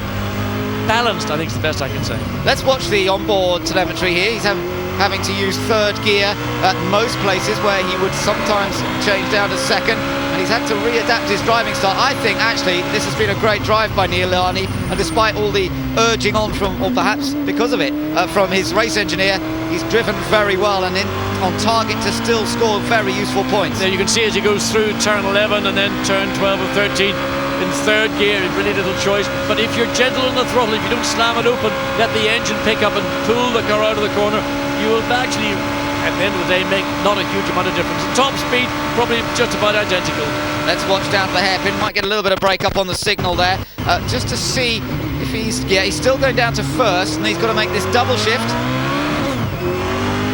balanced, I think is the best I can say. Let's watch the onboard telemetry here. He's having to use third gear at most places where he would sometimes change down to second, and he's had to readapt his driving style. I think actually this has been a great drive by Neil Yarni, and despite all the urging on from, or perhaps because of it, from his race engineer, he's driven very well and on target to still score very useful points. There you can see as he goes through turn 11 and then turn 12 and 13 in third gear, really little choice. But if you're gentle on the throttle, if you don't slam it open, let the engine pick up and pull the car out of the corner, you will actually, at the end of the day, make not a huge amount of difference. Top speed, probably just about identical. Let's watch down the hairpin. Might get a little bit of break up on the signal there, just to see if he's still going down to first, and he's got to make this double shift.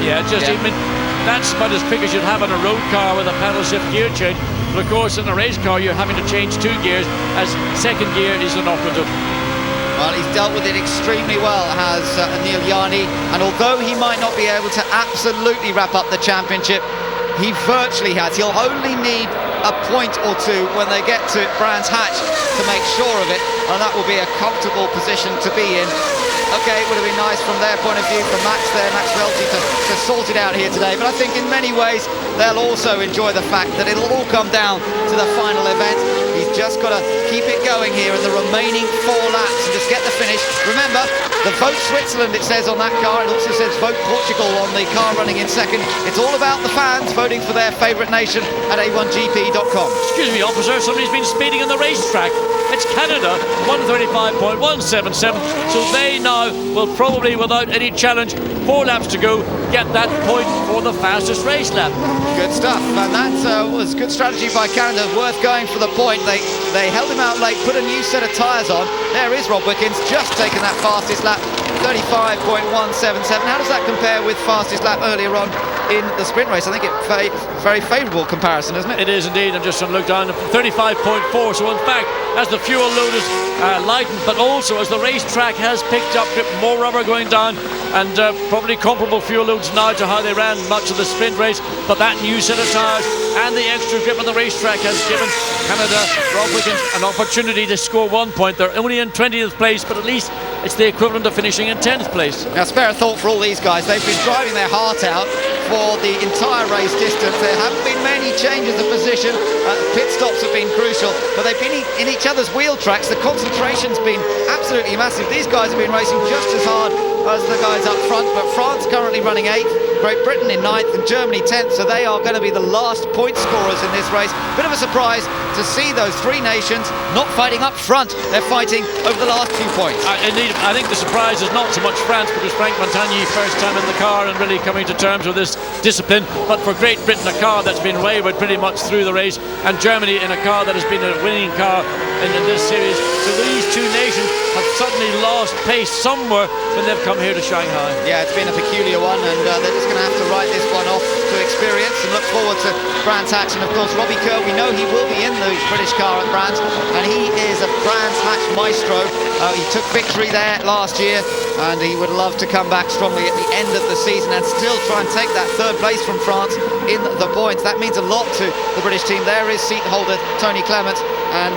Yeah, I mean, that's about as quick as you'd have on a road car with a paddle shift gear change. But of course, in a race car, you're having to change 2 gears, as second gear is an operative. Well, he's dealt with it extremely well, has Neil Yarni, and although he might not be able to absolutely wrap up the championship, he virtually has. He'll only need a point or two when they get to Brands Hatch to make sure of it, and that will be a comfortable position to be in. Okay, it would have been nice from their point of view, from Max Welty, to sort it out here today, but I think in many ways they'll also enjoy the fact that it'll all come down to the final event. He's just got to keep it going here in the remaining 4 laps and just get the finish. Remember, the Vote Switzerland, it says on that car. It also says Vote Portugal on the car running in second. It's all about the fans voting for their favourite nation at A1GP.com. Excuse me, officer, somebody's been speeding on the racetrack. It's Canada, 135.177, so they now will probably, without any challenge, 4 laps to go, get that point for the fastest race lap. Good stuff, and that was good strategy by Canada, worth going for the point. They held him out late, put a new set of tyres on. There is Rob Wickens, just taking that fastest lap, 35.177. How does that compare with fastest lap earlier on in the sprint race? I think it's a very favourable comparison, isn't it? It is indeed. I'm just trying to look down, 35.4. So in fact, as the fuel load is lightened, but also as the racetrack has picked up grip, more rubber going down, and probably comparable fuel loads now to how they ran much of the sprint race, but that new set of tyres and the extra grip on the racetrack has given Canada, Rob Wickens, an opportunity to score 1 point. They're only in 20th place, but at least it's the equivalent of finishing in 10th place. Now, spare a thought for all these guys. They've been driving their heart out for the entire race distance. There haven't been many changes of position. Pit stops have been crucial, but they've been in each other's wheel tracks. The concentration's been absolutely massive. These guys have been racing just as hard as the guys up front, but France currently running 8th, Great Britain in 9th and Germany 10th, so they are going to be the last point scorers in this race. Bit of a surprise to see those 3 nations not fighting up front. They're fighting over the last 2 points. Indeed, I think the surprise is not so much France, because Frank Montagny first time in the car and really coming to terms with this discipline, but for Great Britain, a car that's been wayward pretty much through the race, and Germany in a car that has been a winning car in this series. So these 2 nations have suddenly lost pace somewhere when they've come here to Shanghai. Yeah, it's been a peculiar one, and they're just going to have to write this one off. to experience and look forward to Brands Hatch. And of course, Robbie Kerr, we know he will be in the British car at Brands, and he is a Brands Hatch maestro. He took victory there last year, and he would love to come back strongly at the end of the season and still try and take that third place from France in the points. That means a lot to the British team. There is seat holder Tony Clement, and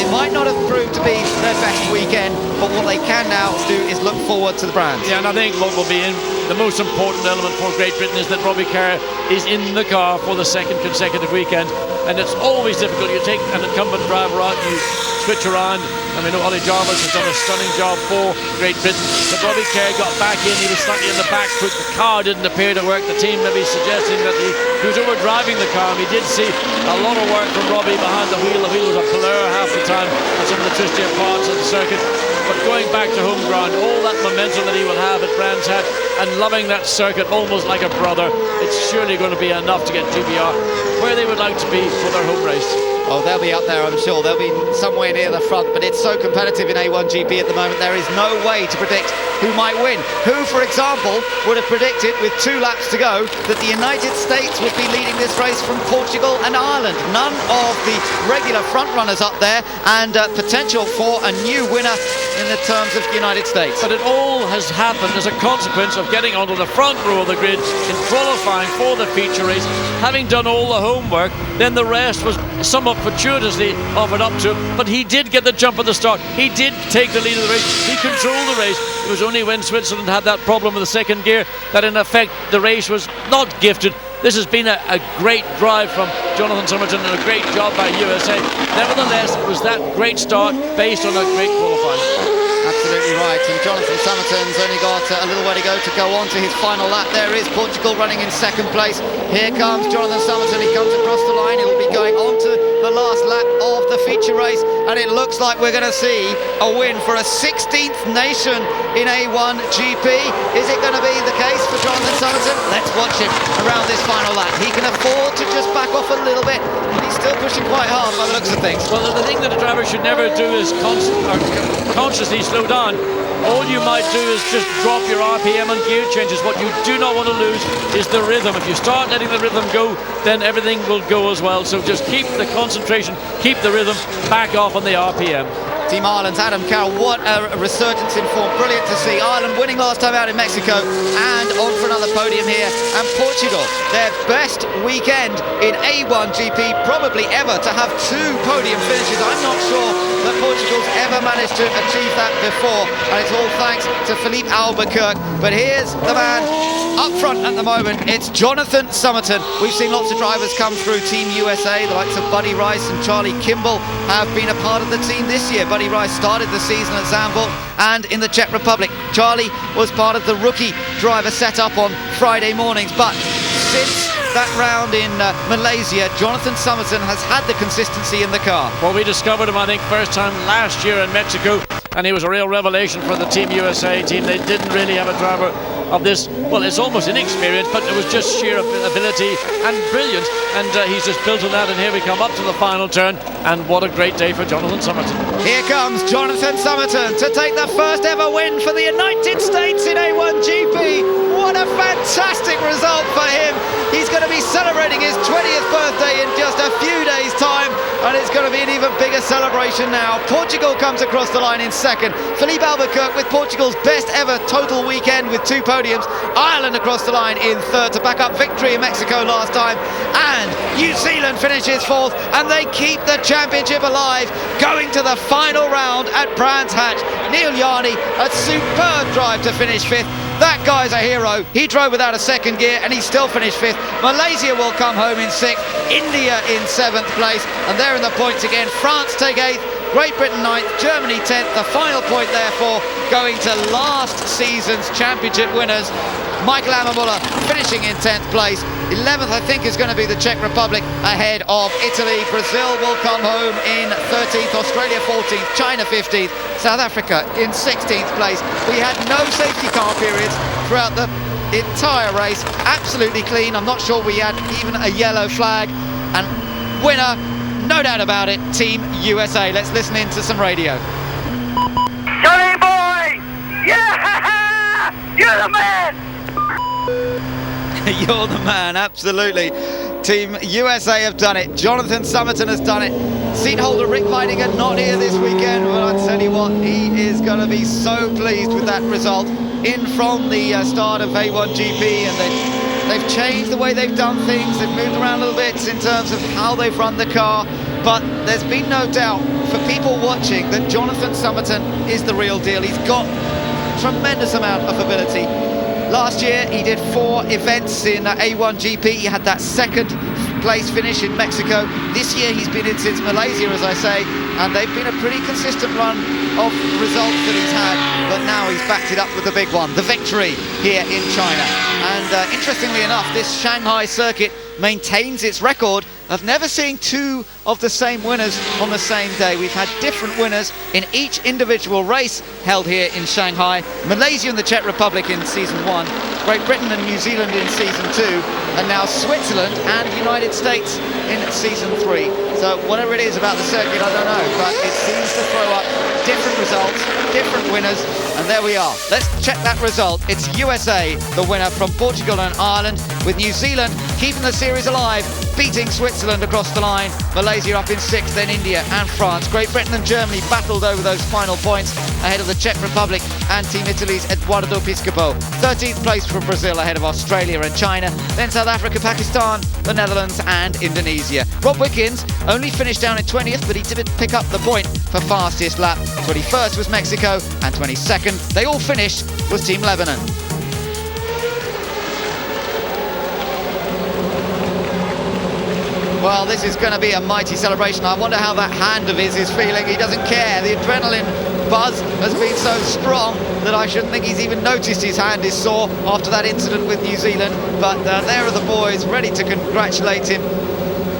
it might not have proved to be their best weekend, but what they can now do is look forward to the Brands. Yeah, and I think what will be in the most important element for Great Britain is that Robbie Kerr is in the car for the second consecutive weekend, and it's always difficult. You take an incumbent driver out, you switch around. I mean, Ollie Jarvis has done a stunning job for Great Britain, but Robbie Kerr got back in. He was slightly in the back foot. The car didn't appear to work. The team maybe suggesting that he was over-driving the car. We did see a lot of work from Robbie behind the wheel. The wheel was a blur half the time on some of the twistier parts of the circuit. But going back to home ground, all that momentum that he will have at Brands Hatch and loving that circuit almost like a brother, it's surely going to be enough to get GBR where they would like to be for their home race. Oh, they'll be up there, I'm sure. They'll be somewhere near the front, but it's so competitive in A1GP at the moment, there is no way to predict who might win. Who, for example, would have predicted with 2 laps to go that the United States would be leading this race from Portugal and Ireland? None of the regular front runners up there, and potential for a new winner in the terms of the United States. But it all has happened as a consequence of getting onto the front row of the grid in qualifying for the feature race, having done all the homework. Then the rest was somewhat fortuitously offered up to him, but he did get the jump at the start. He did take the lead of the race. He controlled the race. It was only when Switzerland had that problem with the second gear that in effect the race was not gifted. This has been a great drive from Jonathan Somerton and a great job by USA. Nevertheless, it was that great start based on a great qualifying. Absolutely right, and Jonathan Somerton's only got a little way to go on to his final lap. There is Portugal running in second place. Here comes Jonathan Somerton. He comes across the line. He'll be going on to the last lap of the feature race, and it looks like we're going to see a win for a 16th nation in A1GP. Is it going to be the case for Jonathan Somerton? Let's watch him around this final lap. He can afford to just back off a little bit, but he's still pushing quite hard by the looks of things. Well, the thing that a driver should never do is consciously slow down. All you might do is just drop your RPM and gear changes. What you do not want to lose is the rhythm. If you start letting the rhythm go, then everything will go as well. So just keep the concentration, keep the rhythm, back off on the RPM. Team Ireland's Adam Carroll, what a resurgence in form. Brilliant to see. Ireland winning last time out in Mexico and on for another podium here. And Portugal, their best weekend in A1GP probably ever, to have 2 podium finishes. I'm not sure that Portugal's ever managed to achieve that before, and it's all thanks to Philippe Albuquerque. But here's the man up front at the moment. It's Jonathan Somerton. We've seen lots of drivers come through Team USA. The likes of Buddy Rice and Charlie Kimball have been a part of the team this year. Buddy Rice started the season at Zandvoort and in the Czech Republic. Charlie was part of the rookie driver set up on Friday mornings, but since that round in Malaysia, Jonathan Somerton has had the consistency in the car. Well, we discovered him, I think, first time last year in Mexico, and he was a real revelation for the Team USA team. They didn't really have a driver of this, well, it's almost inexperienced, but it was just sheer ability and brilliant, and he's just built on that, and here we come up to the final turn, and what a great day for Jonathan Somerton. Here comes Jonathan Somerton to take the first ever win for the United States in A1GP. What a fantastic result for him. He's going to be celebrating his 20th birthday in just a few days' time, and it's going to be an even bigger celebration now. Portugal comes across the line in second. Philippe Albuquerque with Portugal's best ever total weekend with 2 podiums. Ireland across the line in third to back up victory in Mexico last time. And New Zealand finishes fourth, and they keep the championship alive, going to the final round at Brands Hatch. Neil Yarni, a superb drive to finish 5th. That guy's a hero. He drove without a second gear and he still finished 5th. Malaysia will come home in 6th. India in 7th place. And they're in the points again. France take 8th. Great Britain 9th. Germany 10th. The final point, therefore, going to last season's championship winners. Michael Ammermuller finishing in 10th place. 11th, I think, is going to be the Czech Republic ahead of Italy. Brazil will come home in 13th. Australia 14th. China 15th. South Africa in 16th place. We had no safety car periods throughout the entire race. Absolutely clean. I'm not sure we had even a yellow flag. And winner, no doubt about it, Team USA. Let's listen in to some radio. Johnny boy! Yeah! You're the man! You're the man, absolutely. Team USA have done it. Jonathan Somerton has done it. Seat holder Rick Weidinger not here this weekend, but I tell you what, he is going to be so pleased with that result. In from the start of A1GP, and they've changed the way they've done things. They've moved around a little bit in terms of how they've run the car, but there's been no doubt for people watching that Jonathan Somerton is the real deal. He's got tremendous amount of ability. Last year he did 4 events in A1GP. He had that second place finish in Mexico. This year he's been in since Malaysia, as I say, and they've been a pretty consistent run of results that he's had, but now he's backed it up with the big one, the victory here in China. And interestingly enough, this Shanghai circuit maintains its record of never seeing 2 of the same winners on the same day. We've had different winners in each individual race held here in Shanghai. Malaysia and the Czech Republic in season 1, Great Britain and New Zealand in season 2, and now Switzerland and the United States in season 3. So whatever it is about the circuit, I don't know, but it seems to throw up different results, different winners, and there we are. Let's check that result. It's USA, the winner from Portugal and Ireland, with New Zealand keeping the series alive, beating Switzerland across the line. Malaysia up in 6th, then India and France. Great Britain and Germany battled over those final points ahead of the Czech Republic and Team Italy's Eduardo Piscopo. 13th place for Brazil ahead of Australia and China. Then South Africa, Pakistan, the Netherlands and Indonesia. Rob Wickens only finished down in 20th, but he did pick up the point for fastest lap. 21st was Mexico, and 22nd, they all finished, was Team Lebanon. Well, this is going to be a mighty celebration. I wonder how that hand of his is feeling. He doesn't care. The adrenaline buzz has been so strong that I shouldn't think he's even noticed his hand is sore after that incident with New Zealand. But there are the boys ready to congratulate him.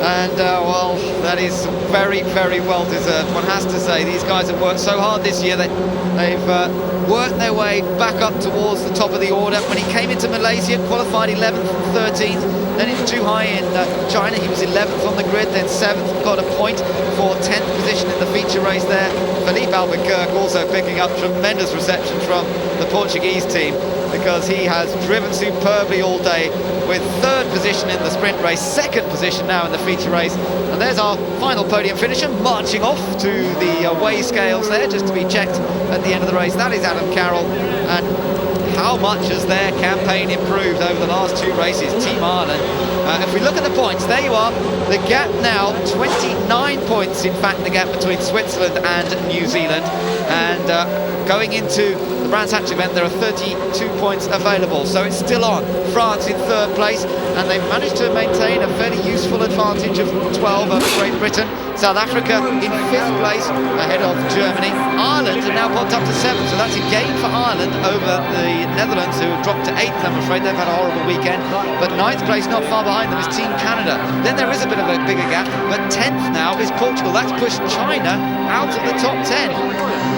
And, well, that is very, very well deserved. One has to say, these guys have worked so hard this year that they've worked their way back up towards the top of the order. When he came into Malaysia, qualified 11th and 13th. Then in Shanghai in China, he was 11th on the grid, then 7th, got a point for 10th position in the feature race there. Philippe Albuquerque also picking up tremendous reception from the Portuguese team, because he has driven superbly all day, with 3rd position in the sprint race, 2nd position now in the feature race. And there's our final podium finisher marching off to the weigh scales there, just to be checked at the end of the race. That is Adam Carroll. And how much has their campaign improved over the last 2 races, Team Ireland? If we look at the points, there you are. The gap now, 29 points, in fact, the gap between Switzerland and New Zealand. And going into the Brands Hatch event, there are 32 points available, so it's still on. France in 3rd place, and they've managed to maintain a fairly useful advantage of 12 over Great Britain. South Africa in 5th place ahead of Germany. Ireland have now popped up to 7th, so that's a gain for Ireland over the Netherlands, who have dropped to 8th. I'm afraid they've had a horrible weekend. But 9th place, not far behind them, is Team Canada. Then there is a bit of a bigger gap, but 10th now is Portugal. That's pushed China out of the top 10.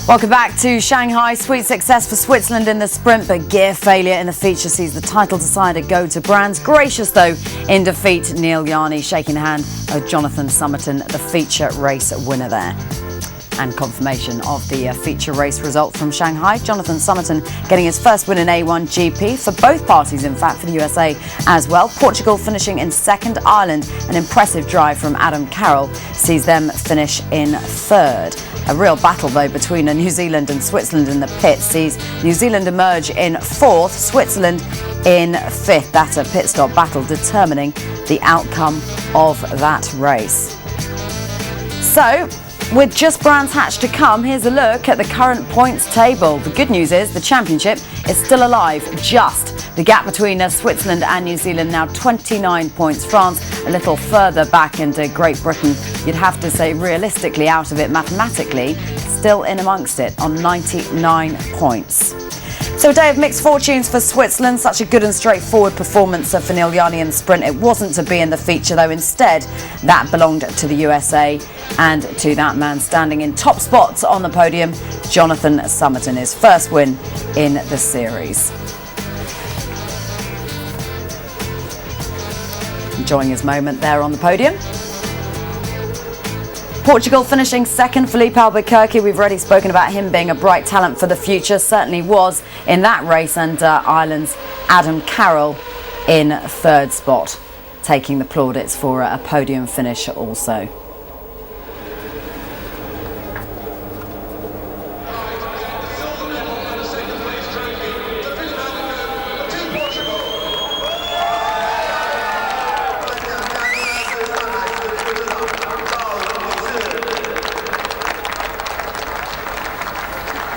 Welcome back to Shanghai. Sweet success for Switzerland in the sprint, but gear failure in the feature sees the title decider go to Brands. Gracious, though, in defeat, Neil Yarni shaking the hand of Jonathan Somerton, the feature race winner there. And confirmation of the feature race result from Shanghai. Jonathan Somerton getting his first win in A1GP for both parties, in fact, for the USA as well. Portugal finishing in 2nd. Ireland, an impressive drive from Adam Carroll, sees them finish in 3rd. A real battle, though, between New Zealand and Switzerland in the pit sees New Zealand emerge in 4th, Switzerland in 5th. That's a pit stop battle determining the outcome of that race. So, with just Brands Hatch to come, here's a look at the current points table. The good news is the championship is still alive, just. The gap between Switzerland and New Zealand now 29 points. France a little further back, and Great Britain, you'd have to say realistically out of it mathematically, still in amongst it on 99 points. So a day of mixed fortunes for Switzerland. Such a good and straightforward performance for Neil Yarni in the sprint. It wasn't to be in the feature, though. Instead, that belonged to the USA and to that man standing in top spots on the podium, Jonathan Somerton, his first win in the series. enjoying his moment there on the podium. Portugal finishing second. Felipe Albuquerque, we've already spoken about him being a bright talent for the future, certainly was in that race, and Ireland's Adam Carroll in third spot, taking the plaudits for a podium finish also.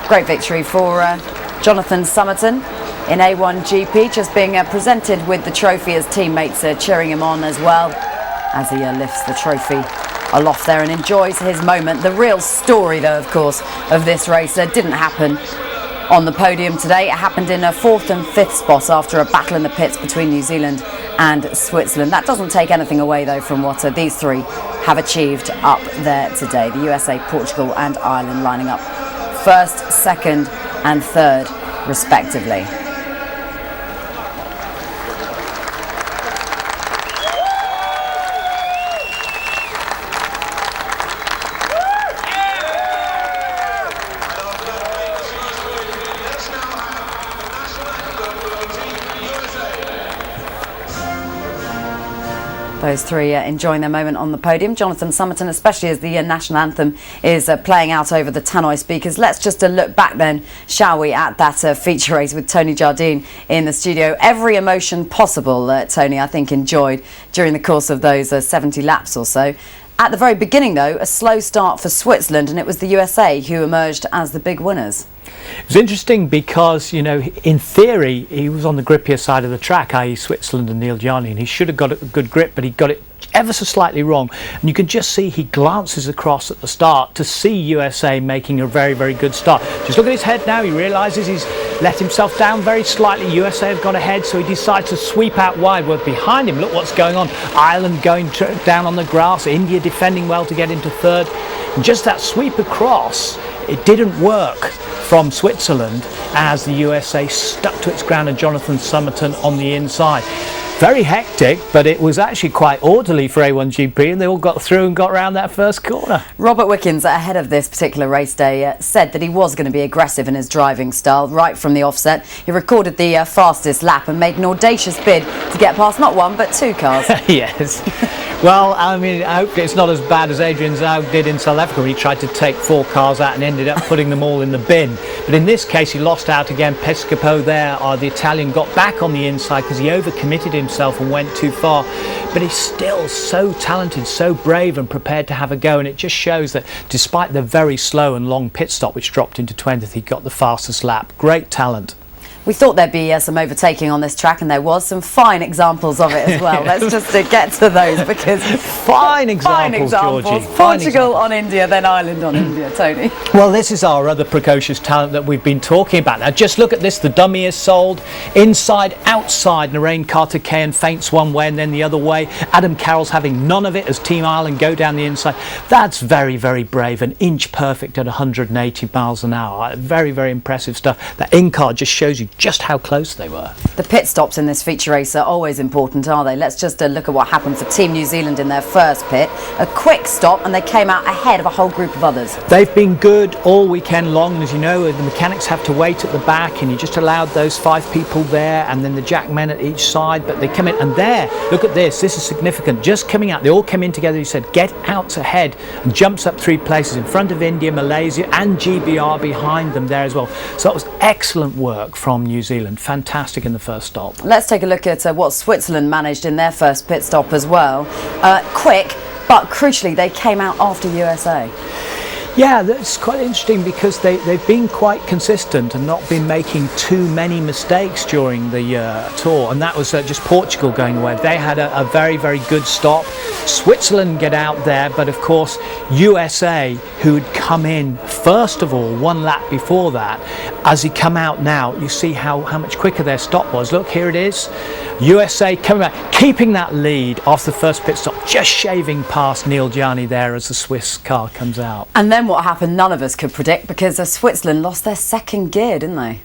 Great victory for Jonathan Somerton in A1GP, just being presented with the trophy as teammates cheering him on as well as he lifts the trophy aloft there and enjoys his moment. The real story, though, of course, of this race didn't happen on the podium today. It happened in a fourth and fifth spot after a battle in the pits between New Zealand and Switzerland. That doesn't take anything away, though, from what these three have achieved up there today. The USA, Portugal and Ireland lining up first, second and third respectively. Those three enjoying their moment on the podium. Jonathan Somerton, especially as the national anthem is playing out over the tannoy speakers. Let's just look back then, shall we, at that feature race with Tony Jardine in the studio. Every emotion possible, Tony, I think, enjoyed during the course of those 70 laps or so. At the very beginning, though, a slow start for Switzerland, and it was the USA who emerged as the big winners. It was interesting because, you know, in theory, he was on the grippier side of the track, i.e. Switzerland and Neil Gianni, and he should have got a good grip, but he got it ever so slightly wrong. And you can just see he glances across at the start to see USA making a very, very good start. Just look at his head now. He realises he's let himself down very slightly. USA have gone ahead, so he decides to sweep out wide. Well, behind him, look what's going on. Ireland going down on the grass. India defending well to get into third. And just that sweep across, it didn't work from Switzerland as the USA stuck to its ground and Jonathan Somerton on the inside. Very hectic, but it was actually quite orderly for A1GP, and they all got through and got around that first corner. Robert Wickens, ahead of this particular race day, said that he was going to be aggressive in his driving style right from the offset. He recorded the fastest lap and made an audacious bid to get past not one but two cars. Yes. Well, I mean, I hope it's not as bad as Adrian Zaug did in South Africa. He tried to take 4 cars out and ended up putting them all in the bin. But in this case, he lost out again. Pescopo there, the Italian, got back on the inside because he overcommitted himself and went too far. But he's still so talented, so brave and prepared to have a go. And it just shows that despite the very slow and long pit stop, which dropped into 20th, he got the fastest lap. Great talent. We thought there'd be some overtaking on this track, and there was some fine examples of it as well. Let's just get to those because fine examples, Georgie. Portugal on India, then Ireland on India. Tony. Well, this is our other precocious talent that we've been talking about. Now, just look at this. The dummy is sold inside, outside. Narain Karthikeyan feints one way and then the other way. Adam Carroll's having none of it as Team Ireland go down the inside. That's very, very brave. An inch perfect at 180 miles an hour. Very, very impressive stuff. That in-car just shows you just how close they were. The pit stops in this feature race are always important, are they? Let's just look at what happened for Team New Zealand in their first pit. A quick stop and they came out ahead of a whole group of others. They've been good all weekend long, and as you know, the mechanics have to wait at the back, and you just allowed those 5 people there and then the jack men at each side, but they come in and there, look at this is significant, just coming out, they all came in together. He said get out ahead and jumps up 3 places in front of India, Malaysia and GBR behind them there as well. So that was excellent work from New Zealand. Fantastic in the first stop. Let's take a look at what Switzerland managed in their first pit stop as well. Quick, but crucially they came out after USA. Yeah, that's quite interesting because they've been quite consistent and not been making too many mistakes during the tour, and that was just Portugal going away. They had a very, very good stop. Switzerland get out there, but of course USA, who had come in first of all 1 lap before that, as he come out now, you see how much quicker their stop was. Look, here it is. USA coming back, keeping that lead off the first pit stop, just shaving past Neil Gianni there as the Swiss car comes out. And then what happened, none of us could predict, because Switzerland lost their second gear, didn't they?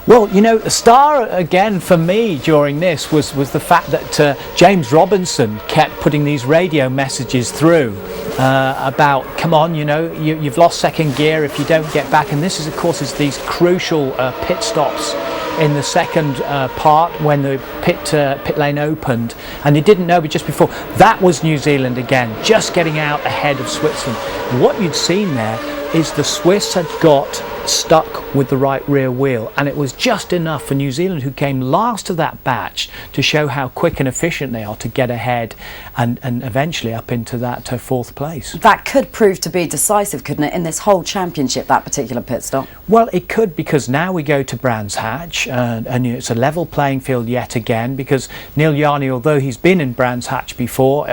Well, you know, the star again for me during this was the fact that James Robinson kept putting these radio messages through about, come on, you know, you've lost second gear if you don't get back. And this is, of course, is these crucial pit stops in the second part when the pit lane opened, and you didn't know, but just before that was New Zealand again, just getting out ahead of Switzerland. What you'd seen there is the Swiss had got stuck with the right rear wheel, and it was just enough for New Zealand, who came last of that batch, to show how quick and efficient they are to get ahead and eventually up into that fourth place. That could prove to be decisive, couldn't it, in this whole championship, that particular pit stop? Well, it could, because now we go to Brands Hatch, and it's a level playing field yet again, because Neil Yarni, although he's been in Brands Hatch before,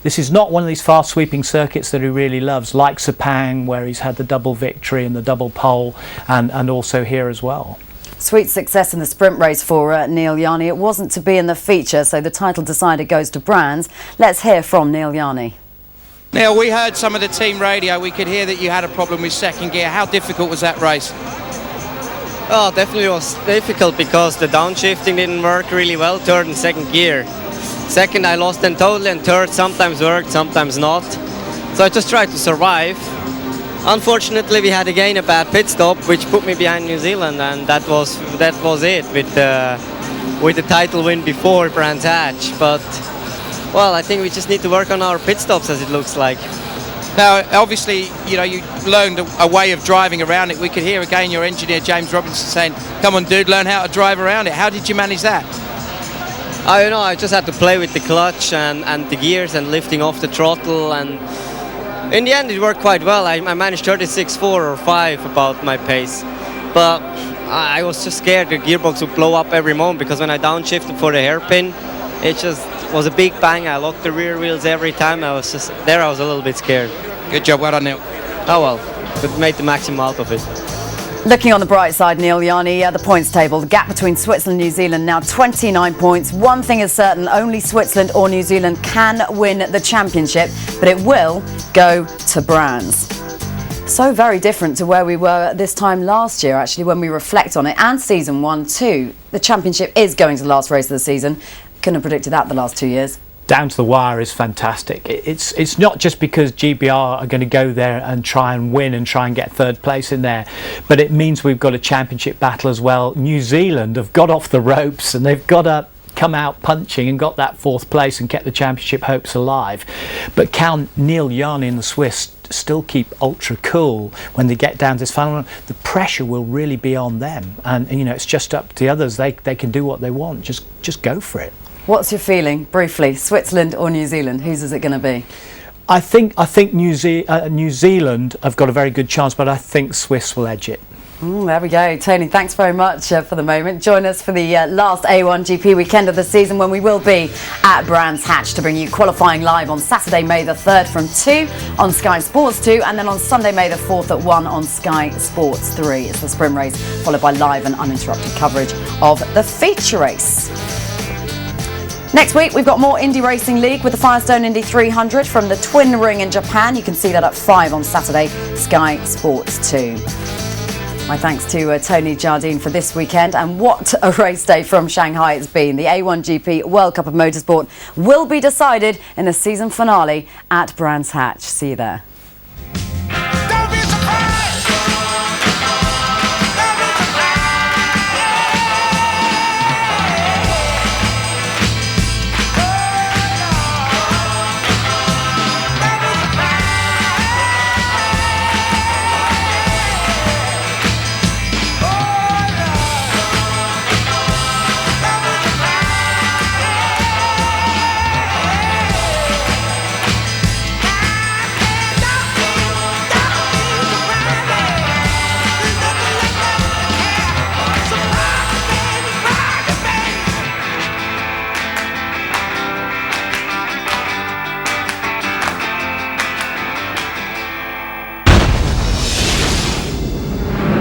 this is not one of these fast sweeping circuits that he really loves, like Sepang, where he's had the double victory and the double pole, and also here as well. Sweet success in the sprint race for Neil Yarni. It wasn't to be in the feature, so the title decider goes to Brands. Let's hear from Neil Yarni. Neil, we heard some of the team radio. We could hear that you had a problem with second gear. How difficult was that race? Oh, definitely was difficult because the downshifting didn't work really well, third and second gear. Second I lost them totally, and third sometimes worked, sometimes not. So I just tried to survive. Unfortunately, we had again a bad pit stop, which put me behind New Zealand, and that was it with the title win before Brands Hatch. But well, I think we just need to work on our pit stops, as it looks like. Now, obviously, you know, you learned a way of driving around it. We could hear again your engineer James Robinson saying, "Come on, dude, learn how to drive around it." How did you manage that? I don't know. I just had to play with the clutch and the gears and lifting off the throttle, and in the end it worked quite well. I managed 36.4 or 5 about my pace, but I was just scared the gearbox would blow up every moment, because when I downshifted for the hairpin, it just was a big bang. I locked the rear wheels every time. I was a little bit scared. Good job, well done, Neil. Oh well, but made the maximum out of it. Looking on the bright side, Neil Yarni, the points table, the gap between Switzerland and New Zealand now 29 points. One thing is certain, only Switzerland or New Zealand can win the championship, but it will go to Brands. So very different to where we were this time last year, actually, when we reflect on it, and season 1 too. The championship is going to the last race of the season. Couldn't have predicted that the last 2 years. Down to the wire is fantastic. It's not just because GBR are going to go there and try and win and try and get third place in there, but it means we've got a championship battle as well. New Zealand have got off the ropes, and they've got to come out punching and got that fourth place and kept the championship hopes alive. But can Neil Yarni and the Swiss still keep ultra cool when they get down to this final round? The pressure will really be on them, and you know, it's just up to the others. They can do what they want. Just go for it. What's your feeling, briefly, Switzerland or New Zealand? Whose is it going to be? I think New Zealand have got a very good chance, but I think Swiss will edge it. There we go. Tony, thanks very much for the moment. Join us for the last A1GP weekend of the season, when we will be at Brands Hatch to bring you qualifying live on Saturday, May the 3rd from 2 on Sky Sports 2, and then on Sunday, May the 4th at 1 on Sky Sports 3. It's the sprint race, followed by live and uninterrupted coverage of the feature race. Next week, we've got more Indy Racing League with the Firestone Indy 300 from the Twin Ring in Japan. You can see that at 5 on Saturday, Sky Sports 2. My thanks to Tony Jardine for this weekend, and what a race day from Shanghai it's been. The A1GP World Cup of Motorsport will be decided in the season finale at Brands Hatch. See you there.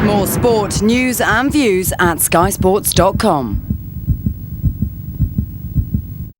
More sport, news and views at skysports.com.